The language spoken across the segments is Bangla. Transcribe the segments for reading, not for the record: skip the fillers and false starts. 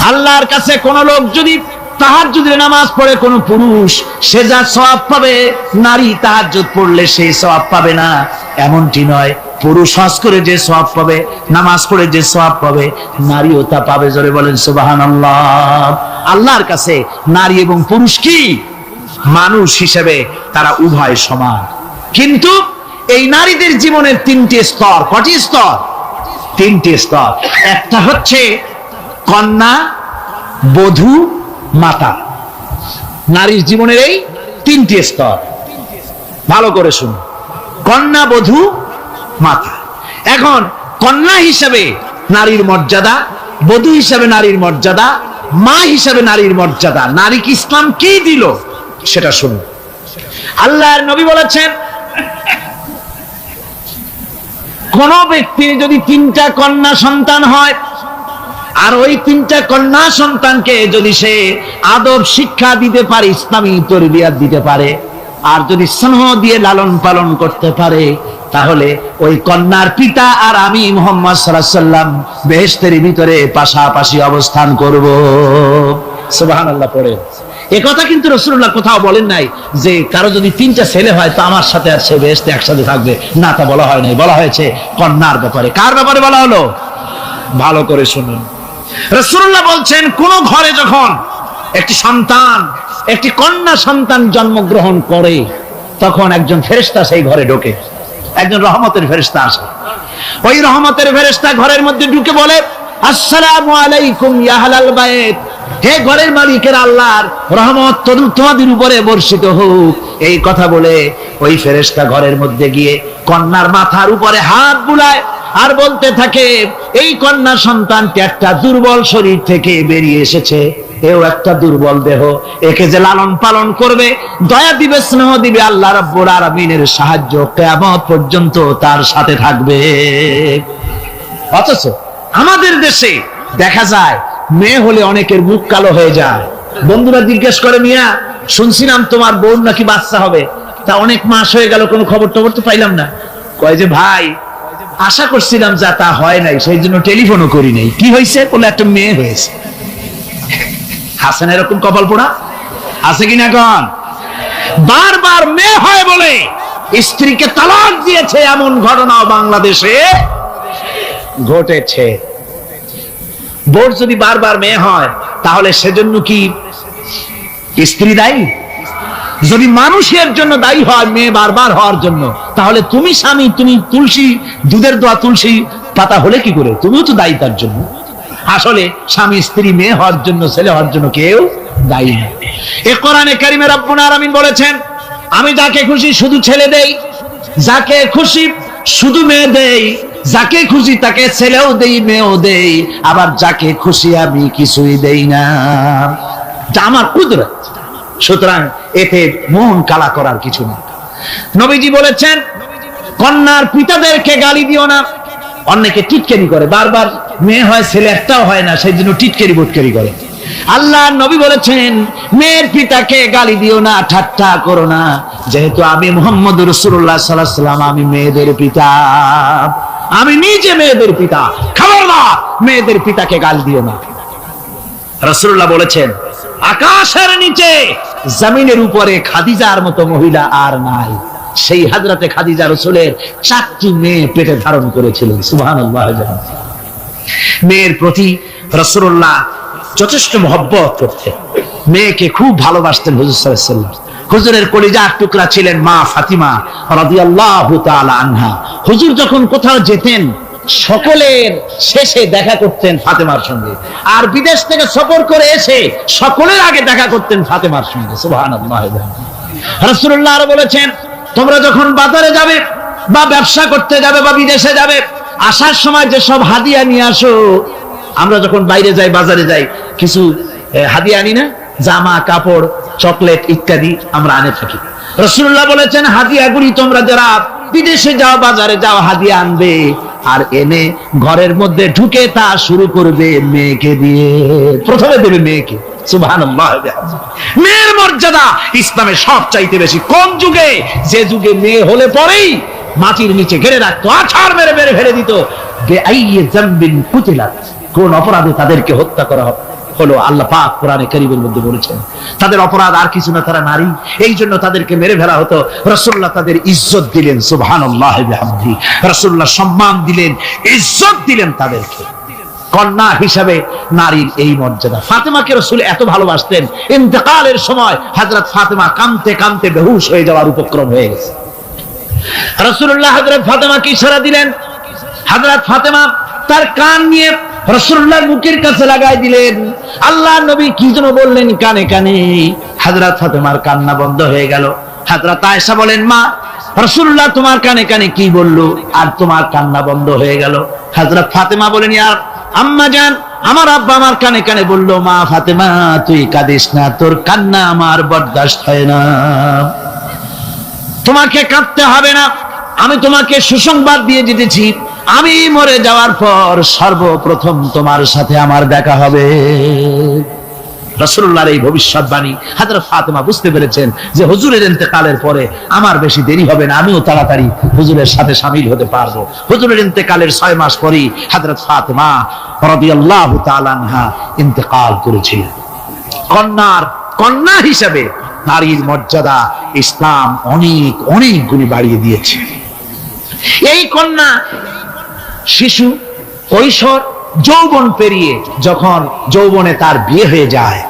আল্লাহর কাছে কোন লোক যদি তাহাজ্জুদের নামাজ পড়ে কোন পুরুষ, সে যা সওয়াব পাবে নারী তাহাজ্জুদ পড়লে সেই সওয়াব পাবে না, এমনটি নয়। পুরুষ হজ করে যে সওয়াব পাবে, নামাজ পড়ে যে সওয়াব পাবে, নারীও তা পাবে। জোরে বলেন সুবহানাল্লাহ। আল্লাহর কাছে নারী এবং পুরুষ কি মানুষ হিসেবে তারা উভয় সমান। কিন্তু এই নারীদের জীবনের তিনটি স্তর। কটি স্তর? তিনটি স্তর। একটা হচ্ছে কন্যা, বধূ, মাতা। নারীর জীবনের এই তিনটি স্তর, ভালো করে শুনুন। কন্যা, বধূ, মাতা। এখন কন্যা হিসেবে নারীর মর্যাদা, বধূ হিসেবে নারীর মর্যাদা, মা হিসেবে নারীর মর্যাদা। নারীকে ইসলাম কি দিল সেটা শুনুন। আল্লাহর নবী বলেছেন, কোন ব্যক্তির যদি তিনটা কন্যা সন্তান হয়, আর ওই তিনটা কন্যা সন্তানকে যদি সে আদব শিক্ষা দিতে পারে, ইসলামী তরবিয়াত দিতে পারে, আর যদি স্নেহ দিয়ে লালন পালন করতে পারে, তাহলে ওই কন্যার পিতা আর আমি মুহাম্মদ সাল্লাল্লাহু আলাইহি ওয়াসাল্লাম বেহেশতের ভিতরে পাশাপাশি অবস্থান করব। সুবহানাল্লাহ পড়ে। এ কথা কিন্তু রাসূলুল্লাহ কোথাও বলেন নাই যে কারো যদি তিনটা ছেলে হয় তো আমার সাথে আর সে বেহেশতে একসাথে থাকবে, না, তা বলা হয় নাই। বলা হয়েছে কন্যার ব্যাপারে। কার ব্যাপারে বলা হলো? ভালো করে শুনুন। রাসূলুল্লাহ বলছেন, কোন ঘরে যখন একটি সন্তান, একটি কন্যা সন্তান জন্মগ্রহণ করে, তখন একজন ফেরেশতা সেই ঘরে ঢোকে, একজন রহমতের ফেরেশতা আসে। ওই রহমতের ফেরেশতা ঘরের মধ্যে ঢুকে বলে, আসসালামু আলাইকুম ইয়া আহলাল বাইত, হে ঘরের মালিকের আল্লাহর রহমত তোমাদের উপরে বর্ষিত হোক। এই কথা বলে ওই ফেরেশতা ঘরের মধ্যে গিয়ে কন্যার মাথার উপরে হাত বুলায় আর বলতে থাকে, এই কন্যা সন্তানটি একটা দুর্বল শরীর থেকে বেরিয়ে এসেছে, এও একটা দুর্বল দেহ, একে যে লালন পালন করবে, দয়া দিবে, স্নেহ দিবে, আল্লাহ রাব্বুল আলামিনের সাহায্য কিয়ামত পর্যন্ত তার সাথে থাকবে। অথচ আমাদের দেশে দেখা যায় মেয়ে হলে অনেকের মুখ কালো হয়ে যায়। বন্ধুরা জিজ্ঞেস করে, মিয়া শুনছিলাম তোমার বোন নাকি বাচ্চা হবে, তা অনেক মাস হয়ে গেল, কোনো খবর টবর তো পাইলাম না। কয় যে ভাই, আশা করছিলাম যা তা হয় নাই, সেই জন্য টেলিফোনও করি নাই। কি হয়েছে? বলে একটা মেয়ে হয়েছে। হাসেন এরকম কপাল পোড়া আছে কিনা? এখন বারবার মেয়ে হয় বলে স্ত্রীকে তালাক দিয়েছে, এমন ঘটনাও বাংলাদেশে ঘটেছে। বোর যদি বারবার মেয়ে হয়, তাহলে সেজন্য কি স্ত্রী দায়ী? যদি মানুষের জন্য দায়ী হয় মেয়ে বারবার হওয়ার জন্য, তাহলে তুমি স্বামী, তুমি তুলসী দুধের দোয়া তুলসী পাতা হলে কি করে? তুমিও তো দায়ী তার জন্য। আসলে স্বামী স্ত্রী মেয়ে হওয়ার জন্য, ছেলে হওয়ার জন্য কেউ দায়ী না। এ কোরআনে কারিমে রব্বুল আলামিন বলেছেন, আমি যাকে খুশি শুধু ছেলে দেই, যাকে খুশি শুধু মেয়ে দেই, যাকে খুশি তাকে ছেলেও দেই, মেয়েও দেই, আবার যাকে খুশি আমি কিছুই দেই না। এটা আমার কুদরত। সুতরাং এতে মন কালা করার কিছু নেই। নবীজি বলেছেন, কন্যার পিতাদেরকে গালি দিও না। অনেকে টিটকারি করে, বারবার মেয়ে হয় ছেলে একটাও হয় না, সেই জন্য টিটকারি বোটকারি করে। আল্লাহর নবী বলেছেন, মেয়ের পিতাকে গালি দিও না, ঠাট্টা করো না, যেহেতু আমি মুহাম্মদ রাসূলুল্লাহ সাল্লাল্লাহু আলাইহি ওয়াসাল্লাম, আমি মেয়েদের পিতা, আমি নিজে মেয়েদের পিতা। খবরদার মেয়েদের পিতাকে গালি দিও না। রাসূলুল্লাহ বলেছেন, আকাশের নিচে জমিনের উপরে খাদিজার মতো মহিলা আর নাই। সেই হযরতে খাদিজা রাসূলের 4টি মেয়ে পেটে ধারণ করেছিলেন। সুবহানাল্লাহ। মেয়ের প্রতি রাসূলুল্লাহ যথেষ্ট মহব্বত করতেন, মেয়েকে খুব ভালোবাসতেন হুজুর সাল্লাল্লাহু আলাইহি ওয়াসাল্লাম। হুজুরের কলিজার টুকরা ছিলেন মা ফাতিমা রাদিয়াল্লাহু তাআলা আনহা। হুজুর যখন কোথাও যেতেন, সকলের শেষে দেখা করতেন ফাতেমার সঙ্গে, আর বিদেশ থেকে সফর করে এসে সকলের আগে দেখা করতেন ফাতেমার সঙ্গে। সুবহানাল্লাহ। রাসূলুল্লাহ আরো বলেছেন, তোমরা যখন বাজারে যাবে বা ব্যবসা করতে যাবে বা বিদেশে যাবে, আসার সময় যে সব হাদিয়া নিয়ে আসো। আমরা যখন বাইরে যাই, বাজারে যাই, কিছু হাদিয়া আনি না? জামা কাপড়, চকলেট ইত্যাদি আমরা আনে থাকি। রাসূলুল্লাহ বলেছেন, হাদিয়াগুলি তোমরা যারা বিদেশে যাও, বাজারে যাও, হাদিয়া আনবে, আর এনে ঘরের মধ্যে ঢুকে তা শুরু করবে মেয়েকে দিয়ে। প্রথমে দেবে মেয়েকে। সুবহানাল্লাহ। মেয়ের মর্যাদা ইসলামে সব চাইতে বেশি। কোন যুগে? যে যুগে মেয়ে হলে পরেই মাটির নিচে ঘিরে রাখতো, আছাড় মেরে মেরে ফেলে দিত। বেআইয়ি যামবিন কুতিলাত, কোন অপরাধে তাদেরকে হত্যা করা হবে। হলো আল্লাহ পাক কোরআনে কারীমের মধ্যে বলেছেন। তাদের অপরাধ আর কিছু না, তারা নারী, এই জন্য তাদেরকে মেরে ফেলা হতো। রাসূলুল্লাহ তাদের ইজ্জত দিলেন, সুবহানাল্লাহি বিহামদিহি। রাসূলুল্লাহ সম্মান দিলেন, ইজ্জত দিলেন তাদেরকে। কন্যা হিসাবে নারীর এই মর্যাদা। ফাতেমাকে রাসূল এত ভালোবাসতেন, ইন্তেকালের সময় হযরত ফাতেমা কাঁদতে কাঁদতে বেহুশ হয়ে যাওয়ার উপক্রম হয়ে গেছে। রাসূলুল্লাহ হযরত ফাতেমাকে ইশারা দিলেন, হযরত ফাতেমা তার কান নিয়ে রাসূলুল্লাহর মুখের কাছে লাগাই দিলেন। আল্লাহর নবী কি যেন বললেন কানে কানে, হযরত ফাতেমার কান্না বন্ধ হয়ে গেল। হযরত আয়েশা বলেন, মা রাসূলুল্লাহ তোমার কানে কানে কি বললো আর তোমার কান্না বন্ধ হয়ে গেল? হযরত ফাতেমা বলেন, ইয়া আম্মা জান, আমার আব্বা আমার কানে কানে বললো, মা ফাতেমা তুই কাঁদিস না, তোর কান্না আমার বরদাস্ত হয় না, তোমাকে কাঁদতে হবে না। আমি তোমাকে সুসংবাদ দিয়ে যেতেছি, আমি মরে যাওয়ার পর সর্বপ্রথম তোমার সাথে আমার দেখা হবে। রাসূলুল্লাহর এই ভবিষ্যৎবাণী হযরত ফাতেমা বুঝতে পেরেছেন যে হুজুরের ইন্তেকালের পরে আমার বেশি দেরি হবে না, আমিও তাড়াতাড়ি হুজুরের সাথে শামিল হতে পারবো। হুজুরের ইন্তেকালের 6 মাস পরেই হযরত ফাতেমা রাদিয়াল্লাহু তাআলা আনহা ইন্তেকাল করেছিলেন। কন্যা হিসেবে নারীর মর্যাদা ইসলাম অনেক অনেক গুণে বাড়িয়ে দিয়েছে। এই কন্যা শিশু, কৈশোর, যৌবন পেরিয়ে যখন যৌবনে তার বিয়ে হয়ে যায়,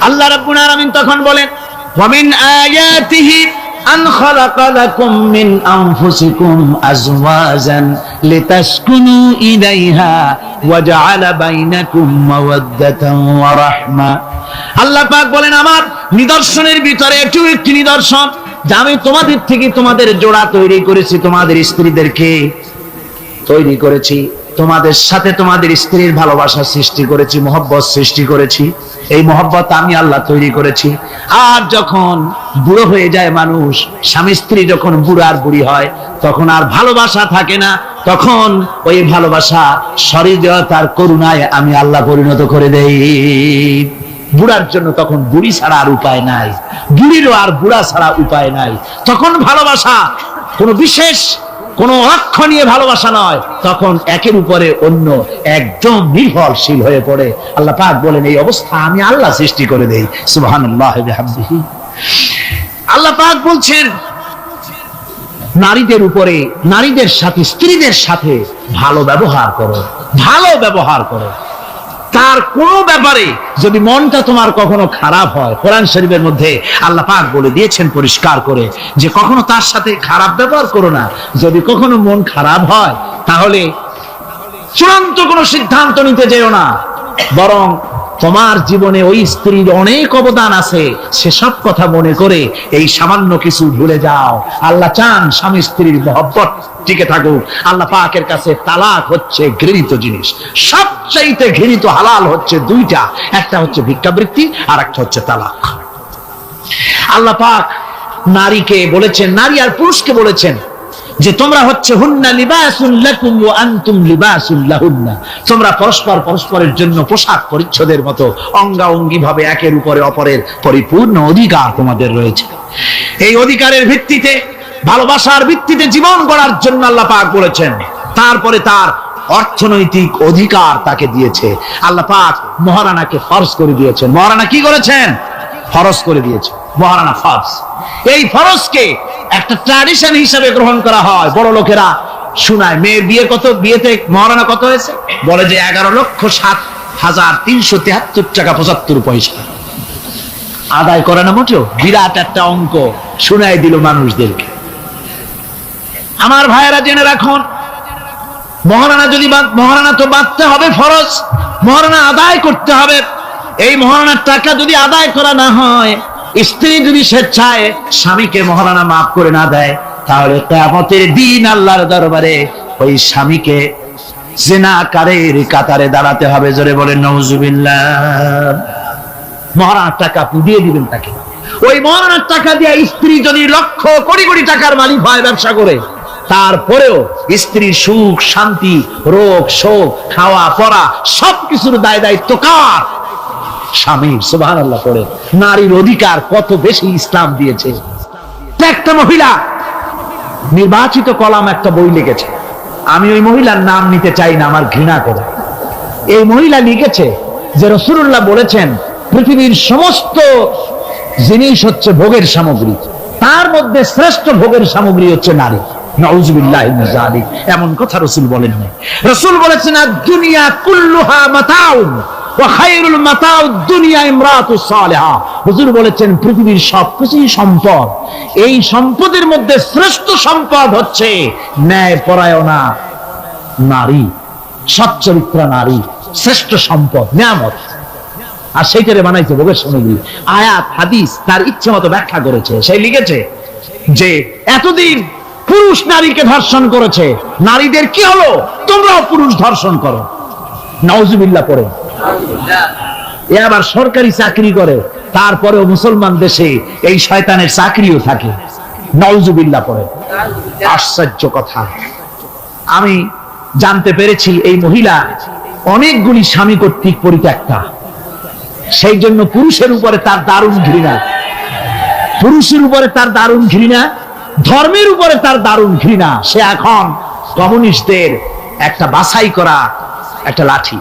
আল্লাহ রাব্বুল আলামিন তখন বলেন, ওয়া মিন আয়াতিহি আন খালাকা লাকুম মিন আনফুসিকুম আজওয়াজান লিতাসকুনু ইলাইহা ওয়া জাআলা বাইনাকুম মাওয়াদ্দাতান ওয়া রাহমা। আল্লাহ পাক বলেন, আমার নিদর্শনের ভিতরে একটি নিদর্শন যে আমি তোমাদের থেকে তোমাদের জোড়া তৈরি করেছি, তোমাদের স্ত্রীদেরকে তৈরি করেছি, তোমাদের সাথে তোমাদের স্ত্রীর ভালোবাসা সৃষ্টি করেছি, মহব্বত সৃষ্টি করেছি। এই মহব্বত আমি আল্লাহ তৈরি করেছি। আর যখন বুড়ো হয়ে যায় মানুষ, স্বামী স্ত্রী যখন বুড়ার বুড়ি হয়, তখন আর ভালোবাসা থাকে না, তখন ওই ভালোবাসা সহৃদয়তার করুণায় আমি আল্লাহ পরিণত করে দেই। বুড়ার জন্য তখন বুড়ি ছাড়া আর উপায় নাই, বুড়িরও আর বুড়া ছাড়া উপায় নাই। তখন ভালোবাসা কোনো বিশেষ কোন লক্ষ্য নিয়ে ভালোবাসা নয়, তখন একের উপরে অন্য একদম নির্ভরশীল হয়ে পড়ে। আল্লাহ পাক বলেন, এই অবস্থা আমি আল্লাহ সৃষ্টি করে দেই। সুবহানাল্লাহি বিহামদিহি। আল্লাহ পাক বলছেন, নারীদের উপরে, নারীদের সাথে, স্ত্রীদের সাথে ভালো ব্যবহার করো, ভালো ব্যবহার করো। তার কোন ব্যাপারে যদি মনটা তোমার কখনো খারাপ হয়, কোরআন শরীফের মধ্যে আল্লাহ পাক বলে দিয়েছেন পরিষ্কার করে যে কখনো তার সাথে খারাপ ব্যবহার করো না। যদি কখনো মন খারাপ হয় তাহলে চূড়ান্ত কোনো সিদ্ধান্ত নিতে যেও না, বরং তোমার জীবনে ওই স্ত্রীর অনেক অবদান আছে, সেসব কথা মনে করে এই সামান্য কিছু ভুলে যাও। আল্লাহ চান স্বামী স্ত্রীর মহব্বত টিকে থাকুক। আল্লাহ পাকের কাছে তালাক হচ্ছে ঘৃণিত জিনিস। সবচাইতে ঘৃণিত হালাল হচ্ছে দুইটা, একটা হচ্ছে ভিক্ষাবৃত্তি আর একটা হচ্ছে তালাক। আল্লাহ পাক নারীকে বলেছেন, নারী আর পুরুষকে বলেছেন যে তোমরা হচ্ছে হুন্না লিবাসুন লাকুম ওয়া আনতুম লিবাসুন লাহুন্না। তোমরা পরস্পর পরস্পরের জন্য পোশাক পরিচ্ছদের মতো অঙ্গাঅঙ্গি ভাবে একের উপরে অপরের পরিপূর্ণ অধিকার তোমাদের রয়েছে। এই অধিকারের ভিত্তিতে, ভালোবাসার ভিত্তিতে জীবন গড়ার জন্য আল্লাহ পাক বলেছেন। তারপরে তার অর্থনৈতিক অধিকার তাকে দিয়েছে। আল্লাহ পাক মহারানাকে ফরজ করে দিয়েছেন। মহারানা কি করেছেন? ফরজ করে দিয়েছে। মহারানা ফরজ। এই ফরজকে একটা ট্র্যাডিশন হিসেবে গ্রহণ করা হয়। বড় লোকেরা শোনায়, মেয়ের বিয়ে কত, বিয়েতে মহারানা কত হয়েছে, বলে যে 11,07,373 টাকা 75 পয়সা। আদায় করে না মোটেও, বিরাট একটা অঙ্ক শোনায় দিল মানুষদেরকে। আমার ভাইয়েরা জেনে রাখুন, মহারানা যদি মহারানা তো বাঁধতে হবে ফরজ, মহারানা আদায় করতে হবে। এই মহারানার টাকা যদি আদায় করা না হয়, স্ত্রী যদি স্বেচ্ছায় স্বামীকে মহারানা মাফ করে না দেয়, তাহলে কিয়ামতের দিন আল্লাহর দরবারে ওই স্বামীকে জিনাকারীর কাতারে দাঁড়াতে হবে। জোরে বলেন নাউজুবিল্লাহ। মহারানার টাকা আপনি দিয়ে দিবেন তাকে। ওই মহারানার টাকা দিয়ে স্ত্রী যদি লক্ষ কোটি কোটি টাকার মালিক হয় ব্যবসা করে, তারপরেও স্ত্রীর সুখ শান্তি, রোগ শোক, খাওয়া পড়া সবকিছুর দায় দায়িত্ব কার? স্বামীর। সুবহানাল্লাহ পড়ে। নারীর অধিকার কত বেশি ইসলাম দিয়েছে। একটা মহিলা নির্বাচিত কলাম একটা বই লিখেছে, আমি ওই মহিলার নাম নিতে চাই না, আমার ঘৃণা করে। এই মহিলা লিখেছে যে রাসূলুল্লাহ বলেছেন পৃথিবীর সমস্ত জিনিস হচ্ছে ভোগের সামগ্রী, তার মধ্যে শ্রেষ্ঠ ভোগের সামগ্রী হচ্ছে নারী। নাউযুবিল্লাহি মিন যালিক, এমন কথা রাসূল বলেন না। রাসূল বলেছেন আদ-দুনিয়া কুল্লুহা মাতাউন ওয়া খায়রুল মাতাউদ দুনিয়া ইমরাতুস সালিহা। হুজুর বলেছেন পৃথিবীর সবকিছুই সম্পদ, এই সম্পদের মধ্যে শ্রেষ্ঠ সম্পদ হচ্ছে ন্যায়পরায়ণা নারী, সচ্চরিত্রা নারী শ্রেষ্ঠ সম্পদ, নিয়ামত। আর সেইটারে বানাইছে ভোগের সামগ্রী। আয়াত হাদিস তার ইচ্ছে মতো ব্যাখ্যা করেছে। সে লিখেছে যে এতদিন পুরুষ নারীকে ধর্ষণ করেছে, নারীদের কি হলো? তোমরাও পুরুষ ধর্ষণ করো। নাউজুবিল্লাহ পড়ে। এ আবার সরকারি চাকরি করে, তারপরেও মুসলমান দেশে এই শয়তানের চাকরিও থাকে। নাউজুবিল্লাহ পড়ে। আশ্চর্য কথা। আমি জানতে পেরেছি এই মহিলা অনেকগুলি স্বামী কর্তৃক পরিত্যক্তা, সেই জন্য পুরুষের উপরে তার দারুণ ঘৃণা, পুরুষের উপরে তার দারুণ ঘৃণা, ধর্মের উপরে তার দারুণ ঘৃণা। সে এখন কমিউনিস্টদের একটা বাছাই করা একটা লাঠি,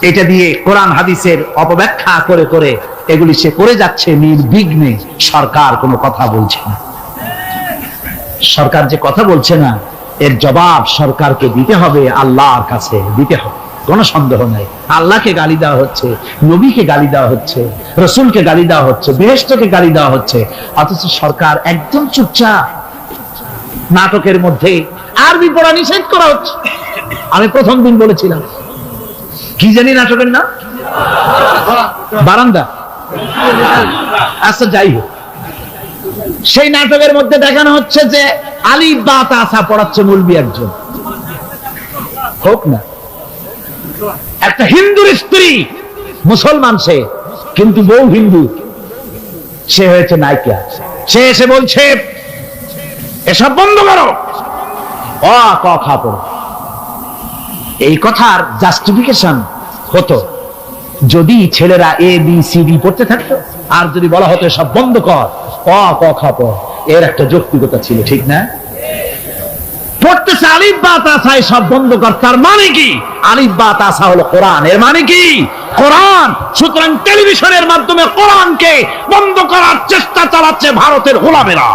এটা দিয়ে কোরআন হাদিসের অপব্যাখ্যা করে করে এগুলি সে করে যাচ্ছে নির্বিঘ্নে। সরকার কোনো কথা বলছে না। সরকার যে কথা বলছে না, এর জবাব সরকারকে দিতে হবে, আল্লাহর কাছে দিতে হবে, কোনো সন্দেহ নাই। আল্লাহকে গালি দেওয়া হচ্ছে, নবীকে গালি দেওয়া হচ্ছে, রসুলকে গালি দেওয়া হচ্ছে, বেহেশতকে গালি দেওয়া হচ্ছে, অথচ সরকার একদম চুপচাপ। নাটকের মধ্যে আরবি পড়া নিষেধ করা হচ্ছে। আমি প্রথম দিন বলেছিলাম, কি জানি নাটকের নাম, বারান্দা। আচ্ছা যাই হোক, সেই নাটকের মধ্যে দেখানো হচ্ছে যে আলিফ বা তাসা পড়াচ্ছে মৌলবি একজন। হোক না, একটা হিন্দুর স্ত্রী, মুসলমান সে, কিন্তু বউ হিন্দু, সে হয়েছে নায়িকা। সে এসে বলছে এসব বন্ধ করো, অ ক খ পড়ো। এই কথার জাস্টিফিকেশন হতো যদি ছেলেরা এ বি সি ডি পড়তে থাকতো, আর যদি বলা হতো সব বন্ধ কর, অ ক খ পড়, এর একটা যৌক্তিকতা ছিল, ঠিক না? পড়তেছে আলিফ বা তাসা, সব বন্ধ কর, তার মানে কি? আলিফ বা তাসা হলো কোরআন, এর মানে কি? কোরআন। সুতরাং টেলিভিশনের মাধ্যমে কোরআনকে বন্ধ করার চেষ্টা চালাচ্ছে ভারতের গোলামেরা।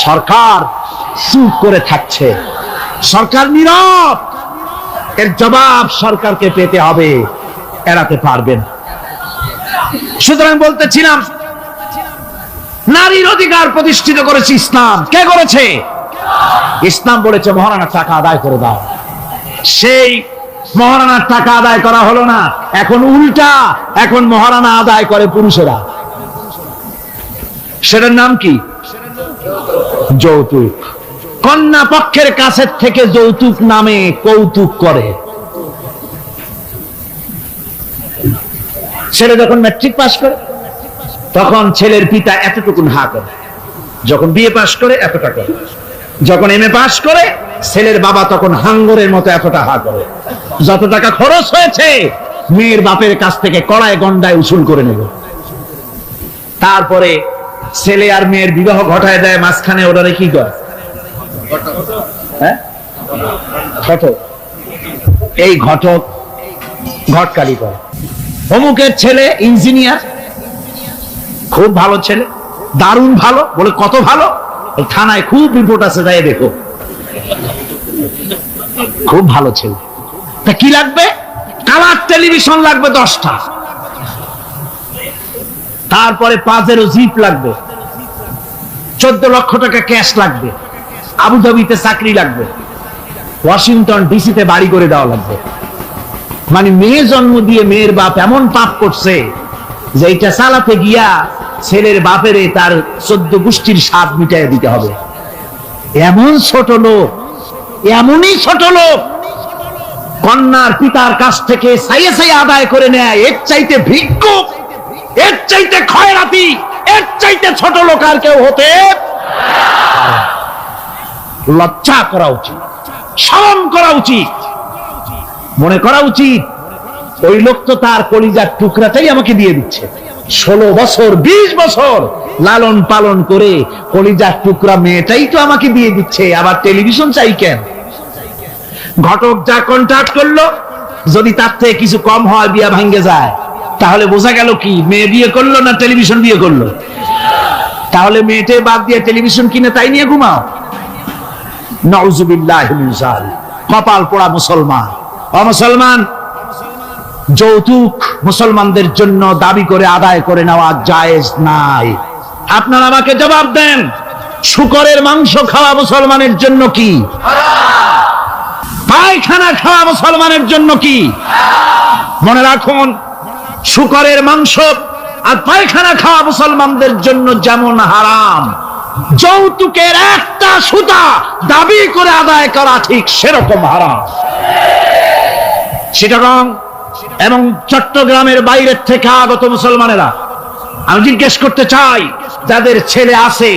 সরকার চুপ করে থাকছে, সরকার নীরব। এর জবাব সরকারকে পেতে হবে, এড়াতে পারবেন। সুতরাং বলতেছিলাম, নারীর অধিকার প্রতিষ্ঠিত করেছে ইসলাম। কে করেছে? ইসলাম বলেছে মহারানার টাকা আদায় করে দাও। সেই মহারানার টাকা আদায় করা হলো না, এখন উল্টা, এখন মহারানা আদায় করে পুরুষেরা। সেটার নাম কি? যৌতুক। কন্যা পক্ষের কাছের থেকে যৌতুক নামে কৌতুক করে। ছেলে যখন ম্যাট্রিক পাস করে তখন ছেলের পিতা এতটুকুন হা করে, যখন বিএ পাস করে এতটা করে, যখন এমএ পাস করে ছেলের বাবা তখন হাঙ্গরের মতো এতটা হা করে। যত টাকা খরচ হয়েছে মেয়ের বাপের কাছ থেকে কড়ায় গন্ডায় উসুল করে নেবে। তারপরে ছেলে আর মেয়ের বিবাহ ঘটায় দেয়, মাঝখানে ওরা কি করে? ঘটক। এই ঘটক ঘটকালি করে। অমুকের ছেলে ইঞ্জিনিয়ার, খুব ভালো ছেলে, দারুণ ভালো, বলে কত ভালো, এই থানায় খুব রিপোর্ট আছে, যাই দেখো। খুব ভালো ছেলে, তা কি লাগবে? কালার টেলিভিশন লাগবে 10টা, তারপরে পাজেরো জিপ লাগবে, 14 লক্ষ টাকা ক্যাশ লাগবে, আবুধাবিতে চাকরি লাগবে, ওয়াশিংটন ডিসিতে বাড়ি করে দেওয়া লাগবে। মানে মেয়ে জন্ম দিয়ে মেয়ের বাপ এমন পাপ করছে যে এটা চালাতে গিয়া ছেলের বাপেরে তার 14 গোষ্ঠীর স্বাদ মিটাই দিতে হবে। এমন ছোট লোক, এমনই ছোট লোক কন্যার পিতার কাছ থেকে চাইয়ে চাইয়ে আদায় করে নেয়। এর চাইতে ভিক্ষুক, এর চাইতে খয়রাতি, এর চাইতে ছোট লোক আর কেউ হতে লজ্জা করা উচিত, শরম করা উচিত, মনে করা উচিত ওই লোক তো তার কলিজার টুকরাটাই আমাকে দিয়ে দিচ্ছে। 16 বছর 20 বছর লালন পালন করে কলিজার টুকরা মেয়েটাই তো আমাকে দিয়ে দিচ্ছে, আবার টেলিভিশন চাই কেন? ঘটক যা কন্ট্রাক্ট করলো, যদি তার থেকে কিছু কম হয় বিয়া ভাঙ্গে যায়, তাহলে বোঝা গেল কি মেয়ে বিয়ে করলো না টেলিভিশন বিয়ে করলো? তাহলে মেয়েটে বাদ দিয়ে টেলিভিশন কিনে তাই নিয়ে ঘুমাও। নাউযুবিল্লাহি মিন যালিক। কপাল পোড়া মুসলমান। মুসলমান, যৌতুক মুসলমানদের জন্য দাবি করে আদায় করে নেওয়া জায়েজ নাই। আপনারা আমাকে জবাব দেন, শূকরের মাংস খাওয়া মুসলমানের জন্য কি হারাম? পায়খানা খাওয়া মুসলমানের জন্য কি হারাম? মনে রাখুন, শূকরের মাংস আর পায়খানা খাওয়া মুসলমানদের জন্য যেমন হারাম, যৌতুকের একটা সুতা দাবি করে আদায় করা ঠিক সেরকম হারাম। চিটাগং এবং চট্টগ্রামের বাইরের থেকে আগত মুসলমানেরা, আমি জিজ্ঞেস করতে চাই, যাদের ছেলে আছে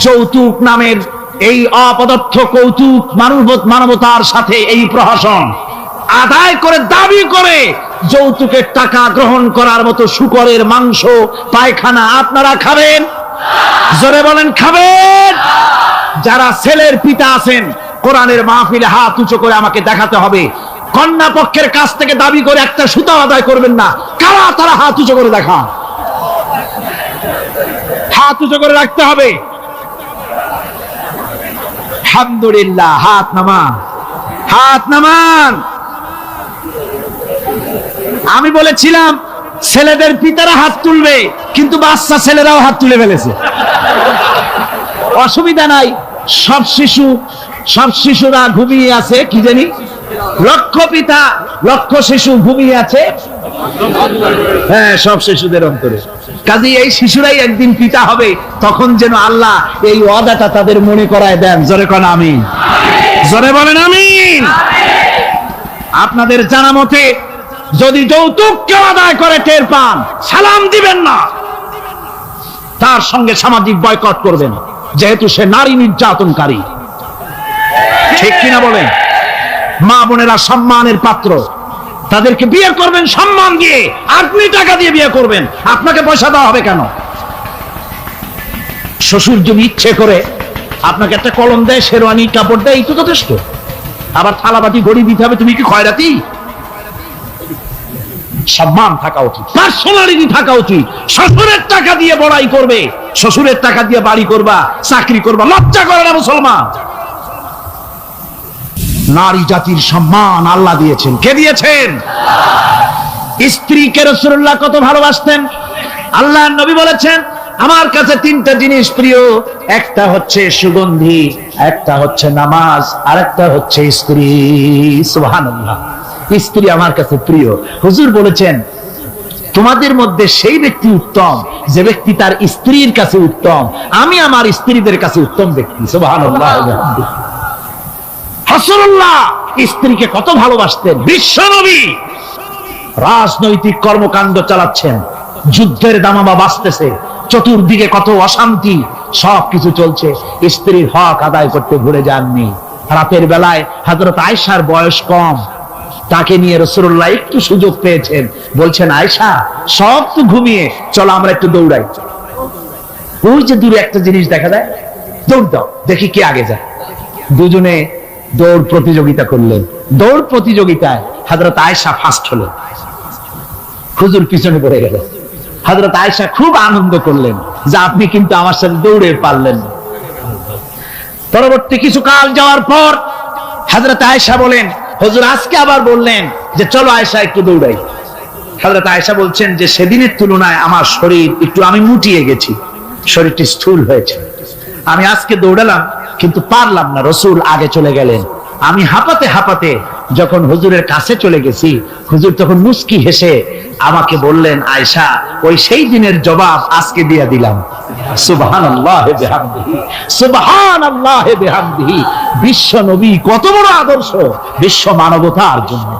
যৌতুক নামের এই অপদার্থ কৌতুক মানবতার সাথে এই প্রহসন আদায় করে দাবি করে যৌতুকের টাকা গ্রহণ করার মতো শূকরের মাংস পায়খানা আপনারা খাবেন? জোরে বলেন, খাবেন? যারা ছেলের পিতা আছেন, কোরআনের মাহফিলে হাত উঁচু করে আমাকে দেখাতে হবে, কন্যা পক্ষের কাছ থেকে দাবি করে একটা সুতা আদায় করবেন না। কারা তারা? হাত উঁচু করে দেখা, হাত উঁচু করে রাখতে হবে। আলহামদুলিল্লাহ, হাত নামান, হাত নামান। আমি বলেছিলাম ছেলেদের পিতারা হাত তুলবে, কিন্তু বাচ্চা ছেলেরাও হাত তুলে ফেলেছে। অসুবিধা নাই, সব শিশুরা ঘুমিয়ে আছে, কি জানি লক্ষ পিতা লক্ষ শিশু ঘুমিয়ে আছে, হ্যাঁ, সব শিশুদের অন্তরে। কাজে এই শিশুরাই একদিন পিতা হবে, তখন যেন আল্লাহ এই ওয়াদাটা তাদের মনে করায় দেন। জোরে কোন আমিন, জোরে বলেন আমিন। আপনাদের জানা মতে যদি যৌতুক কেউ আদায় করে টের পান, সালাম দিবেন না, তার সঙ্গে সামাজিক বয়কট করবেন, যেহেতু সে নারী নির্যাতনকারী। ঠিক কিনা বলেন? মা বোনেরা সম্মানের পাত্র, তাদেরকে বিয়ে করবেন সম্মান দিয়ে। আপনি টাকা দিয়ে বিয়ে করবেন, আপনাকে পয়সা দেওয়া হবে কেন? শ্বশুর যদি ইচ্ছে করে আপনাকে একটা কলম দেয়, শেরওয়ানি কাপড় দেয়, এই তো যথেষ্ট। আবার থালাবাটি ঘড়ি দিতে হবে, তুমি কি খয়রাতি? সম্মান থাকা উচিত, পার্সোনালিটি থাকা উচিত। শ্বশুরের টাকা দিয়ে বড়াই করবে, শ্বশুরের টাকা দিয়ে বাড়ি করবা, চাকরি করবা, লজ্জা করে না মুসলমান? নারী জাতির সম্মান আল্লাহ দিয়েছেন। কে দিয়েছেন? স্ত্রীকে রাসূলুল্লাহ কত ভালোবাসতেন। আল্লাহর নবী বলেছেন, আমার কাছে তিনটা জিনিস প্রিয়, একটা হচ্ছে সুগন্ধি, একটা হচ্ছে নামাজ, আর একটা হচ্ছে স্ত্রী। সুবহানাল্লাহ, স্ত্রী আমার কাছে প্রিয়। হুজুর বলেছেন, তোমাদের মধ্যে সেই ব্যক্তি উত্তম যে ব্যক্তি তার স্ত্রীর কাছে উত্তম। আমি আমার স্ত্রীদের কাছে উত্তম ব্যক্তি। সুবহানাল্লাহ। রাসূলুল্লাহ স্ত্রীকে কত ভালোবাসতেন। বিশ্বনবী রাজনৈতিক কর্মকাণ্ড চালাচ্ছেন, যুদ্ধের দামামা বাজতেছে, চতুর্দিকে কত অশান্তি, সবকিছু চলছে, স্ত্রীর হক আদায় করতে ভুলে যাননি। রাতের বেলায় হযরত আয়েশার বয়স কম, তাকে নিয়ে রাসূলুল্লাহ একটু সুযোগ পেয়েছেন, বলছেন, আয়েশা সব তো ঘুমিয়ে, চলো আমরা একটু দৌড়াই। ওই যে দূরে একটা জিনিস দেখা যায়, দৌড় দাও, দেখি কে আগে যায়। দুজনে দৌড় প্রতিযোগিতা করলেন। দৌড় প্রতিযোগিতায় হযরত আয়েশা ফার্স্ট হলেন, হুজুর পিছনে পড়ে গেলেন। হযরত আয়েশা খুব আনন্দ করলেন যে আপনি কিন্তু আমার সাথে দৌড়ে পারলেন না। পরবর্তী কিছু কাল যাওয়ার পর হযরত আয়েশা বলেন, হুজুর আজকে আবার বললেন যে চলো আয়েশা একটু দৌড়াই। হযরত আয়েশা বলছেন যে সেদিনের তুলনায় আমার শরীর একটু, আমি মুটিয়ে গেছি, শরীরটি স্থূল হয়েছে। আমি আজকে দৌড়ালাম কিন্তু পারলাম না, রাসূল আগে চলে গেলেন। আমি হাঁপাতে হাঁপাতে যখন হুজুরের কাছে চলে গেছি, হুজুর তখন মুস্কি হেসে আমাকে বললেন, আয়েশা ওই সেই দিনের জবাব আজকে দিয়ে দিলাম। সুবহানাল্লাহি বিহামদিহি, সুবহানাল্লাহি বিহামদিহি। বিশ্ব নবী কত বড় আদর্শ বিশ্ব মানবতার জন্য।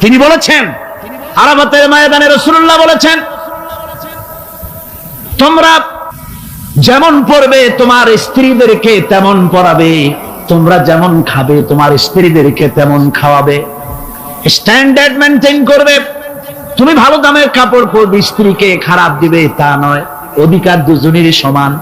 তিনি বলেছেন, আরাফাতের ময়দানে রাসূলুল্লাহ বলেছেন, তোমরা যেমন পড়বে তোমার স্ত্রীদেরকে তেমন পড়াবে, তোমরা যেমন খাবে তোমার স্ত্রীদেরকে তেমন খাওয়াবে। স্ট্যান্ডার্ড মেনটেন করবে। তুমি ভালো দামের কাপড় পরবে, স্ত্রীকে খারাপ দিবে তা নয়, অধিকার দুজনেরই সমান।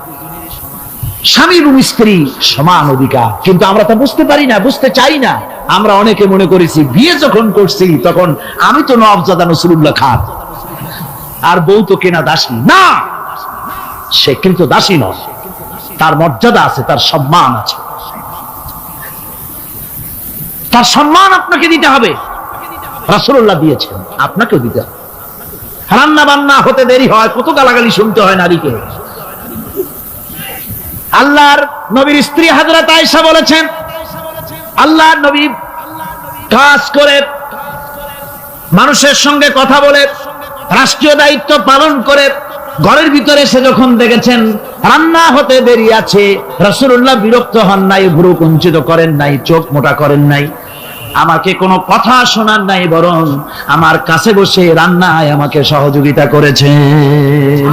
স্বামী এবং স্ত্রী সমান অধিকার, কিন্তু আমরা তা বুঝতে পারি না, বুঝতে চাই না। আমরা অনেকে মনে করেছি বিয়ে যখন করছি তখন আমি তো নওয়াবজাদা নসরুল্লাহ খান, আর বউ তো কেনা দাসী না। সে কিন্তু দাসী নয়, তার মর্যাদা আছে, তার সম্মান আছে, তার সম্মান আপনাকে দিতে হবে। রাসূলুল্লাহ দিয়েছেন, আপনাকেও দিতে হবে। রান্না বান্না হতে দেরি হয়, কত গালাগালি শুনতে হয় নারীকে। আল্লাহর নবীর স্ত্রী হযরত আয়েশা বলেছেন, আল্লাহর নবী কাজ করে, মানুষের সঙ্গে কথা বলে, রাষ্ট্রীয় দায়িত্ব পালন করে ঘরের ভিতরে এসে যখন দেখেছেন রান্না হতে দেরি আছে, রাসূলুল্লাহ বিরক্ত হন নাই, ভ্রু কুঞ্চিত করেন নাই, চোখ মোটা করেন নাই, আমাকে কোনো কথা শোনান নাই, বরং আমার কাছে বসে রান্নায় আমাকে সহযোগিতা করেছেন।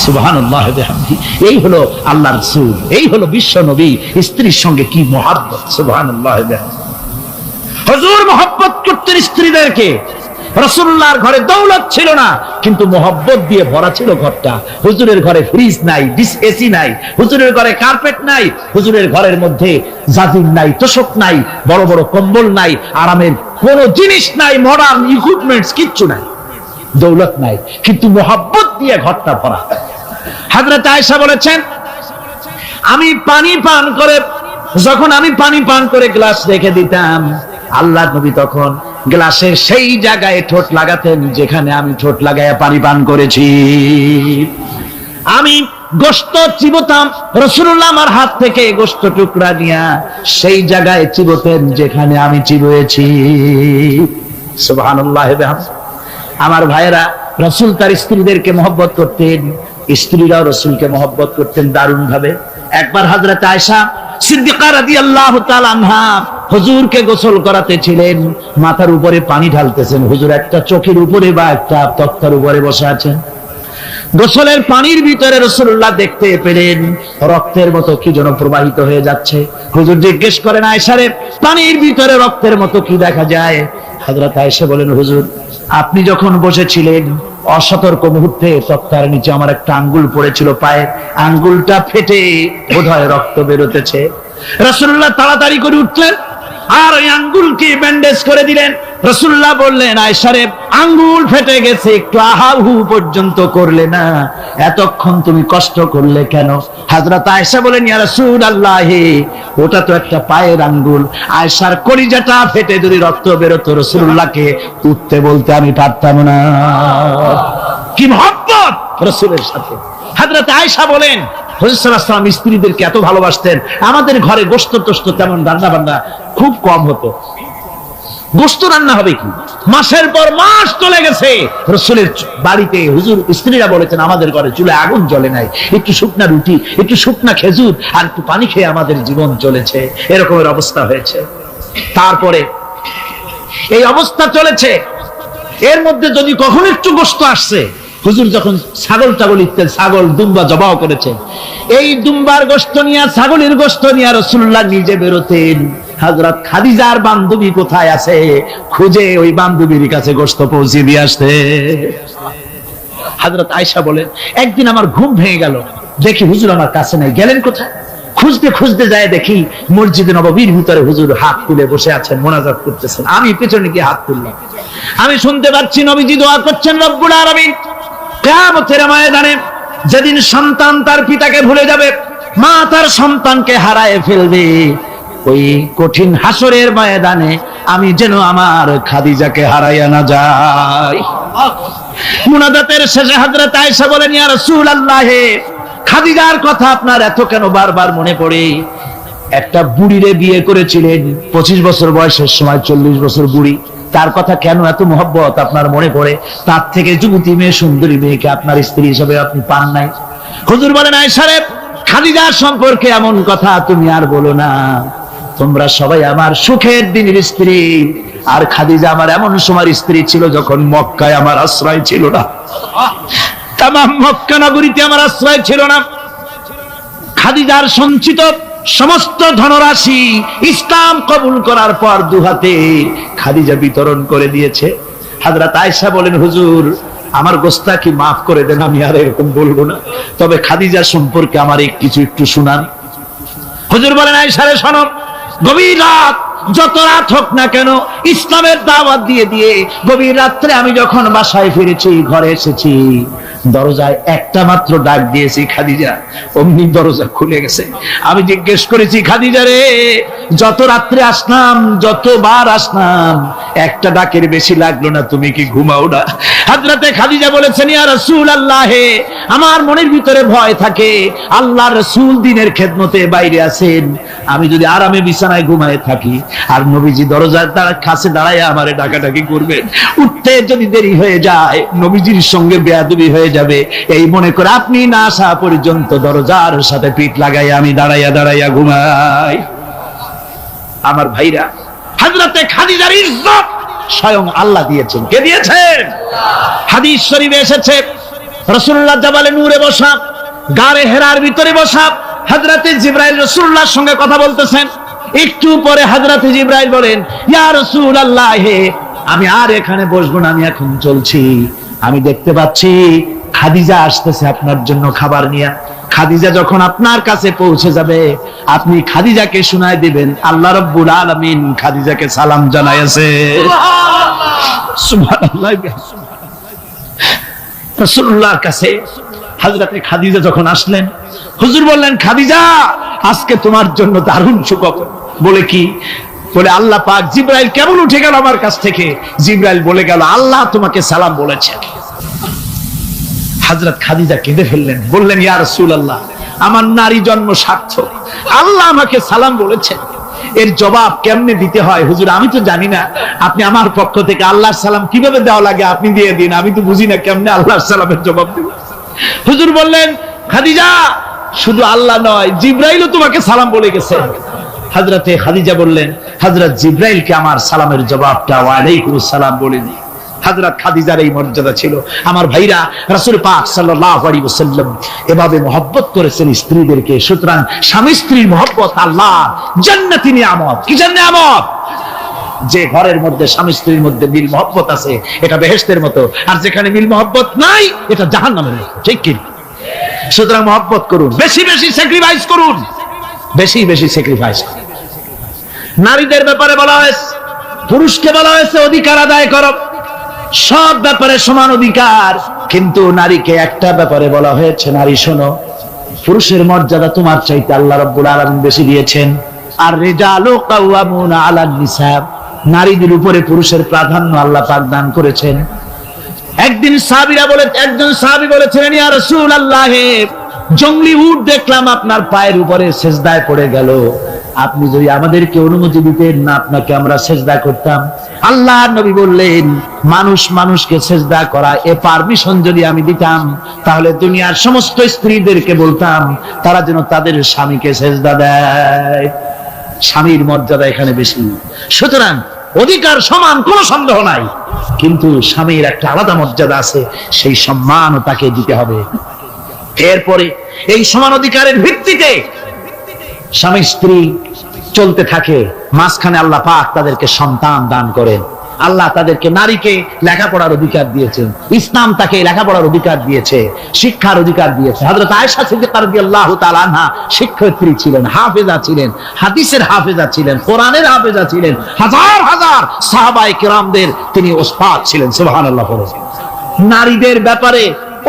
সুবহানাল্লাহ বিহামদিহি। এই হলো আল্লাহর রাসূল, এই হলো বিশ্ব নবী। স্ত্রীর সঙ্গে কি মহব্বত! সুবহানাল্লাহ বিহামদিহি। হুজুর মহব্বত করতেন স্ত্রীদেরকে। রাসূলুল্লাহর ঘরে দৌলত ছিল না, কিন্তু মহব্বত দিয়ে ভরা ছিল ঘরটা। হুজুরের ঘরে ফ্রিজ নাই, এসি নাই, হুজুরের ঘরে কার্পেট নাই, হুজুরের ঘরের মধ্যে জাজিম নাই, তোশক নাই, বড় বড় কম্বল নাই, আরামের কোন জিনিস নাই, মডার্ন ইকুইপমেন্টস কিচ্ছু নাই, দৌলত নাই, কিন্তু মহব্বত দিয়ে ঘরটা ভরা। হযরত আয়েশা বলেছেন, আমি পানি পান করে গ্লাস রেখে দিতাম, আল্লাহর নবী তখন গ্লাসের সেই জায়গায় ঠোঁট লাগাতেন যেখানে আমি ঠোঁট লাগায়া পানি পান করেছি। আমি গোশত চিবোতাম, রাসূলুল্লাহ আমার হাত থেকে গোশত টুকরা নিয়া সেই জায়গায় চিবোতেন যেখানে আমি চিবোয়েছি। সুবহানাল্লাহ বিহামদিহি। আমার ভাইয়েরা, রাসূল তার স্ত্রীদেরকে মহব্বত করতেন, স্ত্রীরাও রাসূলকে মহব্বত করতেন দারুণ ভাবে। একবার হযরত আয়েশা সিদ্দিকা রাদিয়াল্লাহু তাআলা আনহা হুজুরকে গোসল করাতে ছিলেন, মাথার উপরে পানি ঢালতেছেন, হুজুর একটা চোখের উপরে বা একটা তক্তার উপরে বসে আছেন। গোসলের পানির ভিতরে রাসূলুল্লাহ দেখতে পেলেন রক্তের মতো কি যেন প্রবাহিত হয়ে যাচ্ছে। হুজুর জিজ্ঞেস করেন, আয়েশা রে, পানির ভিতরে রক্তের মতো কি দেখা যায়? হযরত আয়েশা বলেন, হুজুর আপনি যখন বসেছিলেন অসতর্ক মুহূর্তে তক্তার নিচে আমার একটা আঙ্গুল পড়েছিল, পায়ের আঙ্গুলটা ফেটে বোধহয় রক্ত বেরোতেছে। রাসূলুল্লাহ তাড়াতাড়ি করে উঠলেন আর ওই আঙ্গুলকে ব্যান্ডেজ করে দিলেন। রাসূলুল্লাহ বললেন, আয়েশা রে, আঙ্গুল ফেটে গেছে, একটু আহাহু পর্যন্ত করলে না, এতক্ষণ তুমি কষ্ট করলে কেন? হযরত আয়েশা বলেন, ইয়া রাসূলুল্লাহ, ওটা তো একটা পায়ের আঙ্গুল। আয়েশার কলিজাটা ফেটে যদি রক্ত বেরোতো, রাসূলুল্লাহকে উঠতে বলতে আমি পারতাম না। কি মহব্বত রাসূলের সাথে! হযরত আয়েশা বলেন, হুজুর সাল্লাল্লাহু আলাইহি ওয়াসাল্লাম স্ত্রীদেরকে এত ভালোবাসতেন, আমাদের ঘরে গোশত টোস্ত তেমন রান্না বান্না খুব কম হতো। গোশত রান্না হবে কি, মাসের পর মাস চলে গেছে রাসূলের বাড়িতে, হুজুর স্ত্রীরা বলেছেন আমাদের ঘরে চুলায় আগুন জ্বলে নাই, একটু শুকনা রুটি, একটু শুকনা খেজুর আর একটু পানি খেয়ে আমাদের জীবন চলেছে, এরকমের অবস্থা হয়েছে। তারপরে এই অবস্থা চলেছে, এর মধ্যে যদি কখনো একটু গোশত আসছে, হুজুর যখন ছাগল ইত্যাদি ছাগল দুম্বা জবাও করেছেন, এই দুম্বার গোশত নিয়ে, ছাগলের গোশত নিয়ে রাসূলুল্লাহ নিজে বেরোতেন। হযরত খাদিজার বান্ধবী কোথায় আছে খুঁজে ওই বান্ধবীর কাছে গোশত পৌঁছে দিয়ে আসতে। হযরত আয়েশা বলেন, একদিন আমার ঘুম ভেঙে গেল, দেখি হুজুর আমার কাছে নাই, গেলেন কোথায়? খুঁজতে খুঁজতে যায় দেখি মসজিদে নববীর ভিতরে হুজুর হাত তুলে বসে আছেন, মোনাজাত করতেছেন। আমি পেছনে গিয়ে হাত তুললাম, আমি শুনতে পাচ্ছি নবীজি দোয়া করছেন, রব্বুল আলামিন কিয়ামতের ময়দানে যেদিন সন্তান তার পিতাকে ভুলে যাবে, মা তার সন্তানকে হারায় ফেলবে, ওই কঠিন হাসরের ময়দানে আমি যেন আমার খাদিজাকে হারাইয়া না যাই। মুনাজাতের শেষে হযরত আয়েশা বলেন, ইয়া রাসূলুল্লাহ, খাদিজার কথা আপনার এত কেন বারবার মনে পড়ে? একটা বুড়িরে বিয়ে করেছিলেন 25 বছর বয়সের সময়, 40 বছর বুড়ি, তার কথা কেন এত মহব্বত আপনার মনে পড়ে? তার থেকে যুবতী মেয়ে, সুন্দরী মেয়েকে আপনার স্ত্রী হিসেবে আপনি পান নাই। হুজুর বলেন, আয়েশা রে, খাদিজার সম্পর্কে এমন কথা তুমি আর বলো না, তোমরা সবাই আমার সুখের দিনের স্ত্রী, আর খাদিজা আমার এমন সময় স্ত্রী ছিল যখন মক্কায় আমার আশ্রয় ছিল না, তামাম মক্কা নগরীতে আমার আশ্রয় ছিল না। খাদিজার সঞ্চিত সমস্ত ধনরাশি ইসলাম কবুল করার পর দুহাতে খাদিজা বিতরণ করে দিয়েছে। হযরত আয়েশা বলেন, হুজুর আমার গোস্তাকি মাফ করে দেন, আমি আর এরকম বলবো না। তবে খাদিজা সম্পর্কে আমার কিছু একটু শুনান। হুজুর বলেন, আয়েশা রে শোনো, গভীর রাত, যত রাত হোক না কেন, ইসলামের দাওয়াত দিয়ে দিয়ে গভীর রাত্রে আমি যখন বাসায় ফিরেছি, ঘরে এসেছি, দরজায় একটা মাত্র ডাক দিয়েছি, খাদিজা, অমনি দরজা খুলে গেছে। আমি জিজ্ঞেস করেছি, খাদিজা রে, যত রাত্রে আসলাম, যতবার আসলাম, একটা ডাকের বেশি লাগলো না, তুমি কি ঘুমাও না? হযরতে খাদিজা বলেছেন, ইয়া রাসূলুল্লাহ, আমার মনের ভিতরে ভয় থাকে, আল্লাহর রাসূল দ্বীনের খেদমতে বাইরে আছেন, আমি যদি আরামে বিছানায় ঘুমায় থাকি আর নবীজি দরজার কাছে দাঁড়ায় আমারে ডাকাডাকি করবেন, উঠতে যদি দেরি হয়ে যায় নবীজির সঙ্গে বেয়াদবি হয়ে যাবে, এই মনে করে আপনি না আসা পর্যন্ত দরজার সাথে পিঠ লাগাই আমি দাঁড়াইয়া দাঁড়াইয়া ঘুমাই। আমার ভাইরা, হযরতে খাদিজার ইজ্জত স্বয়ং আল্লাহ দিয়েছেন। কে দিয়েছেন? হাদিস শরীফে এসেছে, রাসূলুল্লাহ জাবালে নূরে বসা, গারে হেরার ভিতরে বসা, হযরতে জিবরাইল রাসূলুল্লাহর সঙ্গে কথা বলতেছেন। একটু পরে হযরতে জিবরাইল বলেন, ইয়া রাসূলুল্লাহ, আমি আর এখানে বসবো না, আমি এখন চলছি। আমি দেখতে পাচ্ছি খাদিজা আসতেছে আপনার জন্য খাবার নিয়ে। খাদিজা যখন আপনার কাছে পৌঁছে যাবে, আপনি খাদিজাকে শুনায় দিবেন, আল্লাহ রাব্বুল আলামিন খাদিজাকে সালাম জানাইছে। সুবহানাল্লাহ। রাসূলুল্লাহর কাছে হযরতে খাদিজা যখন আসলেন, হুজুর বললেন, খাদিজা, আজকে তোমার জন্য দারুণ সুখবর। বলে কি? বলে, আল্লাহ পাক, জিবরাইল কেমন উঠে গেল আমার কাছ থেকে, জিবরাইল বলে গেল, আল্লাহ তোমাকে সালাম বলেছেন। হযরত খাদিজা কেঁদে ফেললেন, বললেন, ইয়া রাসূলুল্লাহ, আমার নারী জন্ম সার্থক, আল্লাহ আমাকে সালাম বলেছেন। এর জবাব কেমনে দিতে হয় হুজুর, আমি তো জানি না, আপনি আমার পক্ষ থেকে আল্লাহর সালাম কিভাবে দেওয়া লাগে আপনি দিয়ে দিন, আমি তো বুঝি না কেমনে আল্লাহর সালামের জবাব দেব। হুজুর বললেন, খাদিজা, শুধু আল্লাহ নয়, জিবরাইলও তোমাকে সালাম বলে গেছে। হযরতে খাদিজা বললেন, হযরত জিবরাইলকে আমার সালামের জবাবটা ওয়া আলাইকুমুস সালাম বলে দিই। হযরত খাদিজার এই মর্যাদা ছিল। আমার ভাইরা, রাসূল পাক সাল্লাল্লাহু আলাইহি ওয়াসাল্লাম এভাবে মহব্বত করেছেন স্ত্রীদেরকে। সুতরাং স্বামী স্ত্রীর মহব্বত আল্লাহ জান্নাতি নিয়ামত। কি নিয়ামত? যে ঘরের মধ্যে স্বামী স্ত্রীর মধ্যে মিল মহব্বত আছে, এটা বেহেশতের মতো, আর যেখানে মিল মহব্বত নাই, এটা জাহান্নামের মতো। ঠিক কি? সুতরাং মহব্বত করুন, বেশি বেশি স্যাক্রিফাইস করুন, বেশি বেশি স্যাক্রিফাইস করুন। নারীদের ব্যাপারে বলা হয়েছে, পুরুষকে বলা হয়েছে অধিকার আদায় করো, সব ব্যাপারে সমান অধিকার, কিন্তু নারীকে একটা ব্যাপারে বলা হয়েছে, নারী শোনো, পুরুষের মর্যাদা তোমার চাইতে আল্লাহ রাব্বুল আলামিন বেশি দিয়েছেন। আর রিজালু কাওয়ামুনা আলান নিসা, নারীদের উপরে পুরুষের প্রাধান্য আল্লাহ পাক দান করেছেন। একদিন একজন সাহাবী বলেছিলেন, ইয়া রাসূলুল্লাহ, জঙ্গলি উট দেখলাম আপনার পায়ের উপরে সিজদায় পড়ে গেল, আপনি যদি আমাদেরকে অনুমতি দিতেন না, আপনাকে আমরা সিজদা করতাম। আল্লাহর নবী বললেন, মানুষ মানুষকে সিজদা করা, এ পারমিশন যদি আমি দিতাম, তাহলে দুনিয়ার সমস্ত স্ত্রীদেরকে বলতাম তারা যেন তাদের স্বামীকে সিজদা দেয়। স্বামীর মর্যাদা এখানে বেশি। সুতরাং অধিকার সমান, কোনো সন্দেহ নাই, কিন্তু স্বামীর একটা আলাদা মর্যাদা আছে, সেই সম্মানও তাকে দিতে হবে। এরপরে এই সমান অধিকারের ভিত্তিতে স্বামী স্ত্রী চলতে থাকে, মাঝখানে আল্লাহ পাক তাদেরকে সন্তান দান করেন। আল্লাহ তাদেরকে, নারীকে লেখাপড়ার অধিকার দিয়েছেন, ইসলাম তাকে লেখাপড়ার অধিকার দিয়েছে, শিক্ষার অধিকার দিয়েছে। হযরত আয়েশা সিদ্দিকা রাদিয়াল্লাহু তাআলা আনহা শিক্ষয়িত্রী ছিলেন, হাফেজা ছিলেন, হাদিসের হাফেজা ছিলেন, কোরআনের হাফেজা ছিলেন, হাজার হাজার সাহাবায়ে কিরামদের তিনি ওস্তাদ ছিলেন। সুবহানাল্লাহ। নারীদের ব্যাপারে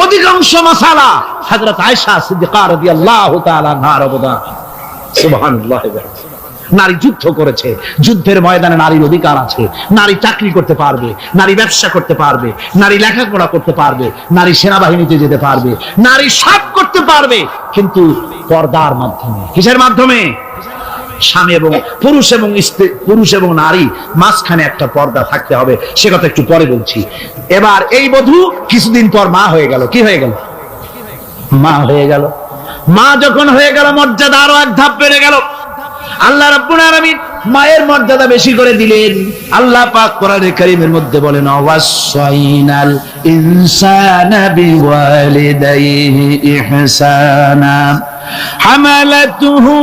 অধিকাংশ মাসালা হযরত আয়েশা সিদ্দিকা রাদিয়াল্লাহু তাআলা আনহার অবদান। সুবহানাল্লাহ। নারী যুদ্ধ করেছে, যুদ্ধের ময়দানে নারীর অধিকার আছে। নারী চাকরি করতে পারবে, নারী ব্যবসা করতে পারবে, নারী লেখাপড়া করতে পারবে, নারী সেনাবাহিনীতে যেতে পারবে, নারী সব করতে পারবে, কিন্তু পর্দার মাধ্যমে। কিসের মাধ্যমে? স্বামী এবং পুরুষ এবং স্ত্রী, পুরুষ এবং নারী মাঝখানে একটা পর্দা থাকতে হবে। সে কথা একটু পরে বলছি। এবার এই বধূ কিছুদিন পর মা হয়ে গেল। কি হয়ে গেল? মা হয়ে গেল। মা যখন হয়ে গেল, মর্যাদা আরো এক ধাপ বেড়ে গেল। আল্লাহ রাব্বুল আলামিন মায়ের মর্যাদা বেশি করে দিলেন। আল্লাহ পাক কোরআনে কারীমের মধ্যে বলেন, ওয়াসাইনাল ইনসানা বিওয়ালিদাইহি ইহসানা হামালাতুহু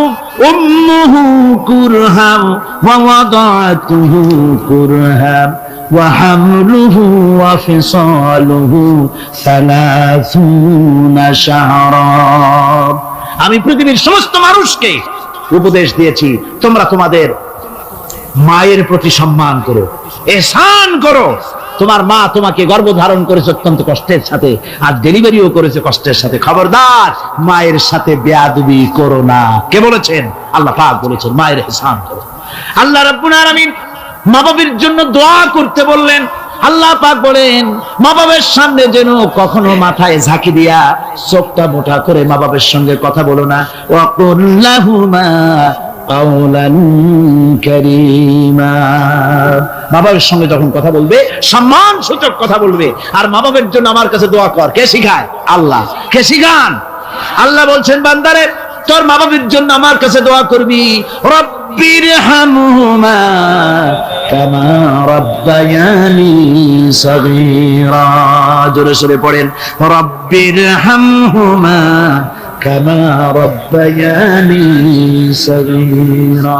উম্মুহু কুরহা ওয়া ওয়াদাতুহু কুরহা وحمله وفصاله 30 شهرا। আমি পৃথিবীর সমস্ত মানুষকে উপদেশ দিয়েছি, তোমরা তোমাদের মায়ের প্রতি সম্মান করো, ihsan করো। তোমার মা তোমাকে গর্ভধারণ করেছে অত্যন্ত কষ্টের সাথে, আর ডেলিভারিও করেছে কষ্টের সাথে। খবরদার মায়ের সাথে বেয়াদবি করো না। কে বলেছেন? আল্লাহ পাক বলেছেন মায়ের ihsan করো। আল্লাহ রাব্বুল আলামিন মা বাবার জন্য দোয়া করতে বললেন। আল্লাহ পাক বলেন মা বাবার সামনে যেন কখনো মাথায় ঝাঁকি দিয়া চোখটা মোটা করে মা বাবার সঙ্গে কথা বলো না। ওয়া কুল্লাহুমা কাওলান কারীমা। মা বাবার সঙ্গে যখন কথা বলবে সম্মান সূচক কথা বলবে। আর মা বাবার জন্য আমার কাছে দোয়া কর। কে শিখায়? আল্লাহ। কে শিখান? আল্লাহ বলছেন বান্দারে তোর মা বাবার জন্য আমার কাছে দোয়া করবি। রব্বিরহামহুমা কামা রাব্বায়ানি সগীরা। জোরে সরে পড়েন রব্বিরহামহুমা কামা রাব্বায়ানি সগীরা।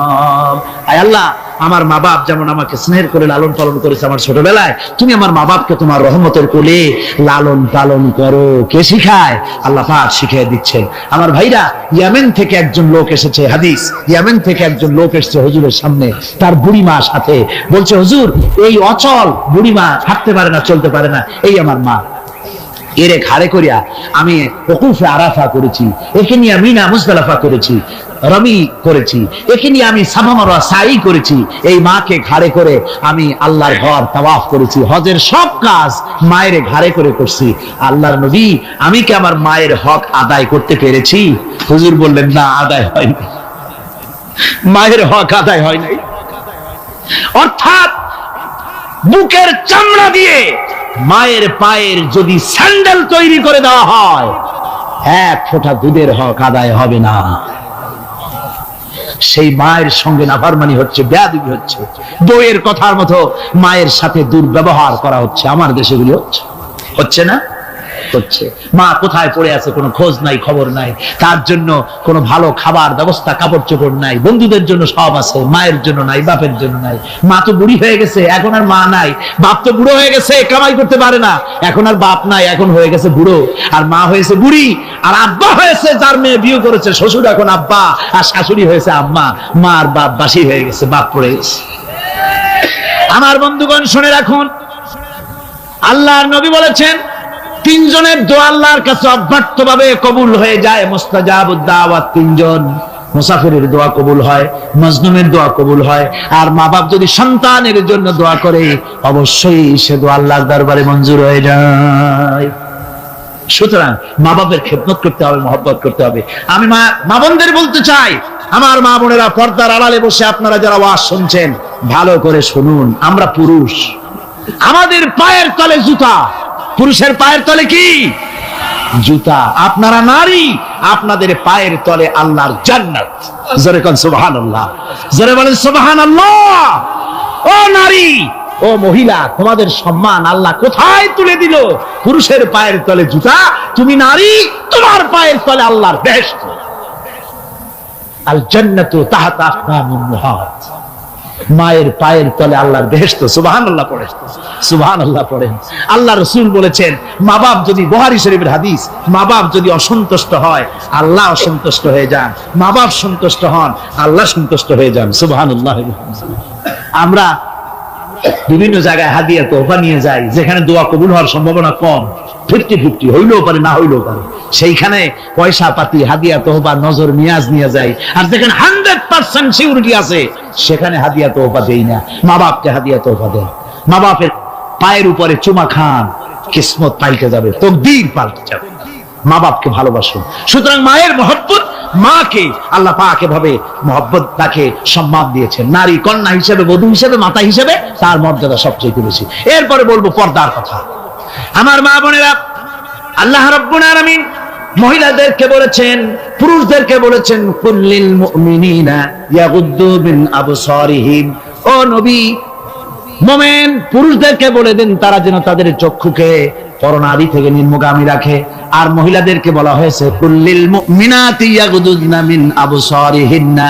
আয় আল্লাহ, আমার মা বাপ যেমন আমাকে স্নেহ করে লালন পালন করেছে আমার ছোটবেলায়, তুমি আমার মা বাপকে তোমার রহমতের কোলে লালন পালন করো। কে শিখায়? আল্লাহ পাক শিখিয়ে দিচ্ছেন। আমার ভাইরা, ইয়েমেন থেকে একজন লোক এসেছে। হাদিস, ইয়েমেন থেকে একজন লোক এসেছে হুজুরের সামনে, তার বুড়ি মা সাথে। বলছে হুজুর, এই অচল বুড়ি মা হাঁটতে পারে না, চলতে পারে না, এই আমার মা। এরে ঘাড়ে করিয়া আমি ওকুফে আরাফা করেছি, একে নিয়ে মিনা মুজদালিফা করেছি, রমি করেছি, একে নিয়ে আমি সাফা মারওয়া সাই করেছি। এই মাকে ঘাড়ে করে আমি আল্লাহর ঘর তাওয়াফ করেছি। হজের সব কাজ মায়ের ঘাড়ে করে করছি। আল্লাহর নবী, আমি কি আমার মায়ের হক আদায় করতে পেরেছি? হুজুর বললেন না, আদায় হয়নি। মায়ের হক আদায় হয় নাই। অর্থাৎ বুকের চামড়া দিয়ে মায়ের পায়ের যদি স্যান্ডেল তৈরি করে দেওয়া হয়, এক ফোঁটা দুধের হক আদায় হবে না। সেই মায়ের সঙ্গে নাফরমানি হচ্ছে, বেয়াদবি হচ্ছে, বউয়ের কথার মতো মায়ের সাথে দুর্ব্যবহার করা হচ্ছে। আমার দেশে গুলো হচ্ছে না? হচ্ছে। মা কোথায় পড়ে আছে কোনো খোঁজ নাই, খবর নাই। তার জন্য কোনো ভালো খাবার ব্যবস্থা, কাপড় চোপড় নাই। বন্ধুদের জন্য সব আছে, মায়ের জন্য নাই, বাপের জন্য নাই। মা তো বুড়ি হয়ে গেছে, এখন আর মা নাই। বাপ তো বুড়ো হয়ে গেছে, কামাই করতে পারে না, এখন আর বাপ নাই, এখন হয়ে গেছে বুড়ো। আর মা হয়েছে বুড়ি। আর আব্বা হয়েছে, যার মেয়ে বিয়ে করেছে শ্বশুর এখন আব্বা, আর শাশুড়ি হয়েছে আম্মা। মা আর বাপ বাসি হয়ে গেছে, বাপ পড়ে গেছে। আমার বন্ধুগণ শুনে রাখুন, আল্লাহর নবী বলেছেন তিনজনের দোয়া আল্লাহর কাছে অব্যর্থভাবে কবুল হয়ে যায়। মুস্তাজাবুদ দাওয়াত তিনজন। মুসাফিরের দোয়া কবুল হয়, মজলুমের দোয়া কবুল হয়, আর মা বাপ যদি সন্তানের জন্য দোয়া করে অবশ্যই সে দোয়া আল্লাহর দরবারে মঞ্জুর হয়ে যায়। সুতরাং মা বাপের খেদমত করতে হবে, মহব্বত করতে হবে। আমি মা বোনদের বলতে চাই, আমার মা বোনেরা পর্দার আড়ালে বসে আপনারা যারা ওয়াজ শুনছেন, ভালো করে শুনুন। আমরা পুরুষ, আমাদের পায়ের তলে জুতা। পুরুষের পায়ের তলে কি? জুতা। আপনারা নারী, আপনাদের পায়ের তলে আল্লাহর জান্নাত। জোরে কোন সুবহানাল্লাহ, জোরে বলেন সুবহানাল্লাহ। ও নারী, ও মহিলা, তোমাদের সম্মান আল্লাহ কোথায় তুলে দিল? পুরুষের পায়ের তলে জুতা, তুমি নারী, তোমার পায়ের তলে আল্লাহর বেহেশত। আল জান্নাতু তাহতা আকদামিন মুহাত। মায়ের পায়ের তলে আল্লাহর বেহেশত। সুবহানাল্লাহ পড়েন, সুবহানাল্লাহ পড়েন। আল্লাহ রাসূল বলেছেন, মা বাপ যদি, বুখারী শরীফের হাদিস, মা বাপ যদি অসন্তুষ্ট হয় আল্লাহ অসন্তুষ্ট হয়ে যান, মা বাপ সন্তুষ্ট হন আল্লাহ সন্তুষ্ট হয়ে যান। সুবহানাল্লাহ। আমরা বিভিন্ন জায়গায় হাদিয়া তোহফা নিয়ে যাই, যেখানে দোয়া কবুল হওয়ার সম্ভাবনা কম, 50-50 হইলেও পারে, না হইলেও পারে, সেইখানে পয়সা পাতি, হাদিয়া তোহফা, নজর নিয়াজ নিয়ে যাই। আর যেখানে 100% সিউরিটি আছে সেখানে হাদিয়া তোহফা দেই না। মা বাপকে হাদিয়া তোহফা দেয়। মা বাপের পায়ের উপরে চুমা খান, কিসমত পাল্টে যাবে, তকদীর পাল্টে যাবে। মা বাপকে ভালোবাসুন। সুতরাং মায়ের মহব্বত, মাকে আল্লাহ পাক এভাবে মহব্বত, তাকে সম্মান দিয়েছেন। নারী কন্যা হিসেবে, বধূ হিসেবে, মাতা হিসেবে তার মর্যাদা সবচেয়ে বেশি। এরপরে বলবো পর্দার কথা। আমার মা বোনেরা, আল্লাহ রাব্বুল আলামিন মহিলাদেরকে বলেছেন, পুরুষদেরকে বলেছেন, কুল্লিল মুমিনিনা ইয়াগুদ্দু মিন আবসারিহিম। ও নবী, মুমিন পুরুষদেরকে বলে দেন তারা যেন তাদের চক্ষুকে পরনারী থেকে নিম্নগামী রাখে। আর মহিলাদেরকে বলা হয়েছে কুল্লিল মুমিনাতি ইয়াগুদুদনা মিন আবসারিহিন্না,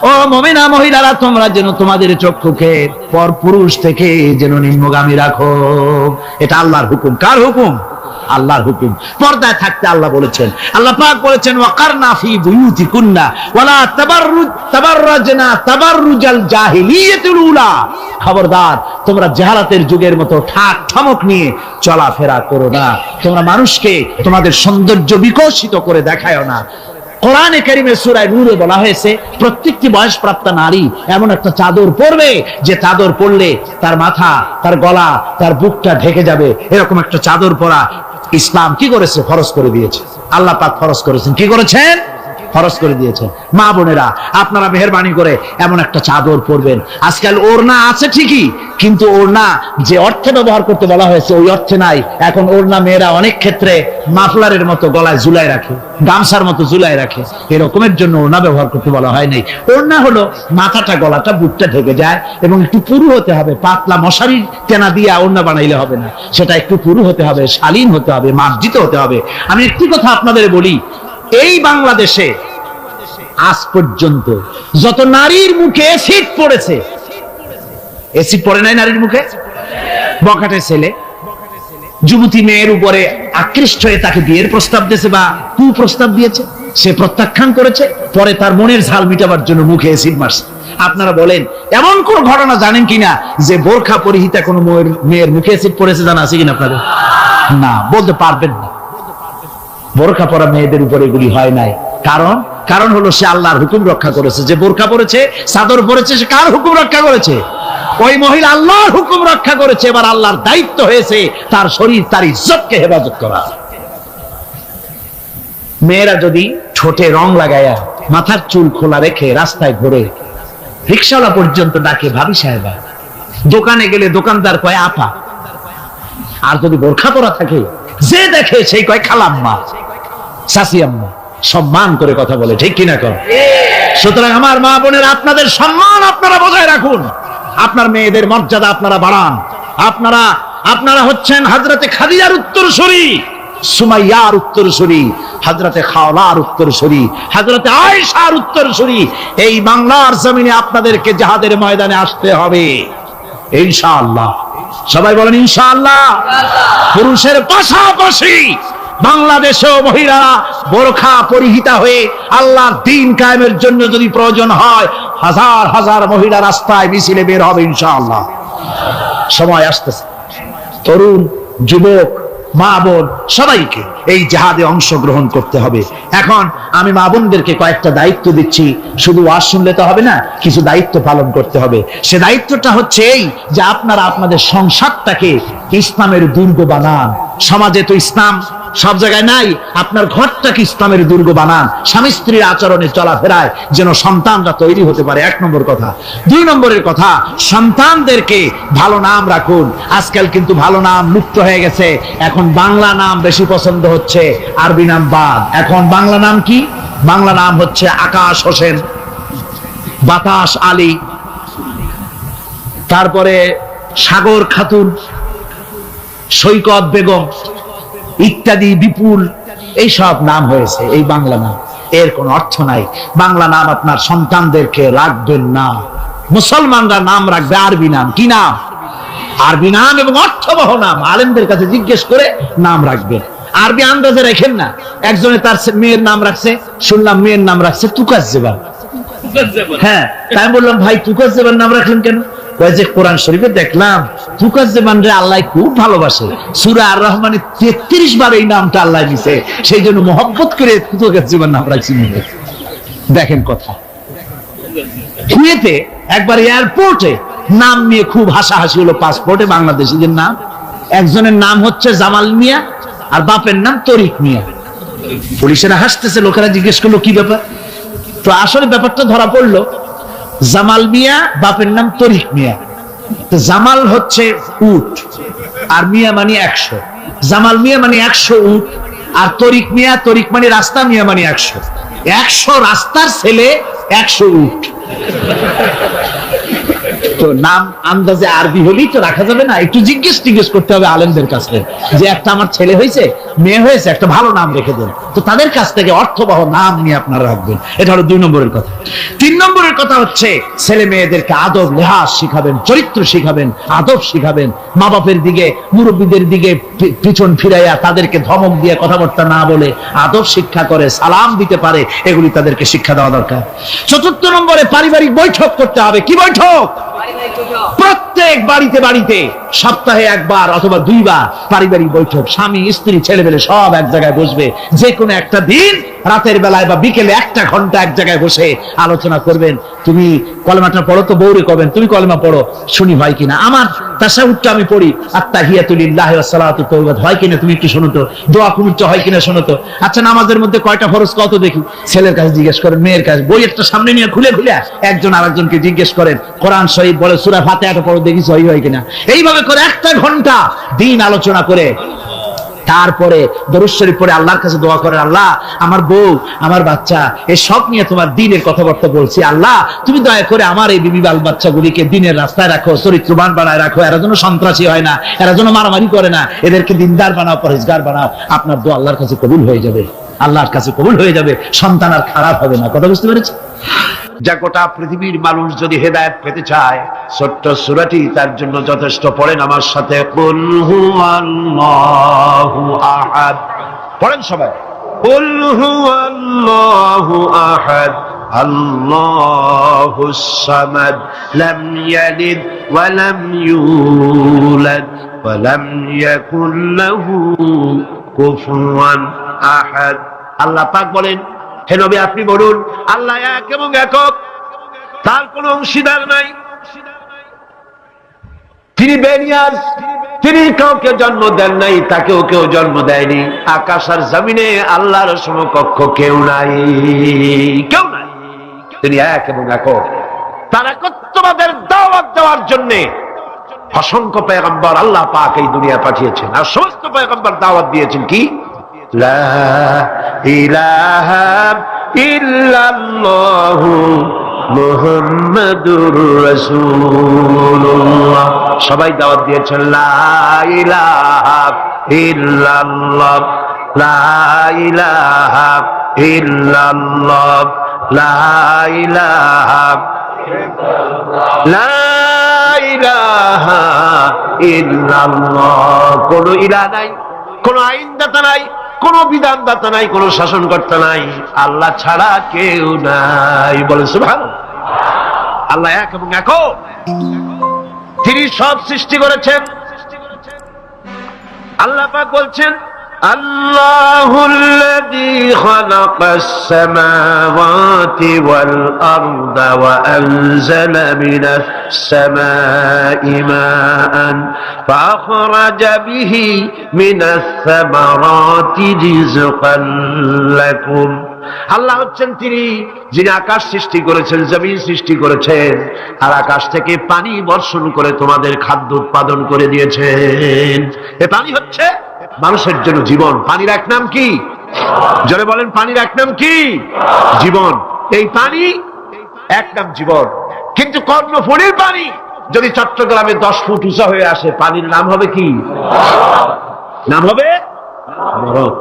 ও মুমিনা মহিলারা তোমরা যেন তোমাদের চক্ষুকে পরপুরুষ থেকে যেন নিম্নগামী রাখো। এটা আল্লাহর হুকুম। কার হুকুম? আল্লাহর হুকুম। পর্দায় থাকতে আল্লাহ বলেছেন, আল্লাহ পাক বলেছেন ওয়াকারনা ফি বুয়ুতিকুন্না ওয়ালা তাবাররাজনা তাবাররুজাল জাহিলিয়াতুল উলা, খবরদার তোমরা জাহালাতের যুগের মতো ঠাক ঠমক নিয়ে চলাফেরা করো না, তোমরা মানুষকে তোমাদের সৌন্দর্য বিকশিত করে দেখায়ও না। কোরআনে কারীমে সূরা নূরে বলা হয়েছে প্রত্যেকটি বয়সপ্রাপ্ত নারী এমন একটা চাদর পরবে যে চাদর পরলে তার মাথা, তার গলা, তার বুকটা ঢেকে যাবে। এরকম একটা চাদর পরা ইসলাম কি করেছে? ফরজ করে দিয়েছে। আল্লাহ পাক ফরজ করেছেন। কি করেছেন? ফরজ করে দিয়েছেন। মা বোনেরা আপনারা মেহেরবানি করে এমন একটা চাদর পরবেন। আজকাল ওড়না আছে ঠিকই, কিন্তু ওড়না যে অর্থে ব্যবহার করতে বলা হয়েছে ওই অর্থে নাই। এখন ওড়না মেয়েরা অনেক ক্ষেত্রে মাফলারের মতো গলায় ঝুলায় রাখে, গামছার মতো ঝুলায় রাখে, এরকমের জন্য ওড়না ব্যবহার করতে বলা হয় নাই। ওড়না হলো মাথাটা, গলাটা, বুকটা ঢেকে যায় এবং একটু পুরু হতে হবে। পাতলা মশারি টেনা দিয়ে ওড়না বানাইলে হবে না, সেটা একটু পুরু হতে হবে, শালীন হতে হবে, মার্জিত হতে হবে। আমি একটি কথা আপনাদের বলি, এই বাংলাদেশে আজ পর্যন্ত যত নারীর মুখে অ্যাসিড পড়েছে, অ্যাসিড পড়ে নাই নারীর মুখে? বখাটে ছেলে যুবতী মেয়ের উপরে আকৃষ্ট হয়ে তাকে বিয়ের প্রস্তাব দিয়েছে বা কুপ্রস্তাব দিয়েছে, সে প্রত্যাখ্যান করেছে, পরে তার মনের ঝাল মিটাবার জন্য মুখে অ্যাসিড মারছে। আপনারা বলেন এমন কোন ঘটনা জানেন কিনা যে বোরখা পরিহিতা কোন মেয়ের মুখে অ্যাসিড পড়েছে? জানা আছে কিনা আপনাদের? না, বলতে পারবেন না। বোরখা পরা মেয়েদের উপরে এগুলি হয় নাই। কারণ হলো সে আল্লাহর হুকুম রক্ষা করেছে। যে বোরখা পরেছে, চাদর পরেছে, সে কার হুকুম রক্ষা করেছে? ওই মহিলা আল্লাহর হুকুম রক্ষা করেছে। এবার আল্লাহর দায়িত্ব হয়েছে তার শরীর, তার ইজ্জতকে হেফাজত করা। মেয়েরা যদি ঠোঁটে রং লাগায়া মাথার চুল খোলা রেখে রাস্তায় ঘুরে, রিকশাওয়ালা পর্যন্ত ডাকে ভাবি সাহেবা, দোকানে গেলে দোকানদার কয় আপা, আর যদি বোরখা পরা থাকে যে দেখে সেই কয় খালাম্মা, চাচি আম্মা, সম্মান করে কথা বলে। ঠিক কিনা কর? সুতরাং আমার মা বোনের আপনাদের সম্মান আপনারা বজায় রাখুন, আপনার মেয়েদের মর্যাদা আপনারা বাড়ান। আপনারা হচ্ছেন হযরতে খাদিজার উত্তরসূরি, সুমাইয়ার উত্তরসূরি, হযরতে খাওলার উত্তরসূরি, হযরতে আয়েশার উত্তরসূরি। এই বাংলার জমিনে আপনাদেরকে জিহাদের ময়দানে আসতে হবে ইনশাআল্লাহ। সবাই বলেন ইনশাআল্লাহ। পুরুষের পাশাপাশি বাংলাদেশেও মহিলারা বোরখা পরিহিতা হয়ে আল্লাহর দ্বীন কায়েমের জন্য যদি প্রয়োজন হয়, হাজার হাজার মহিলা রাস্তায় মিছিলে বের হবে ইনশাআল্লাহ। সময় আসতেছে, তরুণ, যুবক, মা বোন সবাইকে এই জিহাদে অংশগ্রহণ করতে হবে। এখন আমি মা বোনদেরকে কয়েকটা দায়িত্ব দিচ্ছি। শুধু ওয়াজ শুনলে তো হবে না, কিছু দায়িত্ব পালন করতে হবে। সে দায়িত্বটা হচ্ছে এই যে আপনারা আপনাদের সংসারটাকে ইসলামের দুর্গ বানান। সমাজে তো ইসলাম সব জায়গায় নাই, আপনার ঘরটাকে ইসলামের দুর্গ বানান। স্বামী স্ত্রীর আচরণে চলাফেরায় যেন সন্তানরা তৈরি হতে পারে, 1 নম্বর কথা। 2 নম্বরের কথা, সন্তানদেরকে ভালো নাম রাখুন। আজকাল কিন্তু ভালো নাম লুপ্ত হয়ে গেছে। এখন বাংলা নাম বেশি পছন্দ হচ্ছে, আরবি নাম বাদ। এখন বাংলা নাম কি? বাংলা নাম হচ্ছে আকাশ হোসেন, বাতাস আলী, তারপরে সাগর খাতুন, সৈকত বেগম ইত্যাদি, বিপুল, এই সব নাম হয়েছে এই বাংলা নাম। এর কোনো অর্থ নাই। বাংলা নাম আপনার সন্তানদেরকে রাখবেন না। মুসলমানরা নাম রাখবে আরবি নাম। কি নাম? আরবি নাম এবং অর্থবহ নাম। আলেমদের কাছে জিজ্ঞেস করে নাম রাখবেন। আরবি আন্দাজে রাখেন না। একজনে তার মেয়ের নাম রাখছে, শুনলাম মেয়ের নাম রাখছে তুকাজ্জেবান। হ্যাঁ, তাই বললাম ভাই তুকাজ্জেবান নাম রাখলেন কেন? যে কোরআন শরীফে দেখলাম তুকাজ্জেবান রে আল্লাহ খুব ভালোবাসে, সূরা আর রহমানে 33 বার এই নামটা আল্লাহ দিয়েছে, সেই জন্য মহব্বত করে তুকাজ্জেবান নাম রাখছি। দেখেন কথা। কুয়েতে একবার এয়ারপোর্টে নাম নিয়ে খুব হাসাহাসি হলো। পাসপোর্টে বাংলাদেশীদের নাম, একজনের নাম হচ্ছে জামাল মিয়া আর বাপের নাম তরিক মিয়া। পুলিশেরা হাসতেছে, লোকেরা জিজ্ঞেস করলো কি ব্যাপার। তো আসলে ব্যাপারটা ধরা পড়লো, জামাল মিয়া বাপের নাম তরিক মিয়া। তো জামাল হচ্ছে উট আর মিয়া মানে 100। জামাল মিয়া মানে 100 উট, আর তরিক মানে রাস্তা, মিয়া মানে 100 রাস্তার ছেলে, 100 উট। তো নাম আন্দাজে আরবি হলেই তো রাখা যাবে না, একটু জিজ্ঞেস করতে হবে আলেমদের কাছে যে একটা আমার ছেলে হয়েছে, মেয়ে হয়েছে, একটা ভালো নাম রেখে দেন। তো তাদের কাছ থেকে অর্থবহ নাম নিয়ে আপনারা রাখবেন। এটা হলো 2 নম্বরের কথা। 3 নম্বরের কথা হচ্ছে ছেলে মেয়েদেরকে আদব লেহাজ শিখাবেন, চরিত্র শিখাবেন, আদব শিখাবেন। মা বাপের দিকে, মুরব্বীদের দিকে পিছন ফিরাইয়া তাদেরকে ধমক দিয়ে কথাবার্তা না বলে আদব শিক্ষা করে, সালাম দিতে পারে, এগুলি তাদেরকে শিক্ষা দেওয়া দরকার। 4 নম্বরে পারিবারিক বৈঠক করতে হবে। কি বৈঠক? প্রত্যেক বাড়িতে সপ্তাহে 1 বার অথবা 2 বার পারিবারিক বৈঠক। স্বামী স্ত্রী ছেলেমেয়ে সব এক জায়গায় বসবে, যে কোনো একটা দিন রাতের বেলায় বা বিকেলে 1 ঘন্টা এক জায়গায় বসে আলোচনা করবেন। তুমি কলেমাটা পড়ো তো, বউরে কবেন তুমি কলেমা পড়ো, শুনি হয় কিনা। আমার তাশাহুদটা আমি পড়ি, আত্তাহিয়াতু লিল্লাহি ওয়াস সালাতু তাওবা, হয় কিনা তুমি একটু শোনো তো। দোয়া কুনুত হয় কিনা শোনো তো। আচ্ছা, নামাজের মধ্যে কয়টা ফরজ কত দেখি। ছেলের কাছে জিজ্ঞেস করেন, মেয়ের কাছে। বই একটা সামনে নিয়ে খুলে একজন আরেকজনকে জিজ্ঞেস করেন। কোরআন শরীফ বলে সূরা ফাতিহাটা পড়ো দেখি সহি হয় কিনা। এইভাবে করে 1 ঘন্টা দিন আলোচনা করে তারপরে দরুদ শরীফ পড়ে আল্লাহর কাছে দোয়া করেন, আল্লাহ আমার বউ, আমার বাচ্চা, এই সব নিয়ে তোমার দ্বীনের কথাবার্তা বলছি, আল্লাহ তুমি দয়া করে আমার এই বিবি বাল বাচ্চাগুলিকে দ্বীনের রাস্তায় রাখো, চরিত্রবান বানায় রাখো, এরা যেন সন্ত্রাসী হয় না, এরা যেন মারামারি করে না, এদেরকে দিনদার বানাও, পরেজগার বানাও। আপনার দোয়া আল্লাহর কাছে কবুল হয়ে যাবে, আল্লাহর কাছে কবুল হয়ে যাবে, সন্তান আর খারাপ হবে না। কথা বুঝতে পেরেছি? যা গোটা পৃথিবীর মানুষ যদি হেদায়েত পেতে চায়, ছোট্ট সূরাটি তার জন্য যথেষ্ট। পড়েন আমার সাথে, কুল হুয়াল্লাহু আহাদ। পড়েন সবাই, কুল হুয়াল্লাহু আহাদ আল্লাহুস সামাদ লাম ইয়ালিদ ওয়া লাম ইউলাদ ওয়া লাম ইয়াকুল লাহু কুফুয়ান আহাদ। আল্লাহ পাক বলেন, হে নবী আপনি বলুন, আল্লাহ এক এবং একক, তার কোনো অংশীদার নাই, তিনি বেনিয়াজ, তিনি কাউকে জন্ম দেন নাই, তাকেও কেউ জন্ম দেয়নি। আকাশ আর জমিনে আল্লাহর সমকক্ষ কেউ নাই, কেউ নাই। তিনি এক এবং একক। তার একত্ববাদের দাওয়াত দেওয়ার জন্য অসংখ্য পয়গম্বর আল্লাহ পাক এই দুনিয়া পাঠিয়েছেন, আর সমস্ত পয়গম্বর দাওয়াত দিয়েছেন কি, লা ইলাহা ইল্লাল্লাহু মুহাম্মাদুর রাসূলুল্লাহ। সবাই দাওয়াত দিয়েছেন লা ইলাহা ইল্লাল্লাহ, লা ইলাহা ইল্লাল্লাহ, লা ইলাহা লা ইলাহা ইল্লাল্লাহ। কোন ইলাহ নাই, কোন আইনদাতা নাই, কোন বিধানদাতা নাই, কোন শাসনকর্তা নাই, আল্লাহ ছাড়া কেউ নাই। বলেন সুবহানাল্লাহ। আল্লাহ এক এবং একক, তিনি সব সৃষ্টি করেছেন। আল্লাহ পাক বলছেন, আল্লাহুল্লাযী খালাকাস সামাওয়াতি ওয়াল আরদা ওয়া আনজালা মিনাস সামাই মাআন ফাআখরাজা বিহি মিনাস সামারাতি রিজকান লাকুম। আল্লাহ হচ্ছেন তিনি যিনি আকাশ সৃষ্টি করেছেন, জমিন সৃষ্টি করেছেন, আর আকাশ থেকে পানি বর্ষণ করে তোমাদের খাদ্য উৎপাদন করে দিয়েছেন। এ পানি হচ্ছে মানুষের জন্য জীবন। পানির এক নাম কি? জোরে বলেন, পানির এক নাম কি? জীবন। এই পানি এক নাম জীবন। কিন্তু কর্ণফুলীর পানি যদি চট্টগ্রামে 10 ফুট উঁচা হয়ে আসে, পানির নাম হবে কি? নাম হবে মরণ।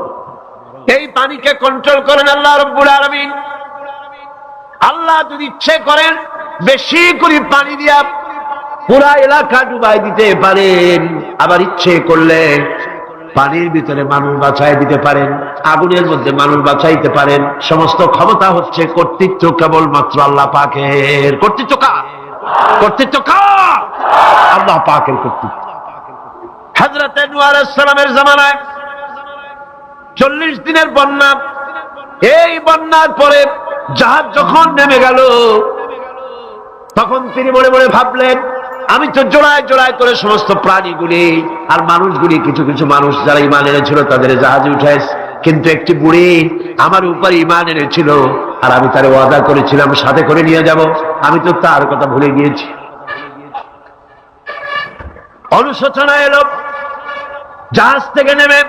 এই পানিকে কন্ট্রোল করেন আল্লাহ রাব্বুল আলামিন। আল্লাহ যদি ইচ্ছে করেন বেশি করে পানি দিয়া পুরা এলাকা ডুবাই দিতে পারেন, আবার ইচ্ছে করলে পানির ভিতরে মানুষ বাঁচাই দিতে পারেন, আগুনের মধ্যে মানুষ বাঁচাইতে পারেন। সমস্ত ক্ষমতা হচ্ছে, কর্তৃত্ব কেবলমাত্র আল্লাহ পাকের। কর্তৃত্ব কার? কর্তৃত্ব কার? আল্লাহ পাকের কর্তৃত্ব। হযরত নূহ আলাইহিস সালামের জামানায় 40 দিনের বন্যা। এই বন্যার পরে জাহাজ যখন নেমে গেল, তখন তিনি মনে মনে ভাবলেন, আমি তো জোড়ায় জোড়ায় করে সমস্ত প্রাণীগুলি আর মানুষগুলি, কিছু কিছু মানুষ যারা ঈমান এনেছিল তাদের জাহাজে উঠাইছে, কিন্তু একটি বুড়ি আমার উপরে ঈমান এনেছিল, আর আমি তার ওয়াদা করেছিলাম সাথে করে নিয়ে যাব, আমি তো তার কথা ভুলে গিয়েছি। অনুশোচনা এলো। জাহাজ থেকে নেমে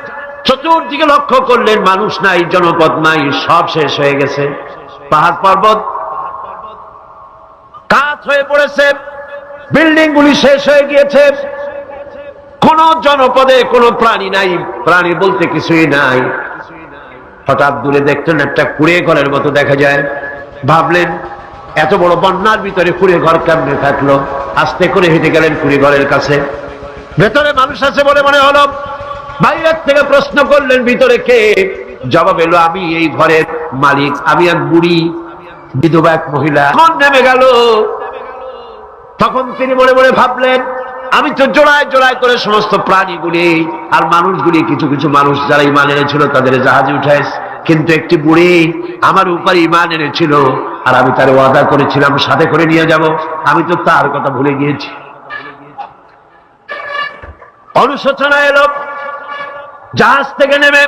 চতুর্দিকে লক্ষ্য করলেন, মানুষ নাই, জনপদ নাই, সব শেষ হয়ে গেছে। পাহাড় পর্বত কাত হয়ে পড়েছে, বিল্ডিং গুলি শেষ হয়ে গিয়েছে, কোন জনপদে কোনো প্রাণী নাই, প্রাণী বলতে কিছুই নাই। হঠাৎ দূরে দেখলেন একটা কুড়ে ঘরের মতো দেখা যায়। ভাবলেন এত বড় বন্যার ভিতরে কুড়ে ঘর কেমনে থাকলো। আস্তে করে হেঁটে গেলেন কুড়ে ঘরের কাছে। ভেতরে মানুষ আছে বলে মনে হলো। বাইরের থেকে প্রশ্ন করলেন ভিতরে কে? জবাব এলো আমি এই ঘরের মালিক, আমি এক বুড়ি বিধবা এক মহিলা। কোন নেমে গেল? তখন তিনি মনে মনে ভাবলেন আমি তো জোড়ায় জোড়ায় করে সমস্ত প্রাণীগুলি আর মানুষগুলি, কিছু কিছু মানুষ যারা ঈমান এনেছিল তাদের জাহাজে উঠাইছে, কিন্তু একটি বুড়ি আমার উপর ঈমান এনেছিল আর আমি তার ওয়াদা করেছিলাম সাথে করে নিয়ে যাব, আমি তো তার কথা ভুলে গিয়েছি। অনুশোচনা এলো। জাহাজ থেকে নেমে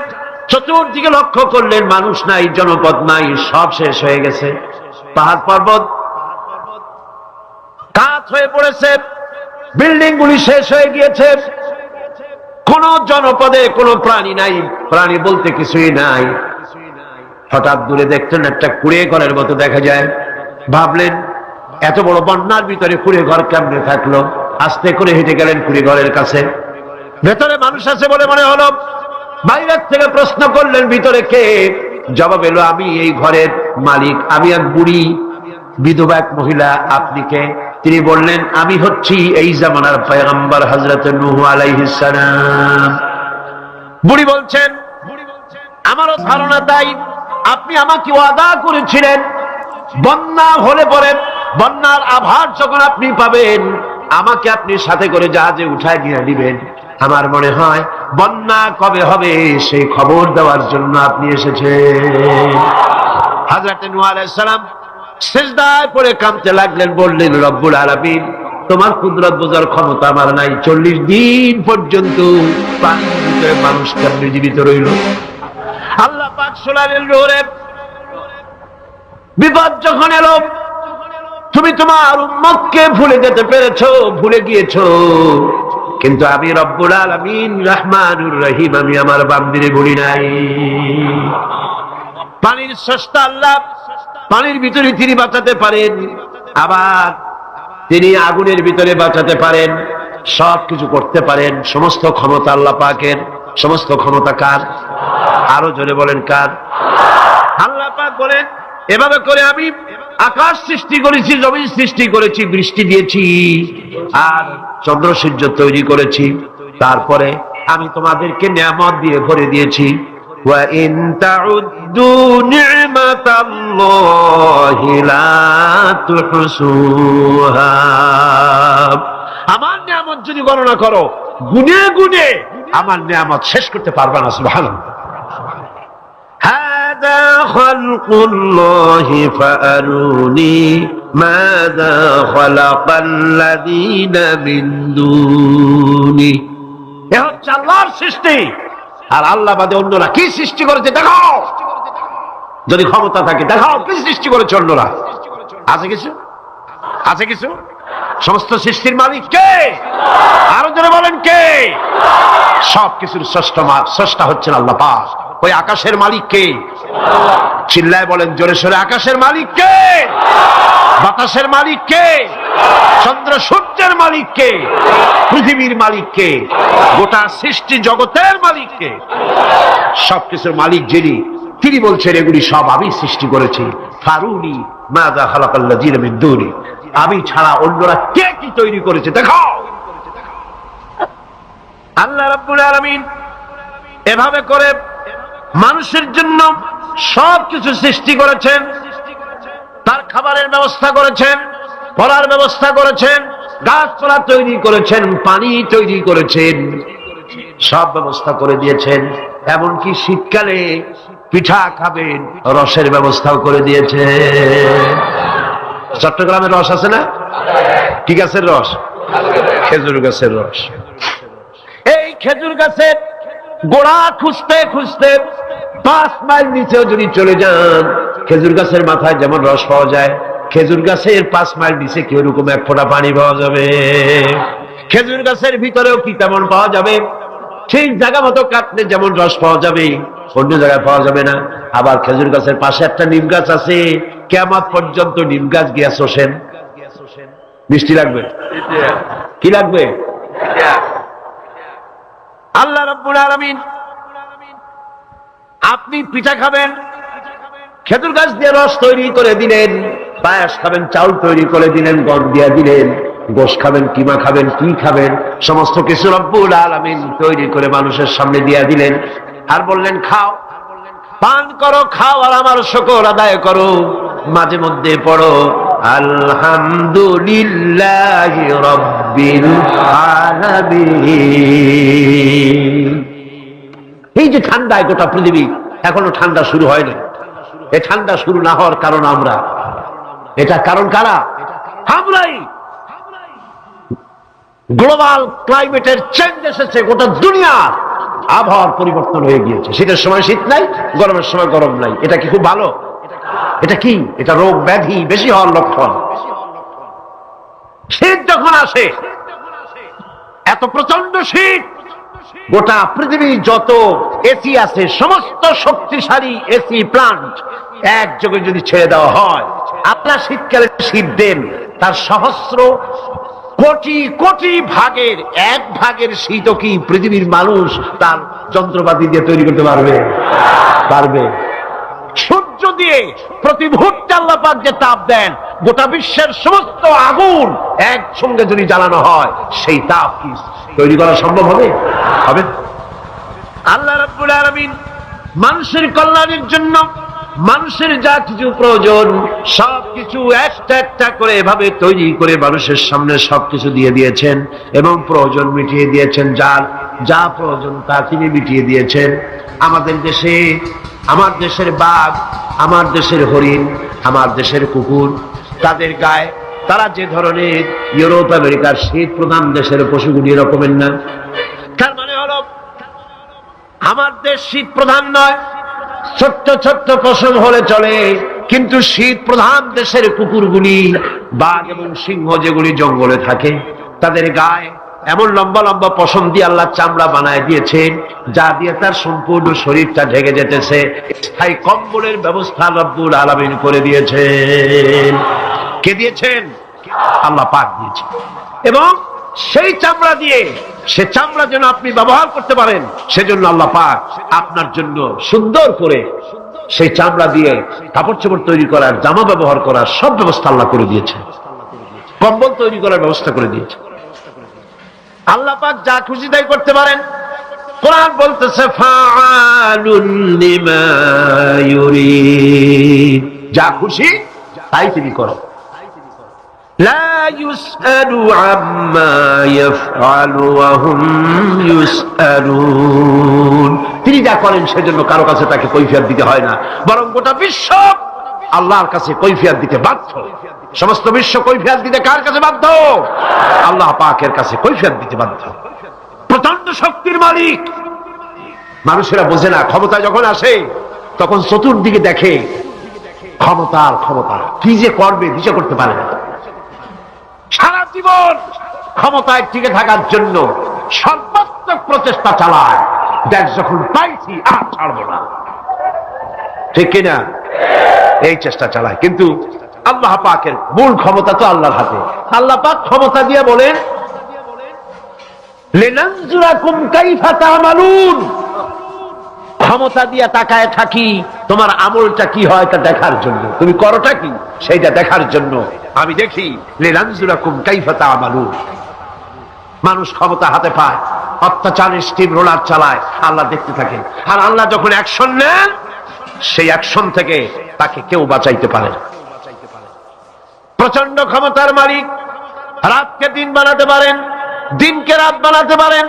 চতুর্দিকে লক্ষ্য করলেন মানুষ নাই, জনপদ নাই, সব শেষ হয়ে গেছে। পাহাড় পর্বত কাত হয়ে পড়েছে, বিল্ডিং গুলি শেষ হয়ে গিয়েছে, কোন জনপদে কোনো প্রাণী নাই, প্রাণী বলতে কিছুই নাই। হঠাৎ দূরে দেখলেন একটা কুড়ে ঘরের মতো দেখা যায়। ভাবলেন এত বড় বন্যার ভিতরে কুড়ে ঘর কেমনে থাকলো। আস্তে করে হেঁটে গেলেন কুড়ে ঘরের কাছে। ভেতরে মানুষ আছে বলে মনে হলো। বাইরের থেকে প্রশ্ন করলেন ভিতরে কে? জবাব এলো আমি এই ঘরের মালিক, আমি এক বুড়ি বিধবা এক মহিলা, আপনি কে? তিনি বললেন আমি হচ্ছি এই জামানার পয়গম্বর হযরত নূহ আলাইহিস সালাম। বুড়ি বলছেন আমারও ধারণা তাই, আপনি আমাকে ওয়াদা করেছিলেন বন্যা হলে পরে, বন্যার আভার যখন আপনি পাবেন আমাকে আপনি সাথে করে জাহাজে উঠায় নিয়ে দিবেন। আমার মনে হয় বন্যা কবে হবে সেই খবর দেওয়ার জন্য আপনি এসেছেন। হযরত নূহ আলাইহিস সালাম সিজদায় পড়ে কাঁদতে লাগলেন, বললেন রব্বুল আলামিন তোমার কুদরত বোঝার ক্ষমতা আমার নাই। 40 দিন পর্যন্ত পানির ভিতরে মানুষ কেমনে জীবিত রইল? আল্লাহ পাক শোনালেন রোরে বিপদ যখন এলো তুমি তোমার উম্মতকে ভুলে যেতে পেরেছো, ভুলে গিয়েছো, কিন্তু আমি রব্বুল আলামিন রহমানুর রহিম, আমি আমার বান্দিরে ভুলি নাই। পানির স্রষ্টা আল্লাহ, পানির ভিতরে তিনি বাঁচাতে পারেন, আবার তিনি আগুনের ভিতরে বাঁচাতে পারেন, সবকিছু করতে পারেন। সমস্ত ক্ষমতা আল্লাহ পাকের। সমস্ত ক্ষমতা কার? আরো জোরে বলেন কার? আল্লাহ পাক বলেন এভাবে করে আমি আকাশ সৃষ্টি করেছি, জমিন সৃষ্টি করেছি, বৃষ্টি দিয়েছি আর চন্দ্র সূর্য তৈরি করেছি, তারপরে আমি তোমাদেরকে নিয়ামত দিয়ে ভরে দিয়েছি। وَإِن تَعُدُّوا نِعْمَةَ اللَّهِ لَا تُحْصُوهَا। আমার নিয়ামত যদি গণনা করো, গুনে গুনে আমার নিয়ামত শেষ করতে পারবে না। সুবহানাল্লাহ। هَذَا خَلْقُ اللَّهِ فَأَرُونِي مَاذَا خَلَقَ الَّذِينَ مِن دُونِهِ। এ হচ্ছে আল্লাহর সৃষ্টি, আর আল্লাহ বাদে অন্যরা কি সৃষ্টি করেছে দেখাও। যদি ক্ষমতা থাকে দেখাও কি সৃষ্টি করেছে অন্যরা। আছে কিছু? আছে কিছু? সমস্ত সৃষ্টির মালিক কে? আরো জোরে বলেন কে? সব কিছুর স্রষ্টা হচ্ছেন আল্লাহ পাক। ওই আকাশের মালিক কে? চিল্লায় বলেন জোরে সোরে, আকাশের মালিক কে? বাতাসের মালিক কে? চন্দ্র সূর্যের মালিক কে? পৃথিবীর মালিক কে? গোটা সৃষ্টি জগতের মালিক কে? সবকিছুর মালিক যিনি, তিনি বলছেন এগুলি সব আমি সৃষ্টি করেছি। ফারুনি মাযা খালাকাল্লাযীনা মিন দুনি, আমি ছাড়া অন্যরা কে কি তৈরি করেছে দেখাও। আল্লাহ রাব্বুল আলামিন এভাবে করে মানুষের জন্য সবকিছু সৃষ্টি করেছেন। তার খাবারের ব্যবস্থা করেছেন, পড়ার ব্যবস্থা করেছেন, গাছপালা তৈরি করেছেন, পানি তৈরি করেছেন, সব ব্যবস্থা করে দিয়েছেন। এমনকি শীতকালে পিঠা খাবেন, রসের ব্যবস্থাও করে দিয়েছেন। চট্টগ্রামের রস আছে না? কি গাছের রস? খেজুর গাছের রস। এই খেজুর গাছের গোড়া খুঁজতে খুঁজতে 5 মাইল নিচেও যদি চলে যান, খেজুর গাছের মাথায় যেমন রস পাওয়া যায়, খেজুর গাছের 5 মাইল নিচে কি ওরকম এক ফোঁটা পানি পাওয়া যাবে? খেজুর গাছের ভিতরেও কি তেমন পাওয়া যাবে? ঠিক জায়গা মতো কাটলে যেমন রস পাওয়া যাবে, অন্য জায়গায় পাওয়া যাবে না। আবার খেজুর গাছের পাশে একটা নিম গাছ আছে, কিয়ামত পর্যন্ত নিম গাছ গিয়া শোষেন। মিষ্টি লাগবে? কি লাগবে? আল্লাহ রাব্বুল আলামিন, আপনি পিঠা খাবেন, খেজুর গাছ দিয়ে রস তৈরি করে দিলেন, পায়েস খাবেন, চাউল তৈরি করে দিলেন, গম দিয়ে দিলেন, গোশ খাবেন, কিমা খাবেন, কি খাবেন, সমস্ত কিছু রব্বুল আলামিন তৈরি করে মানুষের সামনে দিয়ে দিলেন, আর বললেন খাও, পান করো, খাও, আর আমার শুকর আদায় করো। মাঝে মধ্যে পড়ো আলহামদুলিল্লাহি রাব্বিল আলামিন। এই যে ঠান্ডায় গোটা পৃথিবী, এখনো ঠান্ডা শুরু হয়নি। এই ঠান্ডা শুরু না হওয়ার কারণ আমরা, এটা কারণ কারা? আমরাই। গ্লোবাল ক্লাইমেটের চেঞ্জ এসেছে, গোটা দুনিয়ার আবহাওয়ার পরিবর্তন হয়ে গিয়েছে। শীতের সময় শীত নাই, গরমের সময় গরম নাই। এটা কি খুব ভালো? এটা কি? এটা রোগ ব্যাধি বেশি হওয়ার লক্ষণ। শীত যখন আসে, এত প্রচন্ড শীত, গোটা পৃথিবীর যত এসি আছে, সমস্ত শক্তিশালী এসি প্লান্ট একযোগে যদি ছেড়ে দেওয়া হয়, আপনার শীতকালে শীত দেন, তার সহস্র কোটি কোটি ভাগের এক ভাগের শীতও কি পৃথিবীর মানুষ তার যন্ত্রপাতি দিয়ে তৈরি করতে পারবে? পারবে। সূর্য দিয়ে প্রতি মুহূর্তে আল্লাহ পাক যে তাপ দেন, গোটা বিশ্বের সমস্ত আগুন একসঙ্গে যদি জ্বালানো হয়, সেই তাপ কি তৈরি করা সম্ভব হবে? হবে। আল্লাহ রাব্বুল আলামিন মানুষের কল্যাণের জন্য মানুষের যা কিছু প্রয়োজন সবকিছু একটা একটা করে এভাবে তৈরি করে মানুষের সামনে সবকিছু দিয়ে দিয়েছেন, এবং প্রয়োজন মিটিয়ে দিয়েছেন। যার যা প্রয়োজন তা তিনি মিটিয়ে দিয়েছেন। আমাদের দেশে, আমার দেশের বাঘ, আমার দেশের হরিণ, আমার দেশের কুকুর, তাদের গায়ে তারা যে ধরনের ইউরোপ আমেরিকার শীত প্রধান দেশের পশুগুলি এরকমের না। তার মানে হলো আমার দেশ শীত প্রধান নয়, ছোট্ট ছোট্ট পশম হলে চলে, কিন্তু শীত প্রধান দেশের কুকুরগুলি, বাঘ এবং সিংহ যেগুলি জঙ্গলে থাকে, তাদের গায়ে এমন লম্বা লম্বা পশম দিয়ে আল্লাহ চামড়া বানায় দিয়েছেন, যা দিয়ে তার সম্পূর্ণ শরীরটা ঢেকে যেতেছে। স্থায়ী কম্বলের ব্যবস্থা রব্বুল আলামিন করে দিয়েছেন। কে দিয়েছেন? আল্লাহ পাক দিয়েছেন। এবং সেই চামড়া দিয়ে, সে চামড়া যেন আপনি ব্যবহার করতে পারেন, সেজন্য আল্লাহ পাক আপনার জন্য সুন্দর করে সেই চামড়া দিয়ে কাপড় চোপড় তৈরি করার, জামা ব্যবহার করার সব ব্যবস্থা আল্লাহ করে দিয়েছে। কম্বল তৈরি করার ব্যবস্থা করে দিয়েছে। আল্লাহ পাক যা খুশি তাই করতে পারেন। কোরআন বলতেছে ফাআলুন লিমা ইউরিদ, যা খুশি তাই তিনি করেন। লা ইউসআলু আম্মা ইয়াফআলু ওয়া হুম ইউসআলুন, তিনি যা করেন সেজন্য কারো কাছে তাকে কৈফিয়ত দিতে হয় না, বরং গোটা বিশ্ব আল্লাহর কাছে কৈফিয়ত দিতে বাধ্য। সমস্ত বিশ্ব কৈফিয়ত দিতে কার কাছে বাধ্য? আল্লাহ পাকের কাছে কৈফিয়ত দিতে বাধ্য। প্রচন্ড শক্তির মালিক। মানুষেরা বোঝে না, ক্ষমতা যখন আসে তখন চতুর্দিকে দেখে ক্ষমতার ক্ষমতা, কি যে করবে দিশা করতে পারে না। সারা জীবন ক্ষমতায় টিকে থাকার জন্য সর্বাত্মক প্রচেষ্টা চালায়, দেখ যখন পাইছি আর ছাড়বো না, ঠিক কিনা? এই চেষ্টা চালায়। কিন্তু আল্লাহ পাকের মূল ক্ষমতা তো আল্লাহর হাতে। আল্লাহ পাক ক্ষমতা দিয়ে বলেন লিনানজুরাকুম কাইফা তা'মালুন, ক্ষমতা দিয়ে তাকায় থাকি তোমার আমলটা কি হয় তা দেখার জন্য, তুমি করোটা কি সেইটা দেখার জন্য আমি দেখি। লিনানজুরাকুম কাইফা তা'মালুন। মানুষ ক্ষমতা হাতে পায়, অত্যাচারের স্টিম রোলার চালায়, আল্লাহ দেখতে থাকেন। আর আল্লাহ যখন অ্যাকশন নেন, সেই অ্যাকশন থেকে তাকে কেউ বাঁচাইতে পারে না। প্রচন্ড ক্ষমতার মালিক। রাতকে দিন বানাতে পারেন, দিনকে রাত বানাতে পারেন,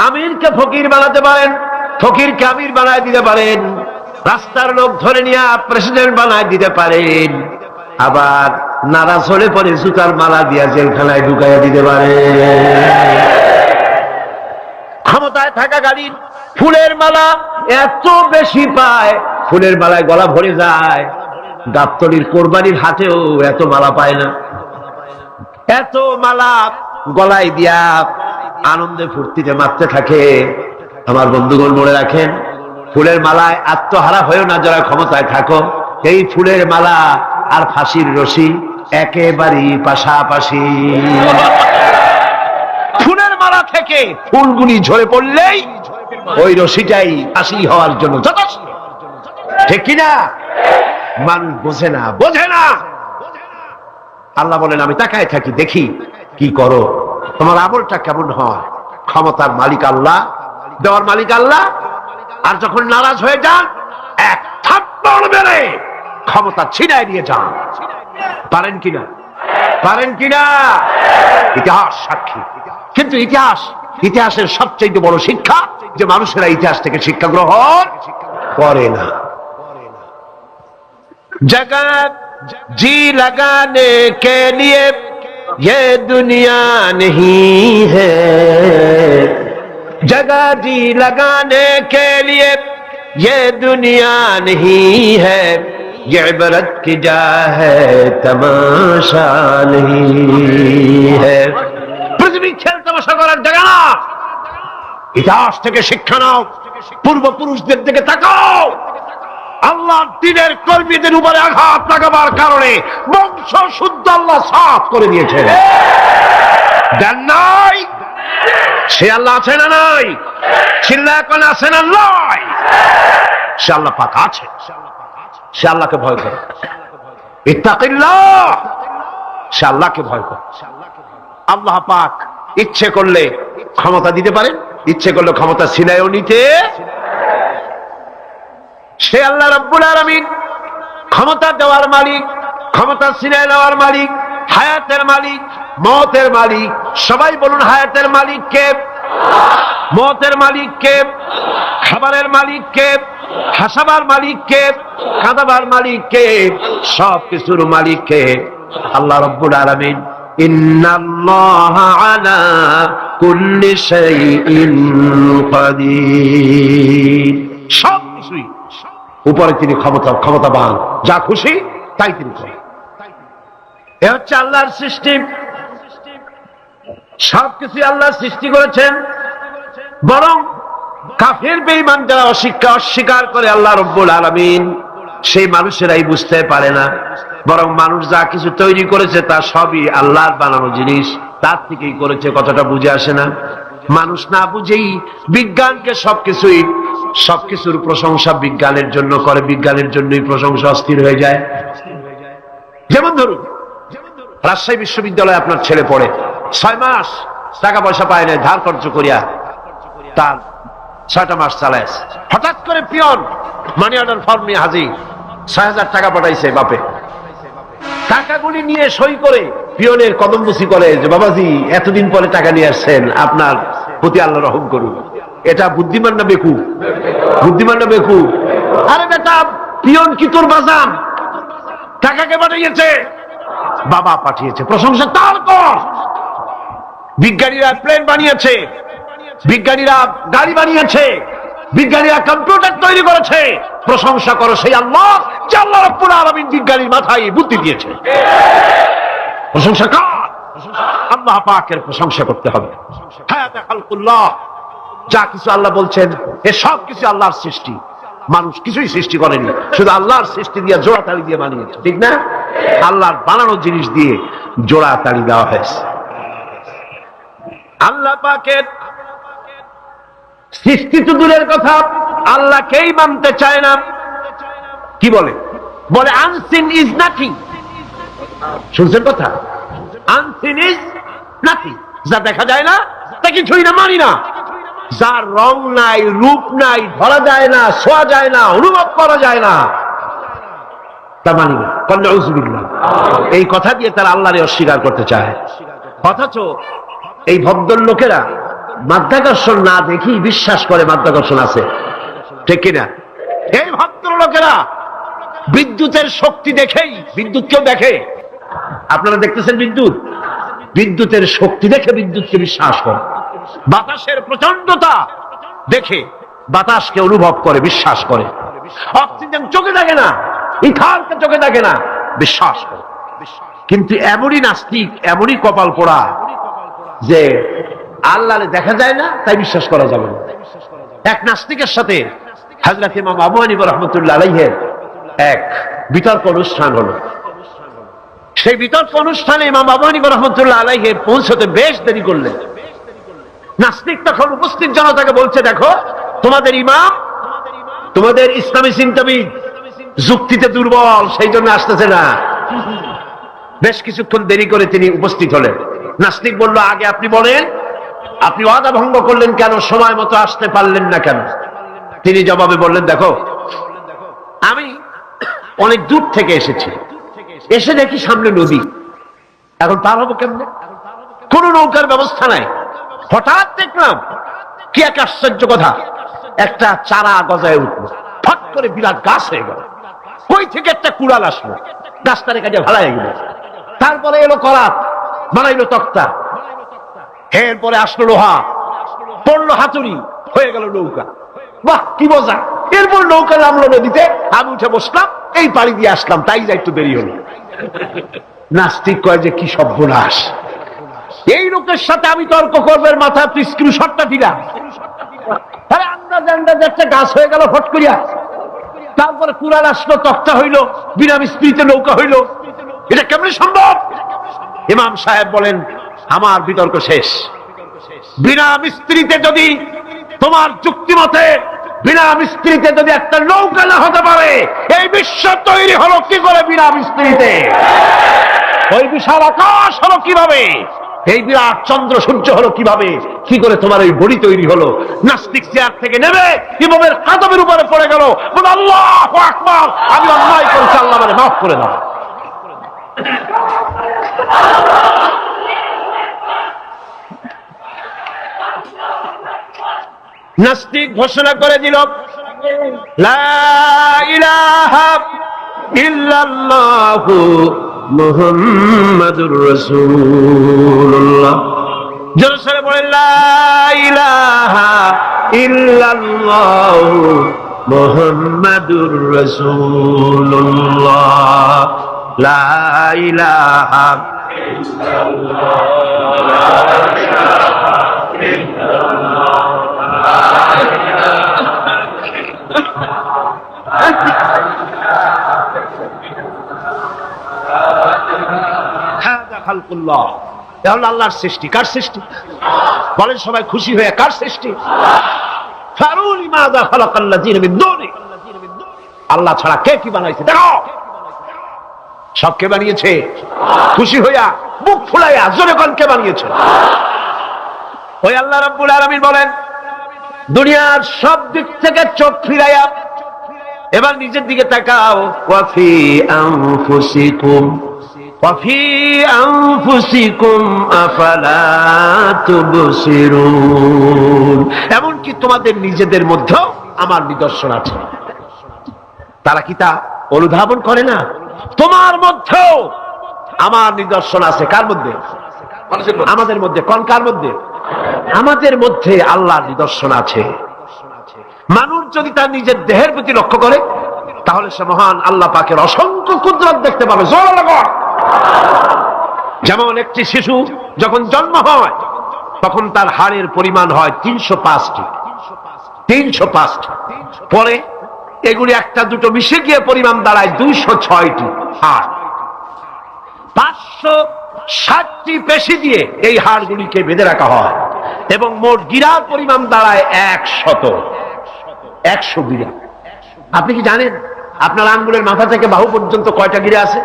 আমিরকে ফকির বানাতে পারেন, ফকিরকে আমির বানায় দিতে পারেন, রাস্তার লোক ধরে নিয়ে প্রেসিডেন্ট বানায় দিতে পারেন, আবার নারাজ হলে পরে জুতার মালা দিয়া জেলখানায় ঢুকাইয়া দিতে পারেন। ক্ষমতায় থাকাকালীন ফুলের মালা এত বেশি পায়, ফুলের মালায় গলা ভরে যায়। গাবতলীর কোরবানির হাটেও এত মালা পায় না। এত মালা গলায় দিয়া আনন্দে ফুর্তিতে মারতে থাকে। আমার বন্ধুগণ মনে রাখেন, ফুলের মালায় আত্মহারা হয়েও না যারা ক্ষমতায় থাকো। এই ফুলের মালা আর ফাঁসির রশি একেবারেই পাশাপাশি। ফুলের মালা থেকে ফুলগুলি ঝরে পড়লেই ওই রশিটাই ফাঁসি হওয়ার জন্য যথেষ্ট, ঠিক কিনা? মানুষ বোঝে না, বোঝে না। আল্লাহ বলেন আমি তাকায় থাকি, দেখি কি করো, তোমার আমলটা কেমন হয়। ক্ষমতার মালিক আল্লাহ, দেওয়ার মালিক আল্লাহ। আর যখন নারাজ হয়ে যান, এক থাপ্পড় মেরে ক্ষমতা ছিনায় নিয়ে যান। পারেন কিনা? পারেন কিনা? ইতিহাস সাক্ষী। কিন্তু ইতিহাসের সবচেয়ে বড় শিক্ষা যে মানুষেরা ইতিহাস থেকে শিক্ষা গ্রহণ করে না। जगत जी लगाने के लिए ये दुनिया नहीं है, जगह जी लगाने के लिए ये दुनिया नहीं है, ये इबरत की जा है तमाशा नहीं है। पृथ्वी खेल तमाशा করার জায়গা না। ইতিহাস থেকে শিক্ষা নাও, পূর্বপুরুষদের দিকে তাকাও। আল্লাহর দ্বীনের কর্মীদের উপরে আঘাত লাগাবার কারণে বংশ শুদ্ধ আল্লাহ সাফ করে দিয়েছেন। দেন নাই? সে আল্লাহ আছে না নাই? চিল্লা এখন আছে না নাই? সে আল্লাহ পাক আছে। সে আল্লাহকে ভয় করে। ইত্তাকিল্লাহ, সে আল্লাহকে ভয় করে। আল্লাহ পাক ইচ্ছে করলে ক্ষমতা দিতে পারেন, ইচ্ছে করলে ক্ষমতা ছিনায়ও নিতে। সে আল্লাহ রাব্বুল আলামিন ক্ষমতা দেওয়ার মালিক, ক্ষমতা ছিনায় নেওয়ার মালিক, হায়াতের মালিক, মওতের মালিক। সবাই বলুন হায়াতের মালিক কে? মওতের মালিক কে? খাবারের মালিক কে? হাসাবার মালিক কে? কাঁদাবার মালিক কে? সব কিছুর মালিক কে? আল্লাহ রাব্বুল আলামিন। ইন্নাল্লাহা আলা কুল্লি শাইইন কাদির। সব কিছুই উপরে তিনি ক্ষমতাবান, যা খুশি তাই তিনি করেন। এ হচ্ছে আল্লাহর সৃষ্টি। সবকিছু আল্লাহ সৃষ্টি করেছেন। বরং কাফির বেঈমান যারা অস্বীকার করে আল্লাহ রাব্বুল আলামিন, সেই মানুষেরাই বুঝতে পারে না। বরং মানুষ যা কিছু তৈরি করেছে তা সবই আল্লাহর বানানো জিনিস, তার থেকেই করেছে, কথাটা বুঝে আসে না। মানুষ না বুঝেই বিজ্ঞানকে সবকিছুর প্রশংসা বিজ্ঞানের জন্য করে, বিজ্ঞানের জন্যই প্রশংসা অস্থির হয়ে যায়। যেমন ধরুন রাজশাহী বিশ্ববিদ্যালয়ে আপনার ছেলে পড়ে, 6 মাস টাকা পয়সা পায় না, ধার খরচ করিয়া তার 6টা মাস চালায়। হঠাৎ করে পিয়ন মানি অর্ডার ফর্ম নিয়ে হাজির, 6,000 টাকা পাঠাইছে বাপে। টাকাগুলি নিয়ে সই করে পিয়নের কদমবুসি করে যে বাবাজি এতদিন পরে টাকা নিয়ে আসছেন, আপনার প্রতি আল্লাহ রহম করুন। এটা বুদ্ধিমান না বেকু? বুদ্ধিমান না বেকু? আরে বেটা, পিয়ন কি তোর বাজান? টাকাকে পাঠিয়েছে, বাবা পাঠিয়েছে, প্রশংসা তার কর। বিজ্ঞানীরা প্লেন বানিয়েছে, বিজ্ঞানীরা গাড়ি বানিয়েছে, বিজ্ঞানীরা কম্পিউটার তৈরি করেছে, প্রশংসা করো সেই আল্লাহ যে আল্লাহ রাব্বুল আলামিন বিজ্ঞানীর মাথায় বুদ্ধি দিয়েছে। প্রশংসা কার? আল্লাহ পাকের প্রশংসা করতে হবে। হায়াতে খালকুল্লাহ, যা কিছু আল্লাহ বলছেন এ সব কিছু আল্লাহর সৃষ্টি। মানুষ কিছুই সৃষ্টি করেনি, শুধু আল্লাহর সৃষ্টি দিয়ে জোড়া তালি দিয়ে বানিয়েছে, ঠিক না? আল্লাহর বানানো জিনিস দিয়ে জোড়া তালি দেওয়া হয়েছে। আল্লাহ পাকের সৃষ্টি তো দূরের কথা, আল্লাহকেই মানতে চায় না। কি বলে? বলে আনসিন ইজ নাথিং। শুনছেন কথা? আনসিন ইজ নাথিং, যা দেখা যায় না তা কিছুই না, মানি না। যার রং নাই, রূপ নাই, ধরা যায় না, ছোঁয়া যায় না, অনুভব করা যায় না, তা মানি না। নাউযুবিল্লাহ। এই কথা দিয়ে তারা আল্লাহরে অস্বীকার করতে চায়। অথচ এই ভদ্রলোকেরা মাধ্যাকর্ষণ না দেখি বিশ্বাস করে মাধ্যাকর্ষণ আছে, ঠিক কিনা? এই ভদ্রলোকেরা বিদ্যুতের শক্তি দেখেই, বিদ্যুৎকেও দেখে। আপনারা দেখতেছেন বিদ্যুৎ, বিদ্যুতের শক্তি দেখে বিদ্যুৎকে বিশ্বাস করে। বাতাসের প্রচন্ডতা দেখে বাতাসকে অনুভব করে, বিশ্বাস করে। অক্সিজেন চোখে দেখে না, ইথারকে চোখে দেখে না, বিশ্বাস করে। কিন্তু এমনই নাস্তিক, এমনই কপাল পোড়া যে আল্লাহরে দেখা যায় না তাই বিশ্বাস করা যাবে না। এক নাস্তিকের সাথে হযরত ইমাম আবু হানিফা রাহমাতুল্লাহ আলাইহির এক বিতর্ক অনুষ্ঠান হলো। সেই বিতর্ক অনুষ্ঠানে ইমাম আবু হানিফা রাহমাতুল্লাহ আলাইহি পৌঁছতে বেশ দেরি করলেন। নাস্তিক তখন উপস্থিত জনতাকে বলছে, দেখো তোমাদের ইমাম, তোমাদের ইসলামী চিন্তাবিদ যুক্তিতে দুর্বল, সেই জন্য আসতেছে না। বেশ কিছুক্ষণ দেরি করে তিনি উপস্থিত হলেন। নাস্তিক বলল, আগে আপনি বলেন, আপনি ওয়াদা ভঙ্গ করলেন কেন, সময় মতো আসতে পারলেন না কেন? তিনি জবাবে বললেন, দেখো আমি অনেক দূর থেকে এসেছি, এসে দেখি সামনে নদী, এখন পার হবো কেমনে? কোন নৌকার ব্যবস্থা নাই। হঠাৎ দেখলাম কি এক আশ্চর্য কথা, একটা চারা গজায় উঠলো, ফট করে বিরাট গাছ হয়ে গেল। কই থেকে একটা কুড়াল আসলো, গাছটারে কাজে ভালাই গেল। তারপরে এলো করাত, বানাইলো তক্তা, এরপরে আসলো লোহা, পড়লো হাতুড়ি, হয়ে গেল নৌকা। বাহ কি মজা! এরপর নৌকা নামলো নদীতে, আমি উঠে বসলাম, এই পাড়ি দিয়ে আসলাম, তাই যা একটু দেরি হলো। নাস্তিক কয় যে কি সর্বনাশ, এই লোকের সাথে আমি তর্ক করবার মাথা স্ক্রু শটটা দিলাম। আরে আন্দাজ আন্দাজ একটা গাছ হয়ে গেল ফট করিয়া, তারপরে কুড়াল আসলো, তক্তা হইলো, বিনা মিস্ত্রিতে নৌকা হইলো, এটা কেমনে সম্ভব? ইমাম সাহেব বলেন, আমার বিতর্ক শেষ। বিনা মিস্ত্রিতে যদি, তোমার যুক্তি মতে বিনা মিস্ত্রিতে যদি একটা নৌকা না হতে পারে, এই বিশ্ব তৈরি হলো কি করে বিনা মিস্ত্রিতে? ওই বিশাল আকাশ হলো কিভাবে? এই বিরাট চন্দ্র সূর্য হলো কিভাবে? কি করে তোমার ওই বডি তৈরি হলো? নাস্তিক চেয়ার থেকে নেমে ইমামের কাদমের উপরে পড়ে গেল, বলে আল্লাহু আকবার, আমি অন্যায় করেছি, আল্লাহ আমারে মাফ করে দাও। নাস্তিক ঘোষণা করে দিল, লা ইলাহা ইল্লাল্লাহু মুহাম্মাদুর রাসূলুল্লাহ। জোরে বলেন, লা ইলাহা ইল্লাল্লাহু মুহাম্মাদুর রাসূলুল্লাহ। লা ইলাহা খালকুল্লাহ, তাহলে আল্লাহর সৃষ্টি। কার সৃষ্টি? বলেন সবাই খুশি হয়ে, কার সৃষ্টি? ফারুনি মাযা খালাকাল্লাযিনা মিন দুনি, আল্লাহ ছাড়া কে কি বানাইছে দেখো, সব কে বানিয়েছে? খুশি হইয়া মুখ ফুলাইয়া জোরে কোন কে বানিয়েছে? ওই আল্লাহ রাব্বুল আলামিন বলেন, দুনিয়ার সব দিক থেকে চোখ ফিরাইয়া এবার নিজের দিকে তাকাও। ওয়াফি আনফুসিকুম ওয়াফি আনফুসিকুম আফালা তুবসিরুন, এমনকি তোমাদের নিজেদের মধ্যেও আমার নিদর্শন আছে। তারা কি তা অনুধাবন করে না? তোমার মধ্যেও আমার নিদর্শন আছে। কার মধ্যে? আমাদের মধ্যে। কোন কার মধ্যে? আমাদের মধ্যে আল্লাহর নিদর্শন আছে। মানুষ যদি তার নিজের দেহের প্রতি লক্ষ্য করে, তাহলে সে মহান আল্লাহ পাকের অসংখ্য কুদরত দেখতে পাবে। জোরে লাগো। যেমন একটি শিশু যখন জন্ম হয়, তখন তার হাড়ের পরিমাণ হয় 305টি। 305টি। পরে এগুলি একটা দুটো মিশে গিয়ে পরিমাণ দাঁড়ায় 206টি হাড়। 560টি পেশি দিয়ে এই হাড়গুলিকে বেঁধে রাখা হয়, এবং মোট গিরার পরিমাণ দাঁড়ায় 100 গিরা। আপনি কি জানেন আপনার আঙ্গুলের মাথা থেকে বাহু পর্যন্ত কয়টা গিরা আছে?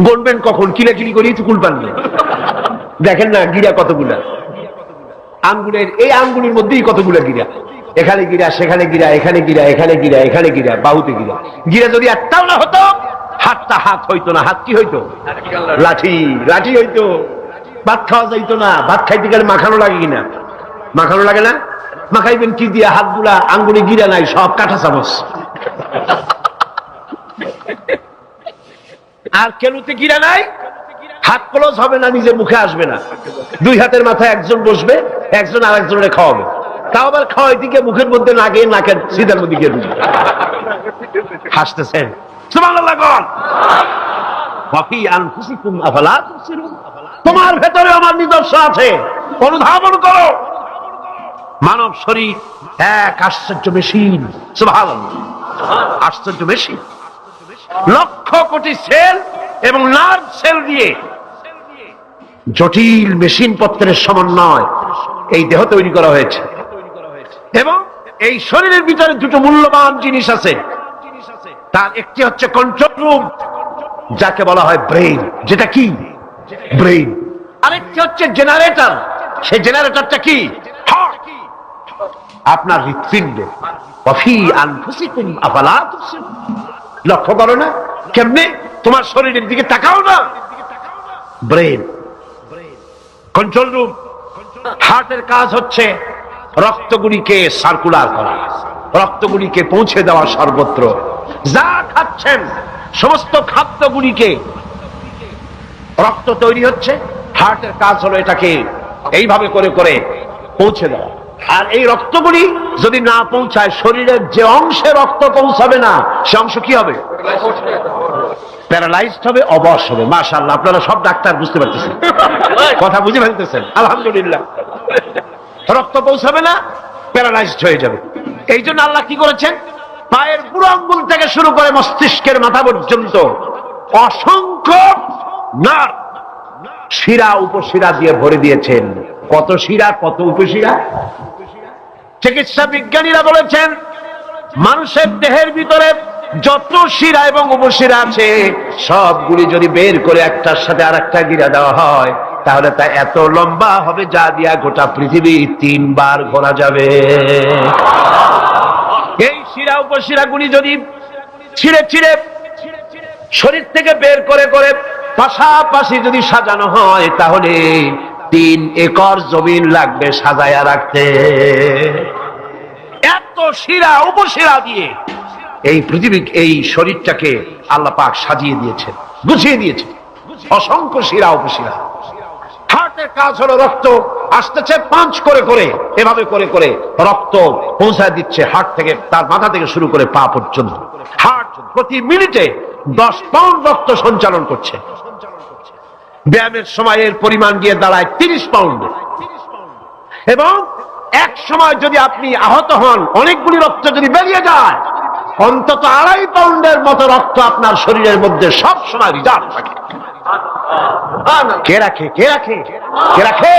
গণবেন কখন? কিলাকিলি করি তো কুল পানবে। দেখেন না গিরা কতগুলা, আঙ্গুলের এই আঙ্গুলের মধ্যেই কতগুলা গিরা। এখানে গিরা, সেখানে গিরা, এখানে গিরা, এখানে গিরা, এখানে গিরা, বাহুতে গিরা। গিরা যদি একটাও না হতো, হাতটা হাত হইতো না। হাত কি হইতো? লাঠি। লাঠি হইতো। ভাত খাওয়া যাইতো না। ভাত খাইতে গেলে মাখানো লাগে কিনা? মাখানো লাগে না? মাখাইবেন কি দিয়া? হাতগুলা, আঙ্গুলে গিরা নাই, সব কাঁটা চামচ। আর কেনুতে গিরা নাই, হাত ক্লোজ হবে না, নিজের মুখে আসবে না। দুই হাতের মাথায় একজন বসবে, একজন আর একজনের খাওয়াবে। তাও আবার খাওয়াইতে গিয়ে মুখের মধ্যে না গিয়ে নাকের সিধার মধ্যে গিয়ে ঢুকবে। হাসতেছেন? সুবহানাল্লাহ বল। ওয়াফি আনফুসিকুম আফালা তুবসিরুন, তোমার ভেতরে আমার নিদর্শন আছে, অনুধাবন করো। মানব শরীর এক আশ্চর্য মেশিন। সুবহানাল্লাহ, আশ্চর্য মেশিন। লক্ষ কোটি সেল এবং নার্ভ সেল দিয়ে জটিল মেশিন পত্রের সমন্বয় এই দেহ তৈরি করা হয়েছে। এবং এই শরীরের ভিতরে দুটো মূল্যবান জিনিস আছে। তার একটি হচ্ছে কন্ট্রোল রুম, যাকে বলা হয় ব্রেইন, যেটা কি ব্রেইন। আরেকটি হচ্ছে জেনারেটর, সেই জেনারেটরটা কি হার্ট, আপনার হৃৎপিণ্ড। ওয়াফি আনফুসিকুম আফালা তুবসিরুন। লক্ষ্য করো না কেমনে? তোমার শরীরের দিকে তাকাও না। Brain, control room. হার্টের কাজ হচ্ছে রক্তগুলিকে সার্কুলার করা, রক্তগুলিকে পৌঁছে দেওয়া সর্বত্র। যা খাচ্ছেন সমস্ত খাদ্যগুলিকে রক্ত তৈরি হচ্ছে, হার্টের কাজ হলো এটাকে এইভাবে করে করে পৌঁছে দেওয়া। আর এই রক্তগুলি যদি না পৌঁছায়, শরীরের যে অংশে রক্ত পৌঁছাবে না সে অংশ কি হবে? প্যারালাইজড হবে, অবশ হবে। মাশাআল্লাহ, আপনারা সব ডাক্তার বুঝতে পারতেছেন, কথা বুঝে ফেলতেছেন, আলহামদুলিল্লাহ। রক্ত পৌঁছাবে না, প্যারালাইজড হয়ে যাবে। এই জন্য আল্লাহ কি করেছেন? পায়ের বুড়ো আঙ্গুল থেকে শুরু করে মস্তিষ্কের মাথা পর্যন্ত অসংখ্য নার্ভ, শিরা উপশিরা দিয়ে ভরে দিয়েছেন। কত শিরা, কত উপশিরা! চিকিৎসা বিজ্ঞানীরা বলেছেন মানুষের দেহের ভিতরে যত শিরা এবং উপশিরা আছে সবগুলি যদি বের করে একটার সাথে আর একটা গিরা দেওয়া হয়, তাহলে তা এত লম্বা হবে যা দিয়া গোটা পৃথিবী 3 বার ঘোরা যাবে। এই শিরা উপশিরা গুলি যদি ছিঁড়ে ছিঁড়ে শরীর থেকে বের করে করে পাশাপাশি যদি সাজানো হয়, তাহলে 3 একর জমিন লাগবে সাজায়া রাখতে। এত শিরা উপশিরা দিয়ে এই পৃথিবী, এই শরীরটাকে আল্লাহ পাক সাজিয়ে দিয়েছেন, গুছিয়ে দিয়েছেন। অসংখ্য শিরা উপশিরা। হার্টের কাজ হলো রক্ত আসতেছে পাঁচ করে করে, এভাবে করে করে রক্ত পৌঁছায় দিচ্ছে হার্ট থেকে, তার মাথা থেকে শুরু করে পা পর্যন্ত। হার্ট প্রতি মিনিটে 10 পাউন্ড রক্ত সঞ্চালন করছে। ব্যায়ামের সময় এর পরিমাণ গিয়ে দাঁড়ায় 30 পাউন্ড। এবং এক সময় যদি আপনি আহত হন, অনেকগুলি রক্ত যদি বেরিয়ে যায়, অন্তত 2.5 পাউন্ডের মতো রক্ত আপনার শরীরের মধ্যে সব সময় রিজার্ভ থাকে। কে রাখে? কে রাখে? কে রাখে?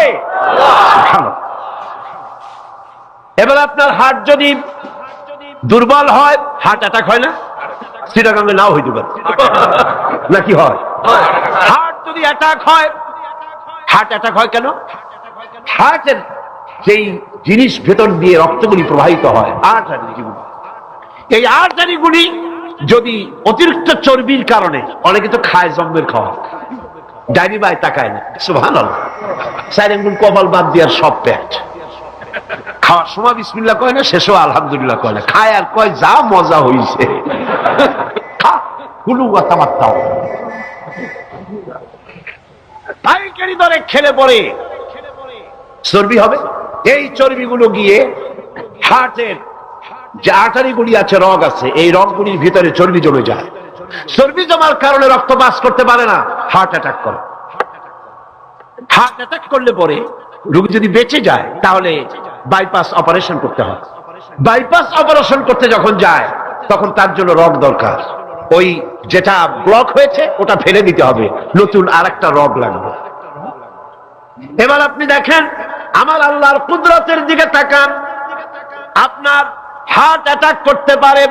এবার আপনার হার্ট যদি দুর্বল হয়, হার্ট অ্যাটাক হয় না? চিটাগাঙ্গে নাও হইতে পারে, নাকি হয়? হার্ট যদি অ্যাটাক হয়, হার্ট অ্যাটাক হয় কেন? হার্টের যেই জিনিস ভেতর দিয়ে রক্তগুলি প্রবাহিত হয়, আর্টারিগুলি, এই আর্টারিগুলি যদি অতিরিক্ত চর্বির কারণে, অনেকে তো খায় জম্মের খাওয়া, ডাইনি বাই তাকায় না, সুবহানাল্লাহ, 4 আঙ্গুল কপাল বাদ দিয়ার সব পেট, খাওয়ার সময় বিসমিল্লাহ কয় না, শেষও আলহামদুলিল্লাহ কয় না, খায় আর কয় যা মজা হইছে, খা হুলু কথাবার্তাও পাইকারি দরে খেলে পরে চর্বি হবে। এই চর্বিগুলো গিয়ে হার্টের যে আর্টারিগুলি আছে, রগ আছে, এই রগগুলির ভিতরে চর্বি জমে যায়। চর্বি জমার কারণে রক্ত পাস করতে পারে না, হার্ট অ্যাটাক করে। হার্ট অ্যাটাক করলে পরে রোগী যদি বেঁচে যায়, তাহলে বাইপাস অপারেশন করতে হয়। বাইপাস অপারেশন করতে যখন যায়, তখন তার জন্য রগ দরকার। ওই যেটা ব্লক হয়েছে ওটা ফেলে দিতে হবে, নতুন আরেকটা রগ লাগবে। এবার আপনি দেখেন, আমার আল্লাহর কুদরতের দিকে তাকান। আপনার হার্ট অ্যাটাক করতে পারে,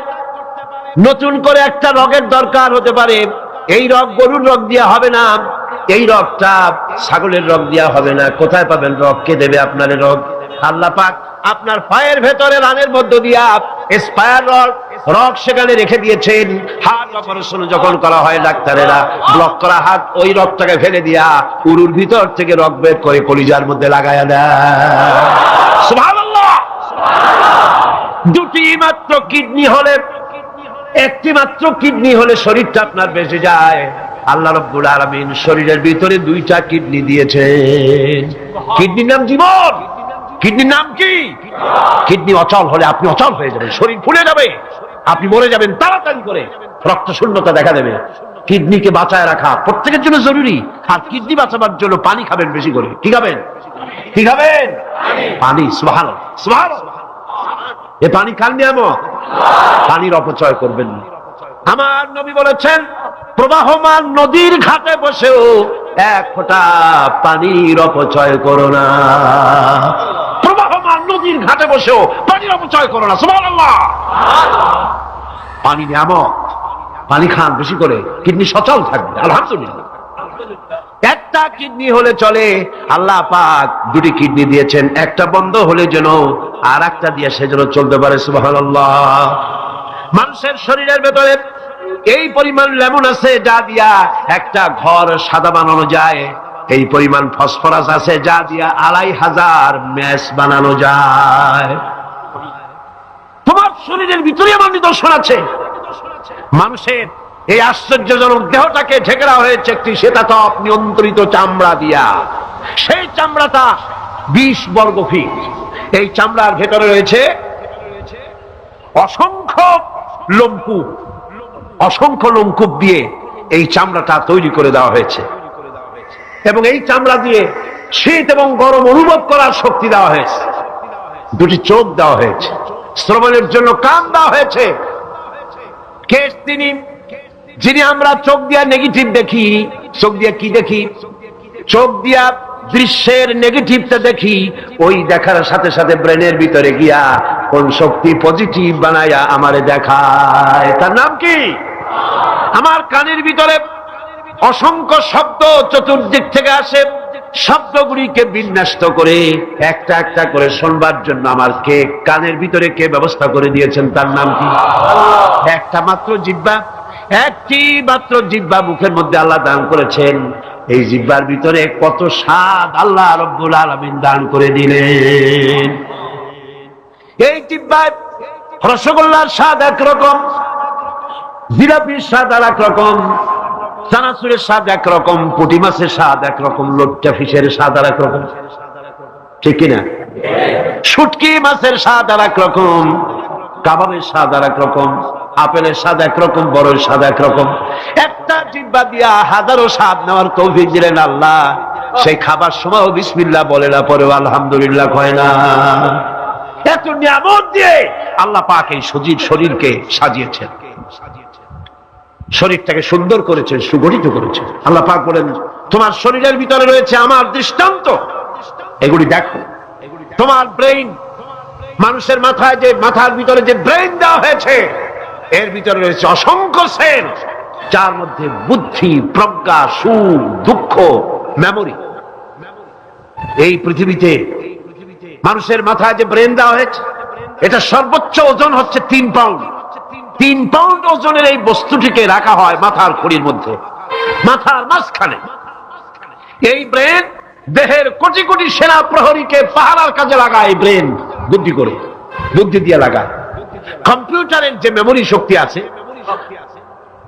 নতুন করে একটা রগের দরকার হতে পারে। এই রগ গরুর রগ দিয়া হবে না, এই রগটা ছাগলের রগ দিয়া হবে না। কোথায় পাবেন রগ? কে দেবে আপনার রগ? আল্লাহ পাক আপনার পায়ের ভেতরে রানের মধ্য দিয়া স্পায়ার রগ সেখানে রেখে দিয়েছেন। হার্ট অপারেশন যখন করা হয়, ডাক্তারেরা ব্লক করা হার্ট, ওই রগটাকে ফেলে দিয়া উরুর ভিতর থেকে রগ বের করে কলিজার মধ্যে লাগায়া দেয়। সুবহানাল্লাহ। দুটি মাত্র কিডনি হলে, একটি মাত্র কিডনি হলে শরীরটা আপনার বেঁচে যায়। আল্লাহ রাব্বুল আলামিন শরীরের ভিতরে 2টা কিডনি দিয়েছেন। কিডনির নাম জীবন। কিডনির নাম কি? কিডনি অচল হলে আপনি অচল হয়ে যাবেন, শরীর ফুলে যাবে, আপনি মরে যাবেন তাড়াতাড়ি করে, রক্ত শূন্যতা দেখা দেবে। কিডনিকে বাঁচায় রাখা প্রত্যেকের জন্য জরুরি। আর কিডনি বাঁচাবার জন্য পানি খাবেন বেশি করে। কি খাবেন? কি খাবেন? পানি। সুবহানাল্লাহ, সুবহানাল্লাহ। এ পানি কার নিয়ামত, পানির অপচয় করবেন না। আমার নবী বলেছেন, প্রবাহমান নদীর ঘাটে বসেও এক ফোঁটা পানির অপচয় করো না। প্রবাহমান নদীর ঘাটে বসেও পানির অপচয় করো না। সুবহানাল্লাহ। পানি নিয়ামত, পানি খান বেশি করে, কিডনি সচল থাকবে। আলহামদুলিল্লাহ। একটা কিডনি হলে চলে, আল্লাহ পাক দুটি কিডনি দিয়েছেন, একটা বন্ধ হলে যেন আর একটা দিয়ে সে যেন চলতে পারে। সুবহানাল্লাহ। মানুষের শরীরের ভেতরে এই পরিমাণ লেমন আছে যা দিয়া একটা ঘর সাদা বানানো যায়, এই পরিমাণ ফসফরাস আছে যা দিয়া ২৫০০ ম্যাচ বানানো যায়। তোমার শরীরের ভিতরে আমার নিদর্শন আছে। মানুষের এই আশ্চর্যজনক দেহটাকে ঢেকে দেওয়া হয়েছে একটি শ্বেতাতপ নিয়ন্ত্রিত চামড়া দিয়া। সেই চামড়াটা ২০ বর্গ ফিট। এই চামড়ার ভেতরে রয়েছে অসংখ্য লোমকূপ। অসংখ্য লোমকূপ দিয়ে এই চামড়াটা তৈরি করে দেওয়া হয়েছে এবং এই চামড়া দিয়ে শীত এবং গরম অনুভব করার শক্তি দেওয়া হয়েছে। দুটি চোখ দেওয়া হয়েছে, শ্রবণের জন্য কান দেওয়া হয়েছে। কে তিনি যিনি আমরা চোখ দিয়া নেগেটিভ দেখি? চোখ দিয়া কি দেখি? চোখ দিয়া দৃশ্যের নেগেটিভটা দেখি, ওই দেখার সাথে সাথে ব্রেনের ভিতরে গিয়া কোন শক্তি পজিটিভ বানায়া আমারে দেখায়। তার নাম কি? আমার কানের ভিতরে অসংখ্য শব্দ চতুর্দিক থেকে আসে, শব্দগুলিকে বিন্যস্ত করে একটা একটা করে শুনবার জন্য আমার কে কানের ভিতরে কে ব্যবস্থা করে দিয়েছেন? তার নাম কি? একটা মাত্র জিহ্বা, একটি মাত্র জিহ্বা মুখের মধ্যে আল্লাহ দান করেছেন। এই জিহ্বার ভিতরে কত স্বাদ আল্লাহ রব্বুল আলামিন দান করে দিলেন। এই জিহ্বায় রসগোল্লার স্বাদ একরকম, জিলাপির স্বাদ আর একরকম, চানাচুরের স্বাদ একরকম, পুঁটি মাছের স্বাদ একরকম, লোট্টা ফিশের স্বাদ আর একরকম, ঠিক কিনা? শুটকি মাছের স্বাদ আর একরকম, কাবাবের স্বাদ আর একরকম, আপেলের স্বাদ একরকম, বড়ের স্বাদ একরকম। একটা জিহ্বা দিয়া হাজারো স্বাদ নেওয়ার তৌফিক দিলেন আল্লাহ। সেই খাবার সময়ও বিসমিল্লাহ বলে না, পরেও আলহামদুলিল্লাহ কয় না। এত নিয়ামত দিয়ে আল্লাহ পাক এই শরীরকে সাজিয়েছেন, শরীরটাকে সুন্দর করেছেন, সুগঠিত করেছেন। আল্লাহ পাক বলেন তোমার শরীরের ভিতরে রয়েছে আমার দৃষ্টান্ত, এগুলি দেখো। তোমার ব্রেইন, মানুষের মাথায় যে মাথার ভিতরে যে ব্রেইন দেওয়া হয়েছে, এর ভিতরে রয়েছে অসংখ্য সেল, যার মধ্যে বুদ্ধি, প্রজ্ঞা, সুখ, দুঃখ, মেমোরি। এই পৃথিবীতে মানুষের মাথায় যে ব্রেন দেওয়া হয়েছে, এটা সর্বোচ্চ ওজন হচ্ছে 3 পাউন্ড। 3 পাউন্ড ওজনের এই বস্তুটিকে রাখা হয় মাথার খুঁড়ির মধ্যে, মাথার মাঝখানে। এই ব্রেন দেহের কোটি কোটি সেনা প্রহরীকে পাহারার কাজে লাগায়। এই ব্রেন বুদ্ধি করে, বুদ্ধি দিয়ে লাগায়। কম্পিউটারের যে মেমোরি শক্তি আছে,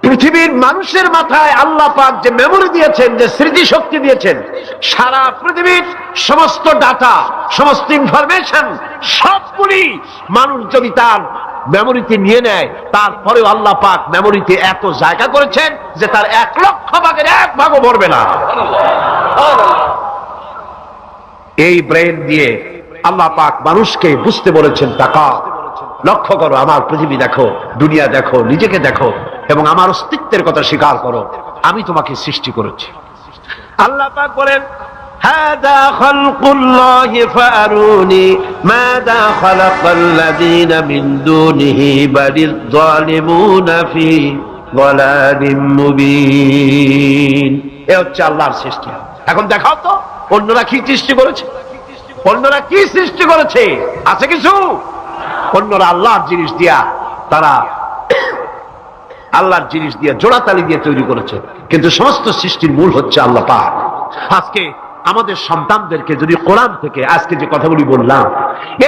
পৃথিবীর মানুষের মাথায় আল্লাহ পাক যে মেমোরি দিয়েছেন, যে স্মৃতি শক্তি দিয়েছেন, সারা পৃথিবীর সমস্ত ডাটা, সমস্ত ইনফরমেশন সবগুলি মানুষ যদি তার মেমোরিতে নিয়ে নেয়, তারপরেও আল্লাহ পাক মেমোরিতে এত জায়গা করেছেন যে তার 1,00,000 ভাগের 1 ভাগও ভরবে না। এই ব্রেন দিয়ে আল্লাহ পাক মানুষকে বুঝতে বলেছেন, তাকা, লক্ষ্য করো, আমার পৃথিবী দেখো, দুনিয়া দেখো, নিজেকে দেখো এবং আমার অস্তিত্বের কথা স্বীকার করো। আমি তোমাকে সৃষ্টি করেছি। আল্লাহ পাক বলেন হাদা খালকুল্লাহি ফারুনি মাদা খালাকাল্লাযীনা মিন দুনিহি বালিয যালিমুনা ফি যালালিম মুবিন। এ হচ্ছে আল্লাহর সৃষ্টি। এখন দেখাও তো অন্যরা কি সৃষ্টি করেছে, অন্যরা কি সৃষ্টি করেছে? আছে কিছু? অন্যরা আল্লাহর জিনিস দিয়া, তারা আল্লাহর জিনিস দিয়ে জোড়াতালি দিয়ে তৈরি করেছে, কিন্তু সমস্ত সৃষ্টির মূল হচ্ছে আল্লাহ পাক। আজকে আমাদের সন্তানদেরকে যদি কোরআন থেকে আজকে যে কথাগুলি বললাম,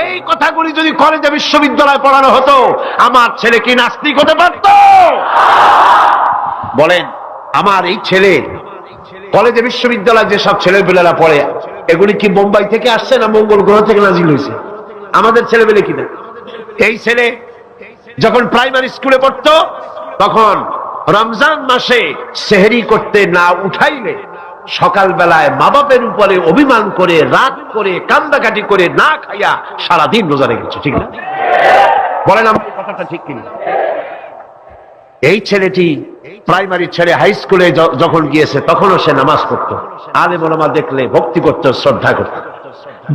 এই কথাগুলি যদি কলেজে বিশ্ববিদ্যালয়ে পড়ানো হতো, আমার ছেলে কি নাস্তিক হতে পারত? বলেন, আমার এই ছেলে কলেজে বিশ্ববিদ্যালয়ে যেসব ছেলেপেলেরা পড়ে, এগুলি কি বোম্বাই থেকে আসছে না মঙ্গল গ্রহ থেকে নাজিল হয়েছে? আমাদের ছেলেপেলে কিনা? এই ছেলে যখন প্রাইমারি স্কুলে পড়তো, তখন রমজান মাসে সেহরি করতে না উঠাইলে সকালবেলায় মা বাপের উপরে অভিমান করে, রাগ করে, কান্দাকাটি করে না খাইয়া সারাদিন রোজা রেখেছে, ঠিক না? বলেন আমার কথাটা ঠিক কিনা? এই ছেলেটি প্রাইমারি ছেড়ে হাই স্কুলে যখন গিয়েছে তখনও সে নামাজ পড়তো। আলেম ওলামা দেখলে ভক্তি করতো, শ্রদ্ধা করতো।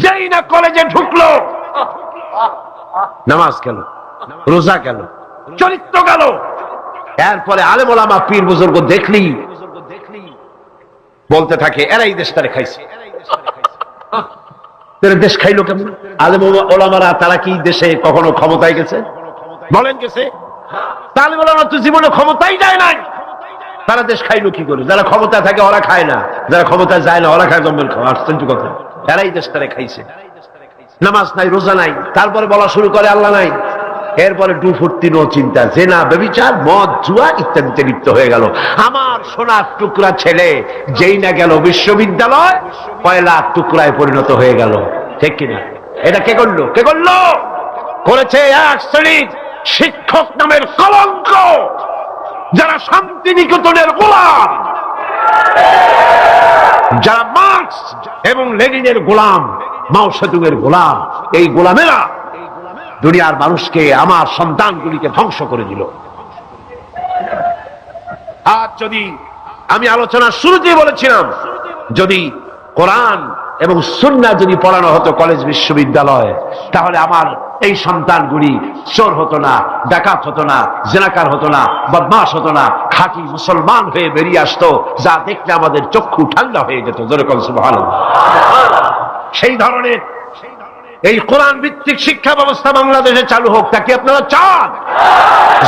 যেই না কলেজে ঢুকলো, নামাজ গেল, রোজা গেল, চরিত্র গেল। এরপরে আলেম ওলামা পীর বুজুর্গ দেখলি বলতে থাকে এরাই দেশটারে খাইছে। দেশ খাইলো কেমন? আলেম ওলামারা তারা কি দেশে কখনো ক্ষমতায় গেছে? বলেন গেছে? আলেম ওলামা তো জীবনে ক্ষমতাই যায় নাই, তারা দেশ খাইলো কি করে? যারা ক্ষমতায় থাকে ওরা খায় না, যারা ক্ষমতায় যায় না ওরা খায় জম্মের খাওয়া। আশ্চর্য কথা, এরাই দেশটারে খাইছে। নামাজ নাই, রোজা নাই, তারপরে বলা শুরু করে আল্লাহ নাই। এরপরে ডুফুর্তি, নো চিন্তা, জেনা, ব্যভিচার, মদ, জুয়া ইত্যাদিতে লিপ্ত হয়ে গেল। আমার সোনার টুকরা ছেলে যেই না গেল বিশ্ববিদ্যালয়, কয়লার টুকরায় পরিণত হয়ে গেল। ঠিক কিনা? এটা কে করলো? কে করলো? করেছে এক শ্রেণীর শিক্ষক নামের কলঙ্ক, যারা শান্তিনিকেতনের গোলাম, যারা মার্কস এবং লেনিনের গোলাম, মাও সেতুংয়ের গোলাম। এই গোলামেরা দুনিয়ার মানুষকে, আমার সন্তানগুলিকে ধ্বংস করে দিল। আজ যদি আমি আলোচনার শুরুতেই বলেছিলাম, যদি কোরআন এবং সুন্নাহ যদি পড়ানো হতো কলেজ বিশ্ববিদ্যালয়ে, তাহলে আমার এই সন্তানগুলি চোর হতো না, ডাকাত হতো না, জেনাকার হতো না, বদমাশ হতো না, খাঁটি মুসলমান হয়ে বেরিয়ে আসতো, যা দেখলে আমাদের চক্ষু ঠান্ডা হয়ে যেত। যেরকম সুবহানাল্লাহ। সেই ধরনের এই কোরআন ভিত্তিক শিক্ষা ব্যবস্থা বাংলাদেশে চালু হোক, তা কি আপনারা চান?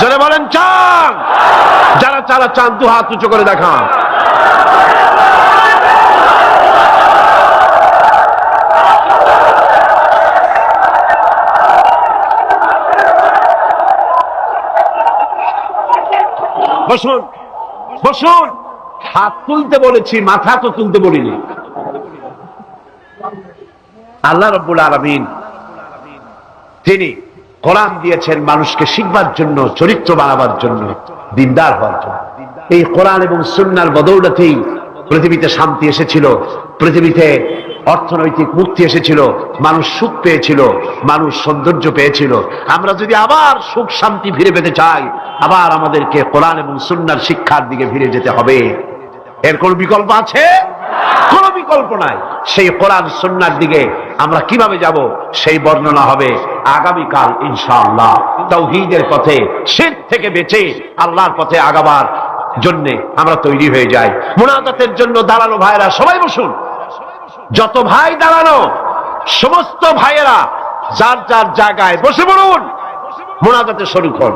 যারা বলেন চান, যারা চারা চান দু হাত উঁচু করে দেখান। বসুন, বসুন। হাত তুলতে বলেছি, মাথা তো তুলতে বলিনি। আল্লাহ রাব্বুল আলামিন তিনি কোরআন দিয়েছেন মানুষকে শিখবার জন্য, চরিত্র বানাবার জন্য, দিনদার হওয়ার জন্য। এই কোরআন এবং সুন্নাহর বদৌলতেই পৃথিবীতে শান্তি এসেছিল, পৃথিবীতে অর্থনৈতিক মুক্তি এসেছিল, মানুষ সুখ পেয়েছিল, মানুষ সৌন্দর্য পেয়েছিল। আমরা যদি আবার সুখ শান্তি ফিরে পেতে চাই, আবার আমাদেরকে কোরআন এবং সুন্নাহর শিক্ষার দিকে ফিরে যেতে হবে। এর কোন বিকল্প আছে? কোন বিকল্প নাই। সেই কোরআন সুন্নাহর দিকে আমরা কিভাবে যাব, সেই বর্ণনা হবে আগামীকাল ইনশাআল্লাহ। তাওহীদের পথে, শিরক থেকে বেঁচে আল্লাহর পথে আগাবার জন্য আমরা তৈরি হয়ে যাই। মুনাজাতের জন্য দাঁড়ানো ভাইরা সবাই বসুন। যত ভাই দাঁড়ানো, সমস্ত ভাইয়েরা যার যার জায়গায় বসে পড়ুন, মুনাজাতে শরীক হন।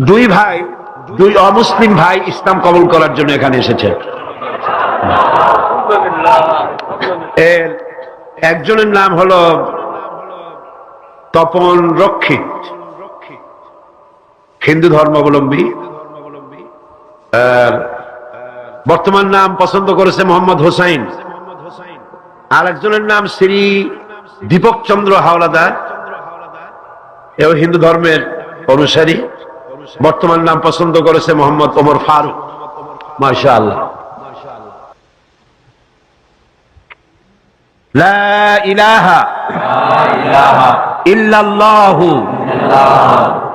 দুই ভাই, দুই অমুসলিম ভাই ইসলাম কবুল করার জন্য এখানে এসেছে। এর একজনের নাম হলো তপন রক্ষিত, হিন্দু ধর্মাবলম্বী। বর্তমান নাম পছন্দ করেছে মোহাম্মদ হোসাইন। আর একজনের নাম শ্রী দীপক চন্দ্র হাওলাদার, এও হিন্দু ধর্মের অনুসারী। বর্তমান নাম পছন্দ করেছে মোহাম্মদ ওমর ফারুক। মাশাআল্লাহ। লা ইলাহা ইল্লাল্লাহু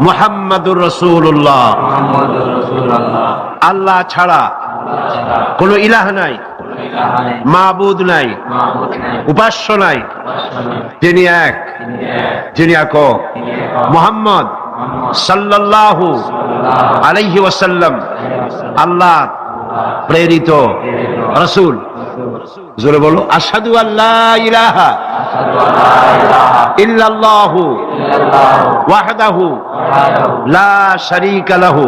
মুহাম্মাদুর রাসূলুল্লাহ। আল্লাহ ছাড়া কোন ইলাহ নাই, মাবুদ নাই, উপাস্য নাই। তিনি এক, যিনি একক। মুহাম্মদ সাল্লাল্লাহু আলাইহি ওয়াসাল্লাম আল্লাহ প্রেরিত রাসূল। জোরে বলো, আশহাদু আল্লা ইলাহা ইল্লাল্লাহু ওয়াহদাহু লা শারীকা লাহু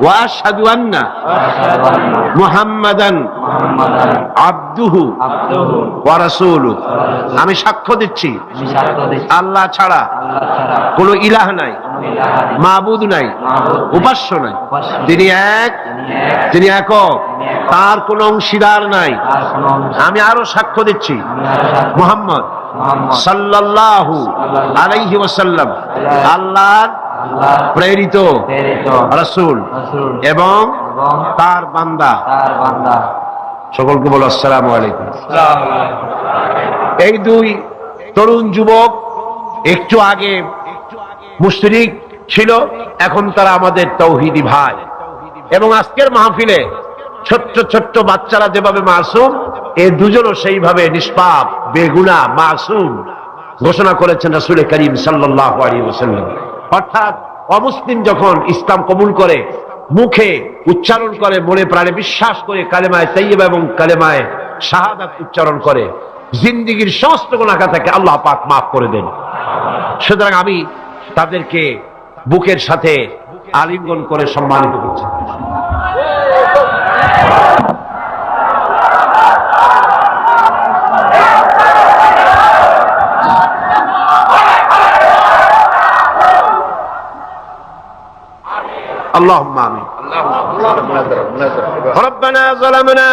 ওয়া আশহাদু আন্না মুহাম্মাদান আবদুহু ওয়া রাসূলুহু। আমি সাক্ষ্য দিচ্ছি আল্লাহ ছাড়া কোন ইলাহ নাই, মাবুদ নাই, উপাস্য নাই। তিনি এক, তিনি একক, তার কোন অংশীদার নাই। আমি আরো সাক্ষ্য দিচ্ছি মুহাম্মদ সাল্লাল্লাহু আলাইহি ওয়াসাল্লাম আল্লাহর প্রেরিত রাসূল এবং তার বান্দা। সকলকে বলো আসসালামু আলাইকুম। এই দুই তরুণ যুবক একটু আগে মুশরিক ছিল, এখন তারা আমাদের তৌহিদি ভাই। এবং আজকের মাহফিলে ছোট্ট ছোট্ট বাচ্চারা যেভাবে মাসুম, এই দুজনও সেইভাবে নিষ্পাপ বেগুনা মাসুম ঘোষণা করেছেন রাসূল করিম সাল্লাল্লাহু আলাইহি ওয়াসাল্লাম। অর্থাৎ অমুসলিম যখন ইসলাম কবুল করে, মুখে উচ্চারণ করে, মনে প্রাণে বিশ্বাস করে কালেমায়ে তাইয়্যিবা এবং কালেমায়ে শাহাদাত উচ্চারণ করে, জিন্দেগীর সমস্ত গুনাহ থেকে আল্লাহ পাক মাফ করে দেন। সুতরাং আমি তাদেরকে বুকের সাথে আলিঙ্গন করে সম্মানিত করছি। اللهم آمين. ربنا ظلمنا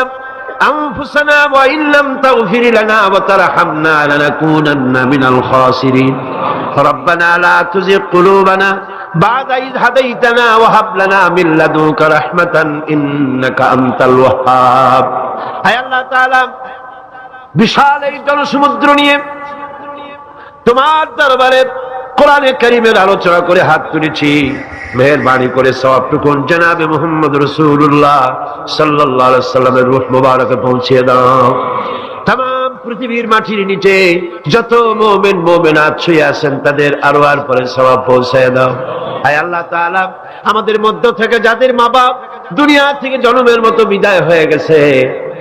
أنفسنا وإن لم تغفر لنا وترحمنا لنكونن من الخاسرين. ربنا لا تزغ قلوبنا بعد إذ هديتنا وهب لنا من لدنك رحمة إنك أنت الوهاب. أي الله تعالى বিশাল এই জনসমুদ্র নিয়ে তোমার দরবারে কোরআনে কারীমের আলোচনা করে হাত তুলেছি। মেহেরবানি করে সওয়াবটুকু জনাবে মুহাম্মদ রাসূলুল্লাহ সাল্লাল্লাহু আলাইহি ওয়াসাল্লামের রূহ মুবারকে পৌঁছে দাও। तमाम পৃথিবীর মাটির নিচে যত মুমিন মুমিনাত শুয়ে আছেন তাদের আরওয়ার পরে সওয়াব পৌঁছে দাও। আয় আল্লাহ তাআলা, আমাদের মধ্য থেকে যাদের মা বাপ দুনিয়া থেকে জন্মের মতো বিদায় হয়ে গেছে,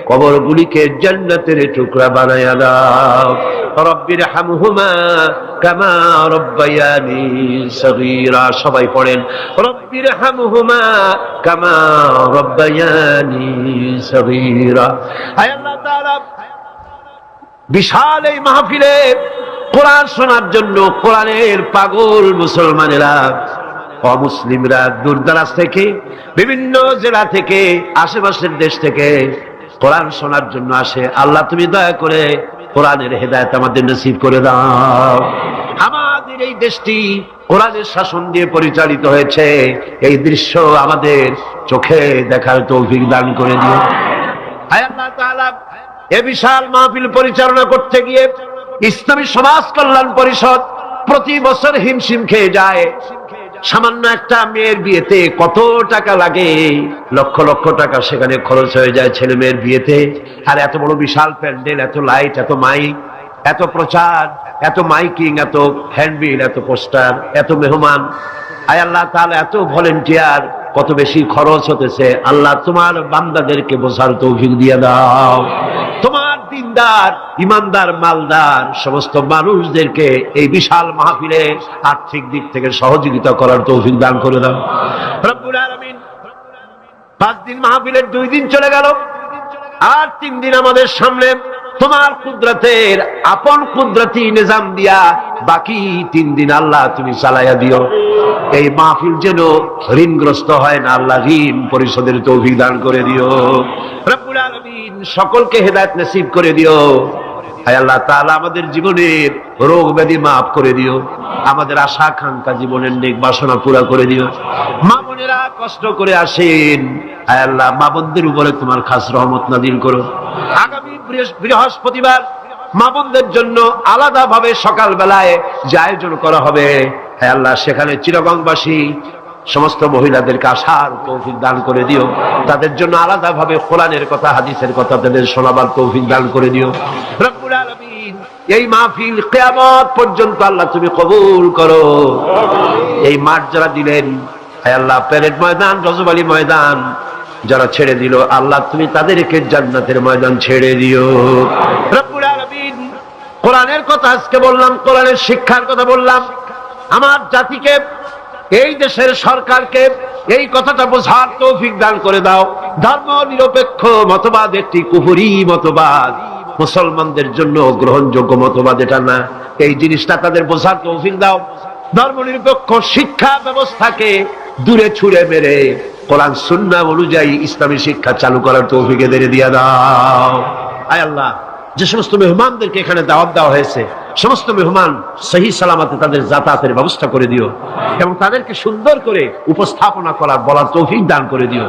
কবরগুলিকে জান্নাতের টুকরা বানায়া দাও। রব্বির হামহুমা কামা রব্বায়ানি সগীরা। সবাই পড়েন রব্বির হামহুমা কামা রব্বায়ানি সগীরা। আয় আল্লাহ তাআলা, বিশাল এই মাহফিলে কোরআন শোনার জন্য কোরআনের পাগল মুসলমানেরা, অমুসলিমরা দূরদরাজ থেকে, বিভিন্ন জেলা থেকে, আশেপাশের দেশ থেকে কোরআন শোনার জন্য আসে। আল্লাহ তুমি দয়া করে কোরআনের হেদায়েত আমাদের নসিব করে দাও। আমাদের এই দেশটি কোরআনের শাসন দিয়ে পরিচালিত হয়েছে, এই দৃশ্য আমাদের চোখে দেখার তৌফিক দান করে দিও। হায় আল্লাহ তাআলা, এ বিশাল মাহফিল পরিচালনা করতে গিয়ে ইসলামী সমাজ কল্যাণ পরিষদ প্রতি বছর হিমশিম খেয়ে যায়। সামান্য একটা মেয়ের বিয়েতে কত টাকা লাগে, লক্ষ লক্ষ টাকা সেখানে খরচ হয়ে যায় ছেলে মেয়ের বিয়েতে। আর এত বড় বিশাল প্যান্ডেল, এত লাইট, এত মাইক, এত প্রচার, এত মাইকিং, এত হ্যান্ডবিল, এত পোস্টার, এত মেহমান। আয় আল্লাহ তাআলা, এত ভলেন্টিয়ার, কত বেশি খরচ হতেছে। আল্লাহ তোমার বান্দাদেরকে বোঝার তৌফিক দিয়ে দাও। তোমার দিনদার, ইমানদার, মালদার সমস্ত মানুষদেরকে এই বিশাল মাহফিলে আর্থিক দিক থেকে সহযোগিতা করার তৌফিক দান করে দাও রব্বুল আলামিন। 5 দিন মাহফিলের 2 দিন চলে গেল, আর 3 দিন আমাদের সামনে তোমার কুদরতের আপন কুদরতি নিজাম দিয়া বাকি 3 দিন আল্লাহ তুমি চালাইয়া দিও। এই মাহফিল যেন ঋণগ্রস্ত হয় না, আল্লাহ ঋণ পরিশোধের তৌফিক দান করে দিও রব্বুল আলামিন। সকলকে হেদায়েত নসিব করে দিও। হায় আল্লাহ তাআলা, আমাদের জীবনের রোগ ব্যাধি মাফ করে দিও, আমাদের আশা আকাঙ্ক্ষা জীবনের নেক বাসনা পুরা করে দিও। মা বোনেরা কষ্ট করে আসেন, হায় আল্লাহ মা বোনদের উপরে তোমার খাস রহমত নাযিল করো। আগামী বৃহস্পতিবার মা বোনদের জন্য আলাদা ভাবে সকাল বেলায় যে আয়োজন করা হবে, হ্যাঁ আল্লাহ সেখানে চিরগংবাসী সমস্ত মহিলাদেরকে আসার তৌফিক দান করে দিও। তাদের জন্য আলাদা ভাবে কোরআনের কথা, হাদিসের কথা তাদের শোনাবার তৌফিক দান করে দিও রব্বুল আলামিন। এই মাহফিল কিয়ামত পর্যন্ত আল্লাহ তুমি কবুল করো। এই মাঠ যারা দিলেন, হ্যাঁ আল্লাহ প্যারেড ময়দান, রজবালি ময়দান যারা ছেড়ে দিল, আল্লাহ তুমি তাদেরকে জান্নাতের ময়দান ছেড়ে দিও রব্বুল আলামিন। কোরআনের কথা আজকে বললাম, কোরআনের শিক্ষার কথা বললাম। আমার জাতিকে, এই দেশের সরকারকে এই কথাটা বোঝার তৌফিক দান করে দাও। ধর্ম নিরপেক্ষ মতবাদ একটি কুফরি মতবাদ, মুসলমানদের জন্য গ্রহণযোগ্য মতবাদ এটা না। এই জিনিসটা তাদের বোঝার তৌফিক দাও। ধর্ম নিরপেক্ষ শিক্ষা ব্যবস্থাকে দূরে ছুঁড়ে মেরে কোরআন সুন্নাহ অনুযায়ী ইসলামী শিক্ষা চালু করার তৌফিক এদের দিয়ে দাও। আয় আল্লাহ, যে সমস্ত মেহমানদেরকে এখানে দাওয়াত দেওয়া হয়েছে, সমস্ত মেহমান সহি সালামতে তাদের যাতায়াতের ব্যবস্থা করে দিও এবং তাদেরকে সুন্দর করে উপস্থাপনা করার বলার তৌফিক দান করে দিও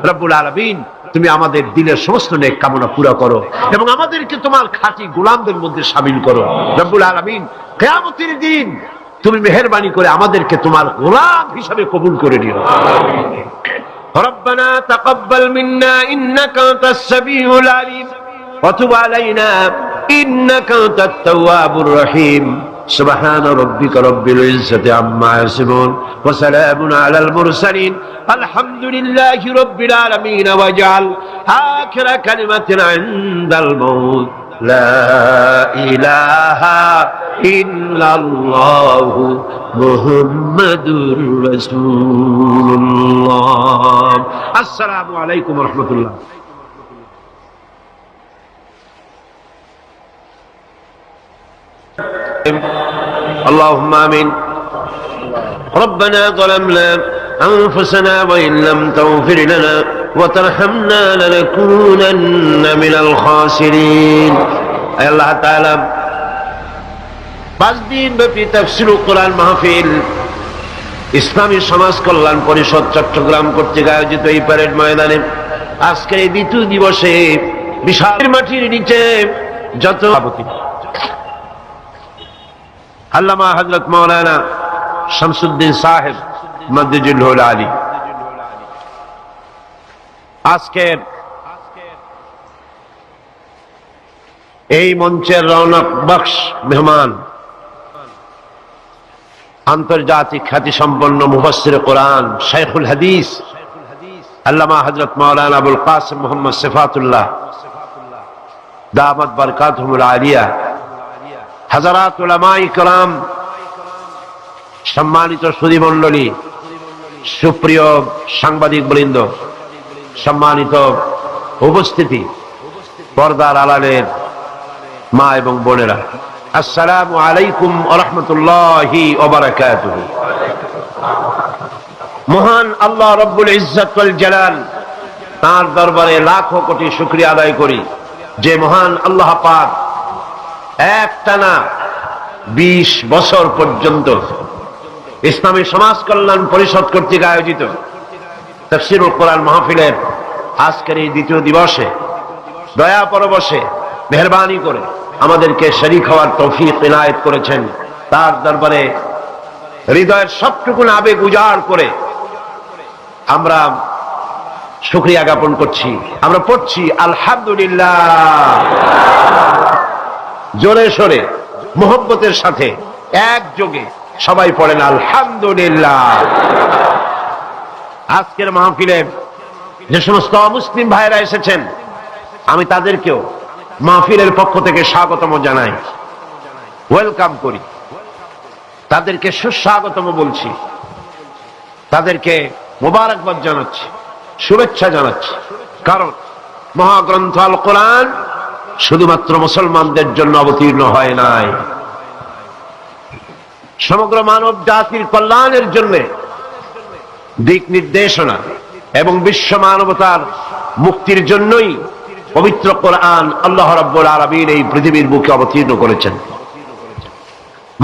রব্বুল আলামিন। তুমি আমাদের দিলের সমস্ত নেক কামনা পুরা করো এবং আমাদেরকে তোমার খাঁটি গোলামদের মধ্যে শামিল করো রব্বুল আলামিন। কিয়ামতের দিন তুমি মেহেরবানি করে আমাদেরকে তোমার গোলাম হিসাবে কবুল করে নিও। ربنا تقبل منا إنك أنت السميع العليم وتب علينا إنك أنت التواب الرحيم سبحان ربك رب العزة عما يصفون وسلام على المرسلين الحمد لله رب العالمين واجعل آخر كلمة عند الموت لا إله إلا الله محمد رسول الله السلام عليكم ورحمة الله اللهم آمين ربنا ظلمنا أنفسنا وإن لم تغفر لنا وترحمنا لنكونن من الخاسرين أي الله تعالى 5 দিন ব্যাপী তাফসীর কোরআন মাহফিল ইসলামী সমাজ কল্যাণ পরিষদ চট্টগ্রাম কর্তৃক আয়োজিত এই প্যারেড ময়দানে আজকের এই দ্বিতীয় দিবসে বিশাল মাটির নিচে যত আল্লামা হযরত মাওলানা শামসুদ্দিন সাহেব মাদ্রিজুল আলী আজকের এই মঞ্চের রৌনক বখশ মেহমান আন্তর্জাতিক খ্যাতি সম্পন্ন মুফাসসির কোরআন শাইখুল হাদিস আল্লামা হযরত মাওলানা আবুল কাসিম মুহাম্মদ সিফাতুল্লাহ দামাত বারকাতুহুল আলিয়া হাজারাত উলামায়ে কেরাম সম্মানিত সুধী মণ্ডলী সুপ্রিয় সাংবাদিক বৃন্দ সম্মানিত উপস্থিতি পর্দার আড়ালের মা এবং বোনেরা আসসালামু আলাইকুম ওয়া রাহমাতুল্লাহি ওয়া বারাকাতুহু মহান আল্লাহ রব্বুল ইজ্জত ওয়াল জালাল তার দরবারে লাখো কোটি শুকরিয়া আদায় করি যে মহান আল্লাহ পাক একটানা 20 বছর পর্যন্ত ইসলামী সমাজ কল্যাণ পরিষদ কর্তৃক আয়োজিত তাফসীরুল কোরআন মাহফিলের আজকের এই দ্বিতীয় দিবসে দয়া পরবশে মেহেরবানি করে আমাদেরকে শরীক হওয়ার তৌফিক ইনায়েত করেছেন। তার দরবারে হৃদয়ের সবটুকু আবেগ উজাড় করে আমরা শুকরিয়া জ্ঞাপন করছি। আমরা পড়ছি আলহামদুলিল্লাহ, জোরে সোরে মোহব্বতের সাথে একযোগে সবাই পড়েন আলহামদুলিল্লাহ। আজকের মাহফিলে যে সমস্ত মুসলিম ভাইরা এসেছেন আমি তাদেরকেও মাহফিলের পক্ষ থেকে স্বাগতম জানাই, ওয়েলকাম করি, তাদেরকে সুস্বাগতম বলছি, তাদেরকে মোবারকবাদ জানাচ্ছি, শুভেচ্ছা জানাচ্ছি। কারণ মহাগ্রন্থ আল কোরআন শুধুমাত্র মুসলমানদের জন্য অবতীর্ণ হয় নাই, সমগ্র মানব জাতির কল্যাণের জন্য দিক নির্দেশনা এবং বিশ্ব মানবতার মুক্তির জন্যই পবিত্র কোরআন আল্লাহ রাব্বুল আলামিন এই পৃথিবীর বুকে অবতীর্ণ করেছেন।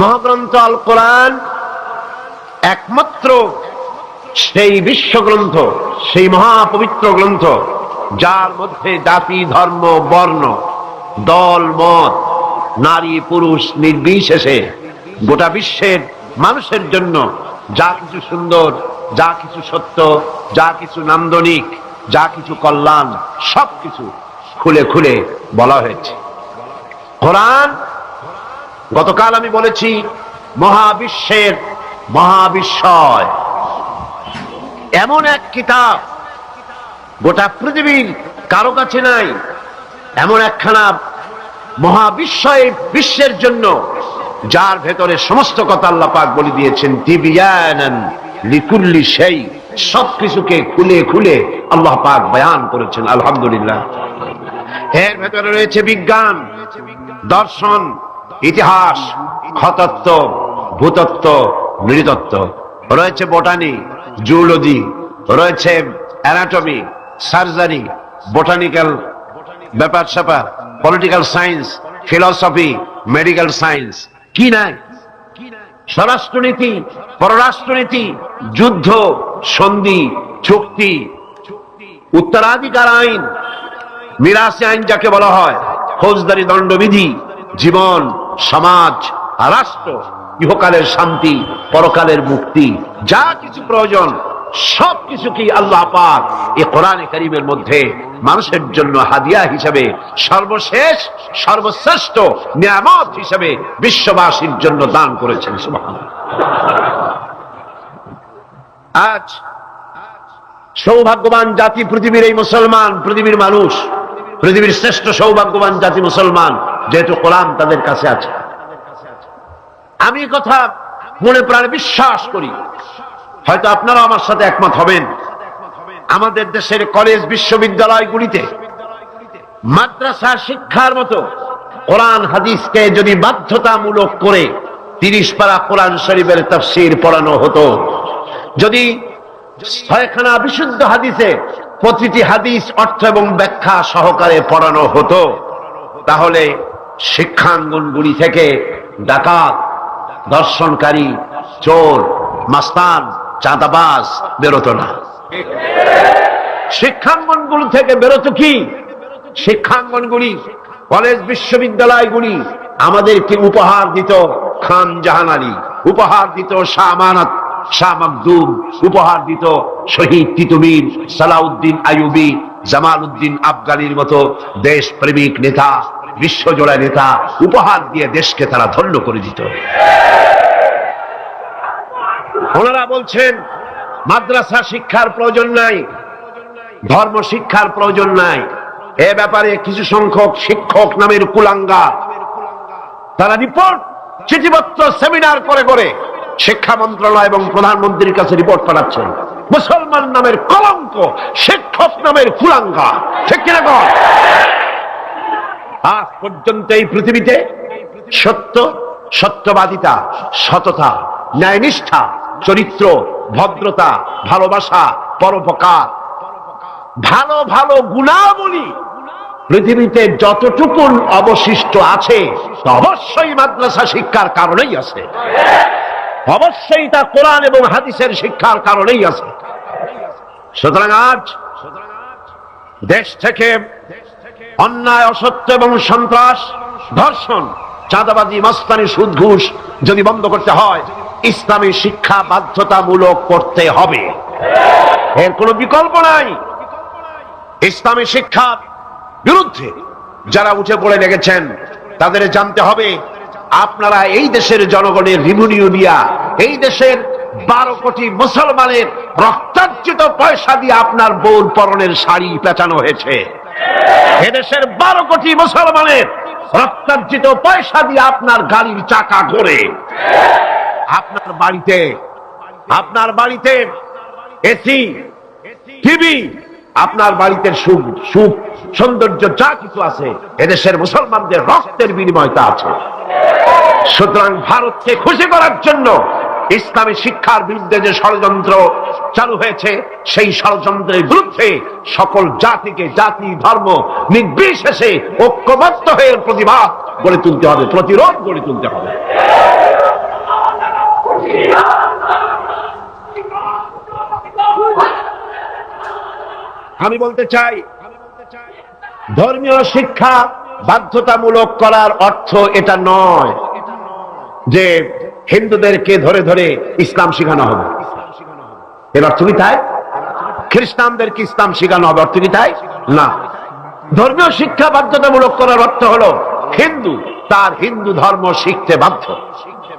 মহাগ্রন্থ আল কোরআন একমাত্র সেই বিশ্বগ্রন্থ, সেই মহাপবিত্র গ্রন্থ যার মধ্যে জাতি ধর্ম বর্ণ দল মত নারী পুরুষ নির্বিশেষে গোটা বিশ্বের মানুষের জন্য যা কিছু সুন্দর, যা কিছু সত্য, যা কিছু নান্দনিক, যা কিছু কল্যাণ সবকিছু খুলে খুলে বলা হয়েছে। কোরআন গতকাল আমি বলেছি মহাবিশ্বের মহাবিস্ময়, এমন এক কিতাব গোটা পৃথিবীর কারো কাছে নাই, এমন একখানা মহাবিস্ময় বিশ্বের জন্য যার ভেতরে সমস্ত কথা আল্লাহ পাক বলে দিয়েছেন তিবিয়ানান লিকুল্লি শাই, সবকিছুকে খুলে খুলে আল্লাহ পাক বয়ান করেছেন। আলহামদুলিল্লাহ। এর ভেতরে রয়েছে বিজ্ঞান, দর্শন, ইতিহাস, খতত্ব, ভূতত্ত্ব, নৃতত্ত্ব, রয়েছে বোটানি, জুলজি, রয়েছে অ্যানাটমি, সার্জারি, বোটানিক্যাল ব্যাপার স্যাপার, political science, philosophy, medical science, কি নাই, স্বরাষ্ট্রনীতি, পররাষ্ট্রনীতি, যুদ্ধ, সন্ধি, চুক্তি, উত্তরাধিকার আইন, মিরাসি আইন যাকে বলা হয়, ফৌজদারি দণ্ডবিধি, জীবন, সমাজ, রাষ্ট্র, ইহকালের শান্তি, পরকালের মুক্তি, যা কিছু প্রয়োজন সবকিছু কি আল্লাহ পাক এই কোরআনে কারীমের মধ্যে মানুষের জন্য হাদিয়া হিসেবে সর্বশেষ সর্বশ্রেষ্ঠ নিয়ামত হিসেবে বিশ্ববাসীর জন্য দান করেছেন। সুবহানাল্লাহ। আজ সৌভাগ্যবান জাতি পৃথিবীর এই মুসলমান, পৃথিবীর মানুষ, পৃথিবীর শ্রেষ্ঠ সৌভাগ্যবান জাতি মুসলমান, যেহেতু কোরআন তাদের কাছে আছে। আমি কথা মনে প্রাণে বিশ্বাস করি, হয়তো আপনারা আমার সাথে একমত হবেন, আমাদের দেশের কলেজ বিশ্ববিদ্যালয়গুলিতে মাদ্রাসা শিক্ষার মতো কোরআন হাদিসকে যদি বাধ্যতামূলক করে 30 পারা কোরআন শরীফের তাফসীর পড়ানো হতো, যদি 6খানা বিশুদ্ধ হাদিসে প্রতিটি হাদিস অর্থ এবং ব্যাখ্যা সহকারে পড়ানো হতো, তাহলে শিক্ষাঙ্গনগুলি থেকে ডাকাত, দর্শনকারী, চোর, মাস্তান, চাঁদাবাজ বেরোতো না। শিক্ষাঙ্গনগুলি থেকে বেরোতো কি? শিক্ষাঙ্গনগুলি, কলেজ বিশ্ববিদ্যালয়গুলি আমাদেরকে উপহার দিত খান জাহান আলী, উপহার দিত শাহ আমানত, শাহ মখদুম, উপহার দিত শহীদ তিতুমীর, সালাউদ্দিন আইয়ুবী, জামালউদ্দিন আফগানির মতো দেশ প্রেমিক নেতা, বিশ্বজোড়া নেতা, উপহার দিয়ে দেশকে তারা ধন্য করে দিত। ওনারা বলছেন মাদ্রাসা শিক্ষার প্রয়োজন নাই, ধর্ম শিক্ষার প্রয়োজন নাই। এ ব্যাপারে কিছু সংখ্যক শিক্ষক নামের কুলাঙ্গার তারা রিপোর্ট, চিঠিপত্র, সেমিনার করে করে শিক্ষা মন্ত্রণালয় এবং প্রধানমন্ত্রীর কাছে রিপোর্ট পাঠাচ্ছেন। মুসলমান নামের কলঙ্ক, শিক্ষক নামের কুলাঙ্গার, ঠিক কিনা বল? আজ পর্যন্ত এই পৃথিবীতে সত্য, সত্যবাদিতা, সততা, ন্যায়নিষ্ঠা, চরিত্র, ভদ্রতা, ভালোবাসা, পরোপকার, ভালো ভালো গুণাবলী পৃথিবীতে যতটুকু অবশিষ্ট আছে তা অবশ্যই মাদ্রাসা শিক্ষার কারণেই আছে, অবশ্যই তা কোরআন এবং হাদিসের শিক্ষার কারণেই আছে। সুতরাং আজ দেশ থেকে অন্যায়, অসত্য এবং সন্ত্রাস, ধর্ষণ, চাঁদাবাজি, মাস্তানি, সুদ, ঘুষ যদি বন্ধ করতে হয়, ইসলামী শিক্ষা বাধ্যতামূলক করতে হবে, এর কোনো বিকল্প নাই। ইসলামী শিক্ষার বিরুদ্ধে যারা উঠে পড়ে লেগেছেন তাদের জানতে হবে, আপনারা এই দেশের জনগণের রিভিনিউ দিয়া, এই দেশের 12 কোটি মুসলমানের রক্তার্জিত পয়সা দিয়ে আপনার বউর পরনের শাড়ি পেঁচানো হয়েছে। এদেশের 12 কোটি মুসলমানের রক্তার্জিত পয়সা দিয়ে আপনার গাড়ির চাকা ঘোরে। আপনার বাড়িতে এসি, টিভি, আপনার বাড়িতে সুখ, সৌন্দর্য যা কিছু আছে এদেশের মুসলমানদের রক্তের বিনিময়তা আছে। সুতরাং ভারতকে খুশি করার জন্য ইসলামী শিক্ষার বিরুদ্ধে যে ষড়যন্ত্র চালু হয়েছে, সেই ষড়যন্ত্রের বিরুদ্ধে সকল জাতিকে, জাতি, ধর্ম নির্বিশেষে ঐক্যবদ্ধ হয়ে প্রতিবাদ গড়ে তুলতে হবে, প্রতিরোধ গড়ে তুলতে হবে। আমি বলতে চাই, ধর্মীয় শিক্ষা বাধ্যতামূলক করার অর্থ এটা নয় যে হিন্দুদেরকে ধরে ধরে ইসলাম শেখানো হবে, এর অর্থ কি তাই? খ্রিস্টানদেরকে ইসলাম শেখানো হবে, অর্থ কি তাই? না। ধর্মীয় শিক্ষা বাধ্যতামূলক করার অর্থ হলো হিন্দু তার হিন্দু ধর্ম শিখতে বাধ্য,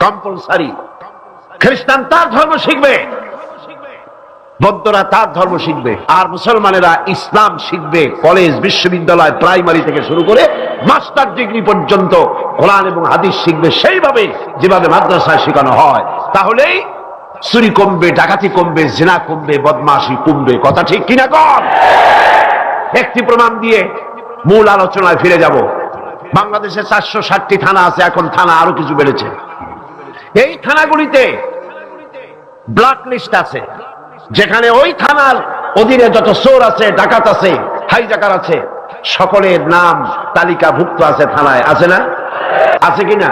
কম্পালসারি। খ্রিস্টান তার ধর্ম শিখবে, বৌদ্ধরা তার ধর্ম শিখবে, আর মুসলমানেরা ইসলাম শিখবে। কলেজ, বিশ্ববিদ্যালয়, প্রাইমারি থেকে শুরু করে মাস্টার ডিগ্রি পর্যন্ত কোরআন এবং হাদিস শিখবে সেইভাবে যেভাবে মাদ্রাসায় শেখানো হয়। তাহলেই চুরি কমবে, ডাকাতি কমবে, জিনা কমবে, বদমাশি কমবে। কথা ঠিক কিনা কম? একটি প্রমাণ দিয়ে মূল আলোচনায় ফিরে যাব। বাংলাদেশে 460টি থানা আছে, এখন থানা আরো কিছু বেড়েছে। এই থানাগুলিতে ব্ল্যাক লিস্ট আছে, যেখানে ওই থানার অধীনে যত চোর আছে, ডাকাত আছে, হাইজাকার আছে, সকলের নাম তালিকাভুক্ত আছে থানায়, আছে না? আছে কিনা?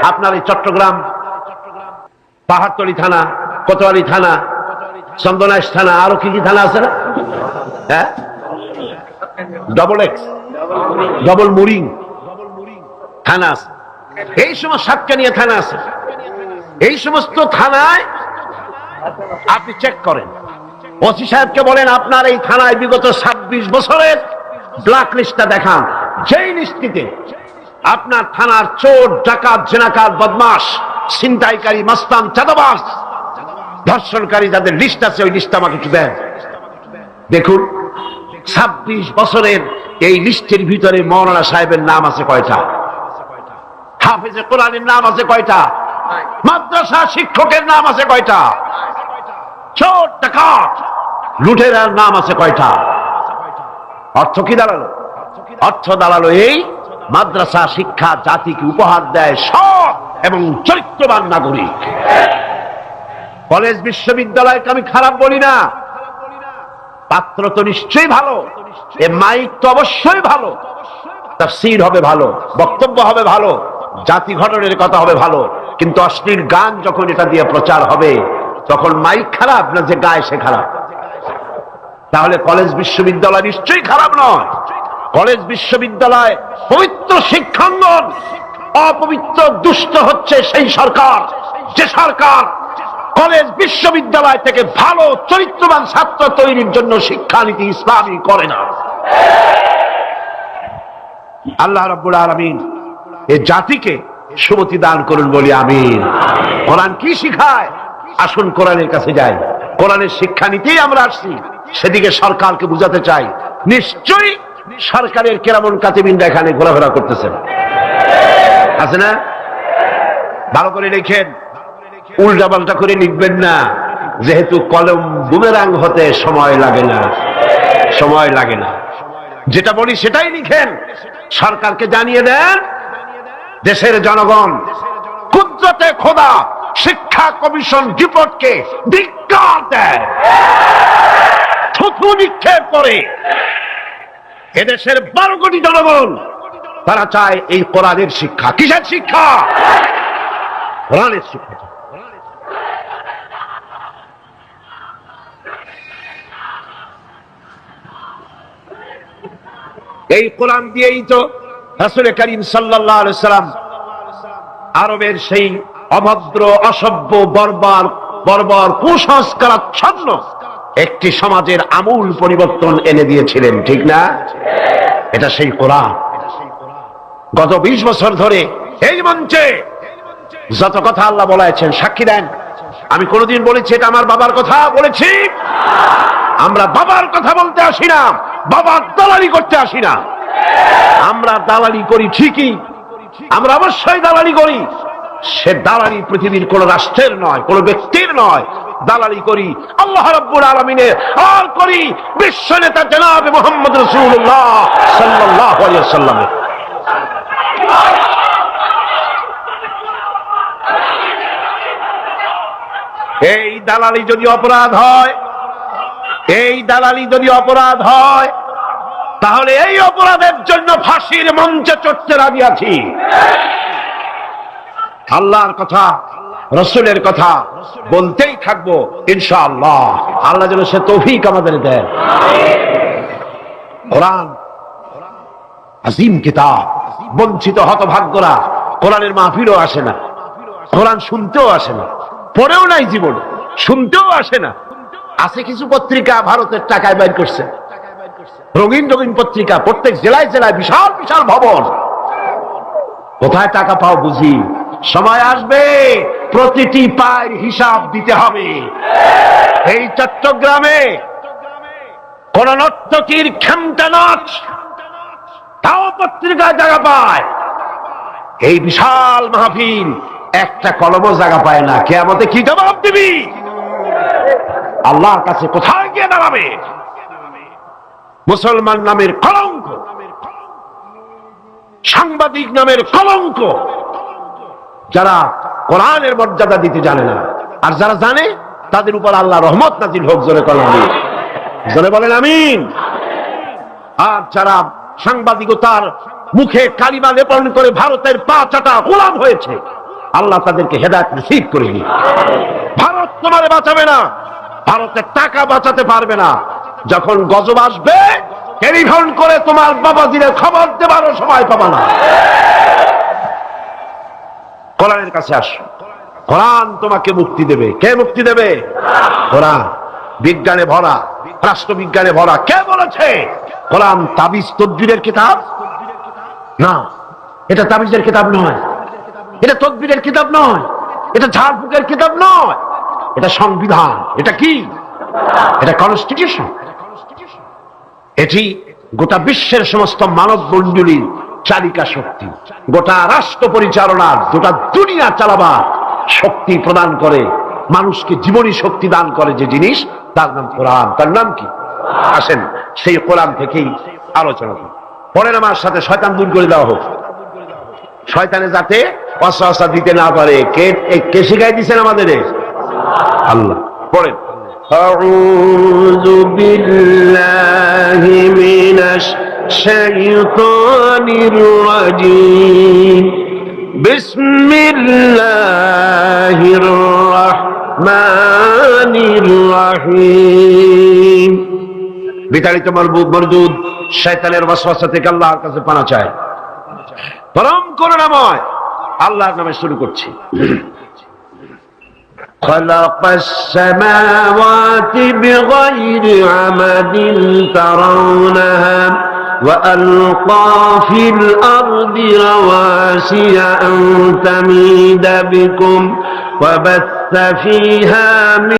আপনার এই চট্টগ্রাম পাহাড়তলী থানা, কোতোয়ালি থানা, চন্দনাইশ থানা, আরো কি কি থানা আছে না? হ্যাঁ, ডবল এক্স, ডবল মুরিং থানা আছে, এই সময় সাতকানিয়া থানা আছে। এই সমস্ত থানায় আপনি চেক করেন, ওসি সাহেবকে বলেন আপনার এই থানায় বিগত 26 বছরের ব্ল্যাক লিস্টটা দেখান। যেই লিস্টিতে আপনার থানার চোর, ডাকাত, জেনাকার, বদমাশ, ছিনতাইকারী, মাস্তান, চাঁদাবাজ, ধর্ষণকারী যাদের লিস্ট আছে ওই লিস্ট আমাকে একটু দেন। দেখুন 26 বছরের এই লিস্টের ভিতরে মৌলানা সাহেবের নাম আছে কয়টা? হাফেজে কোরআনের নাম আছে কয়টা? মাদ্রাসা শিক্ষকের নাম আছে কয়টা? চোর, ডাকাত, লুটেরার নাম আছে কয়টা? অর্থ কি দাঁড়ালো? অর্থ দাঁড়ালো এই মাদ্রাসা শিক্ষা জাতিকে উপহার দেয় সৎ এবং চরিত্রবান নাগরিক। কলেজ বিশ্ববিদ্যালয়কে আমি খারাপ বলি না, পাত্র তো নিশ্চয়ই ভালো, এ মাইক তো অবশ্যই ভালো, তাফসীর হবে ভালো, বক্তব্য হবে ভালো, জাতি গঠনের কথা হবে ভালো, কিন্তু অশ্লীল গান যখন এটা দিয়ে প্রচার হবে তখন মাইক খারাপ না যে গায় সে খারাপ? তাহলে কলেজ বিশ্ববিদ্যালয় নিশ্চয়ই খারাপ নয়। কলেজ বিশ্ববিদ্যালয় পবিত্র শিক্ষাঙ্গন, অপবিত্র দুষ্ট হচ্ছে সেই সরকার যে সরকার কলেজ বিশ্ববিদ্যালয় থেকে ভালো চরিত্রবান ছাত্র তৈরির জন্য শিক্ষানীতি ইসলামী করে না। আল্লাহ রাব্বুল আলামিন এই জাতিকে সুমতি দান করুন বলি আমিন। কোরআন কি শিখায়? আসুন কোরআনের কাছে যাই। কোরআনের শিক্ষানীতিই আমরা আসছি, সেদিকে সরকারকে বুঝাতে চাই। নিশ্চয়ই সরকারের কেরামন কাতিবিনরা এখানে ঘোরাফেরা করতেছেন, আছে না? ভালো করে লিখেন, উল্টা পাল্টা করে লিখবেন না, যেহেতু কলম বুমেরাং হতে সময় লাগে না, সময় লাগে না। যেটা বলি সেটাই লিখেন, সরকারকে জানিয়ে দেন দেশের জনগণ কুদরতে খোদা শিক্ষা কমিশন রিপোর্টকে ধিক্কার দেয়, থুতু নিক্ষেপ করে। এদেশের 12 কোটি জনগণ তারা চায় এই কোরআনের শিক্ষা। কিসের শিক্ষা? কোরআনের শিক্ষা। এই কোরআন দিয়েই তো রাসূল করিম সাল্লাল্লাহু আলাইহি সাল্লাম আরবের সেই অভদ্র, অসভ্য, বর্বর কুসংস্কারাচ্ছন্ন একটি সমাজের আমূল পরিবর্তন এনে দিয়েছিলেন, ঠিক না? এটা সেই কোরআন। গত 20 বছর ধরে এই মঞ্চে যত কথা আল্লাহ বলেছেন সাক্ষী দেন। আমি কোনদিন বলেছি এটা আমার বাবার কথা বলেছি? আমরা বাবার কথা বলতে আসি না, বাবার দালালি করতে আসি না। আমরা দালালি করি ঠিকই, আমরা অবশ্যই দালালি করি। সে দালালি পৃথিবীর কোন রাষ্ট্রের নয়, কোন ব্যক্তির নয়। দালালি করি আল্লাহ রাব্বুল আলামিনের, আর করি বিশ্ব নেতা জনাবে মুহাম্মদ রাসূলুল্লাহ সাল্লাল্লাহু আলাইহি ওয়াসাল্লামের। এই দালালি যদি অপরাধ হয়, এই দালালি যদি অপরাধ হয়, তাহলে এই অপরাধের জন্য ফাঁসির মঞ্চে চড়তে রাজি আছি। আল্লাহর কথা, রাসূলের কথা বলতেই থাকবো ইনশাআল্লাহ। আল্লাহ যেন সে তৌফিক আমাদের দেন। কোরআন আজিম কিতাব, বঞ্চিত হতভাগ্যরা কোরআনের মাহফিলও আসে না, কোরআন শুনতেও আসে না, পড়েও নাই জীবন, শুনতেও আসে না। আছে কিছু পত্রিকা ভারতের টাকায় বাইর করছে, রঙিন রঙিন পত্রিকা, প্রত্যেক জেলায় জেলায় বিশাল বিশাল ভবন। কোথায় টাকা পাও বুঝি? সময় আসবে প্রতিটি পায়ের হিসাব দিতে হবে। এই চট্টগ্রামে কোন নর্তকীর খেমটা নাচ তাও পত্রিকায় জায়গা পায়। এই বিশাল মাহফিল একটা কলমও জায়গা পায় না। কিয়ামতে কি জবাব দিবি? আল্লাহর কাছে কোথায় গিয়ে দাঁড়াবে? মুসলমান নামের কলঙ্ক, সাংবাদিক নামের কলঙ্ক, যারা কোরআনের মর্যাদা দিতে জানে না, আর যারা জানে তাদের উপর আল্লাহ রহমত নাজিল হোক। জোরে বলেন আমিন, জোরে বলেন আমিন। আর যারা সাংবাদিকতার মুখে কালিমা লেপন করে ভারতের পা চাটা গোলাম হয়েছে, আল্লাহ তাদেরকে হেদায়েত নসিব করে দিন। ভারত তোমারে বাঁচাবে না, ভারতের টাকা বাঁচাতে পারবে না। যখন গজব আসবে টেলিফোন করে তোমার বাবাজিরে খবর দেবারও সময় পাবা না। কোরআনের কাছে আসো, কোরআন তোমাকে মুক্তি দেবে। কে মুক্তি দেবে? কোরআন। বিজ্ঞানে ভরা, রাষ্ট্রবিজ্ঞানে ভরা। কে বলেছে কোরআন তাবিজ তদবিরের কিতাব? না, এটা তাবিজের কিতাব নয়, এটা তদবিরের কিতাব নয়, এটা ঝাড়ফুঁকের কিতাব নয়, এটা সংবিধান। এটা কি? এটা কনস্টিটিউশন। এটি গোটা বিশ্বের সমস্ত মানব মণ্ডলীর চালিকা শক্তি, গোটা রাষ্ট্র পরিচালনার, গোটা দুনিয়া চালাবার শক্তি প্রদান করে, মানুষকে জীবনী শক্তি দান করে যে জিনিস, তার নাম কোরআন। তার নাম কি? আসেন সেই কোরআন থেকেই আলোচনা করি। পরেন আমার সাথে, শয়তান দূর করে দেওয়া হোক, শয়তানে যাতে ওয়াসওয়াসা দিতে না পারে। কে শিখাই দিচ্ছেন আমাদের? আল্লাহ। পড়েন, আউযু বিল্লাহি মিনাশ শাইতানির রাজীম, বিসমিল্লাহির রাহমানির রাহিম। বিতাড়িত মরদুদ শয়তানের ওয়াসওয়াসা থেকে আল্লাহর কাছে পানা চায়। পরম করুণাময় আল্লাহর নামে শুরু করছি। خلق السماوات بغير عمد ترونها وألقى في الأرض رواسي أن تميد بكم وبث فيها من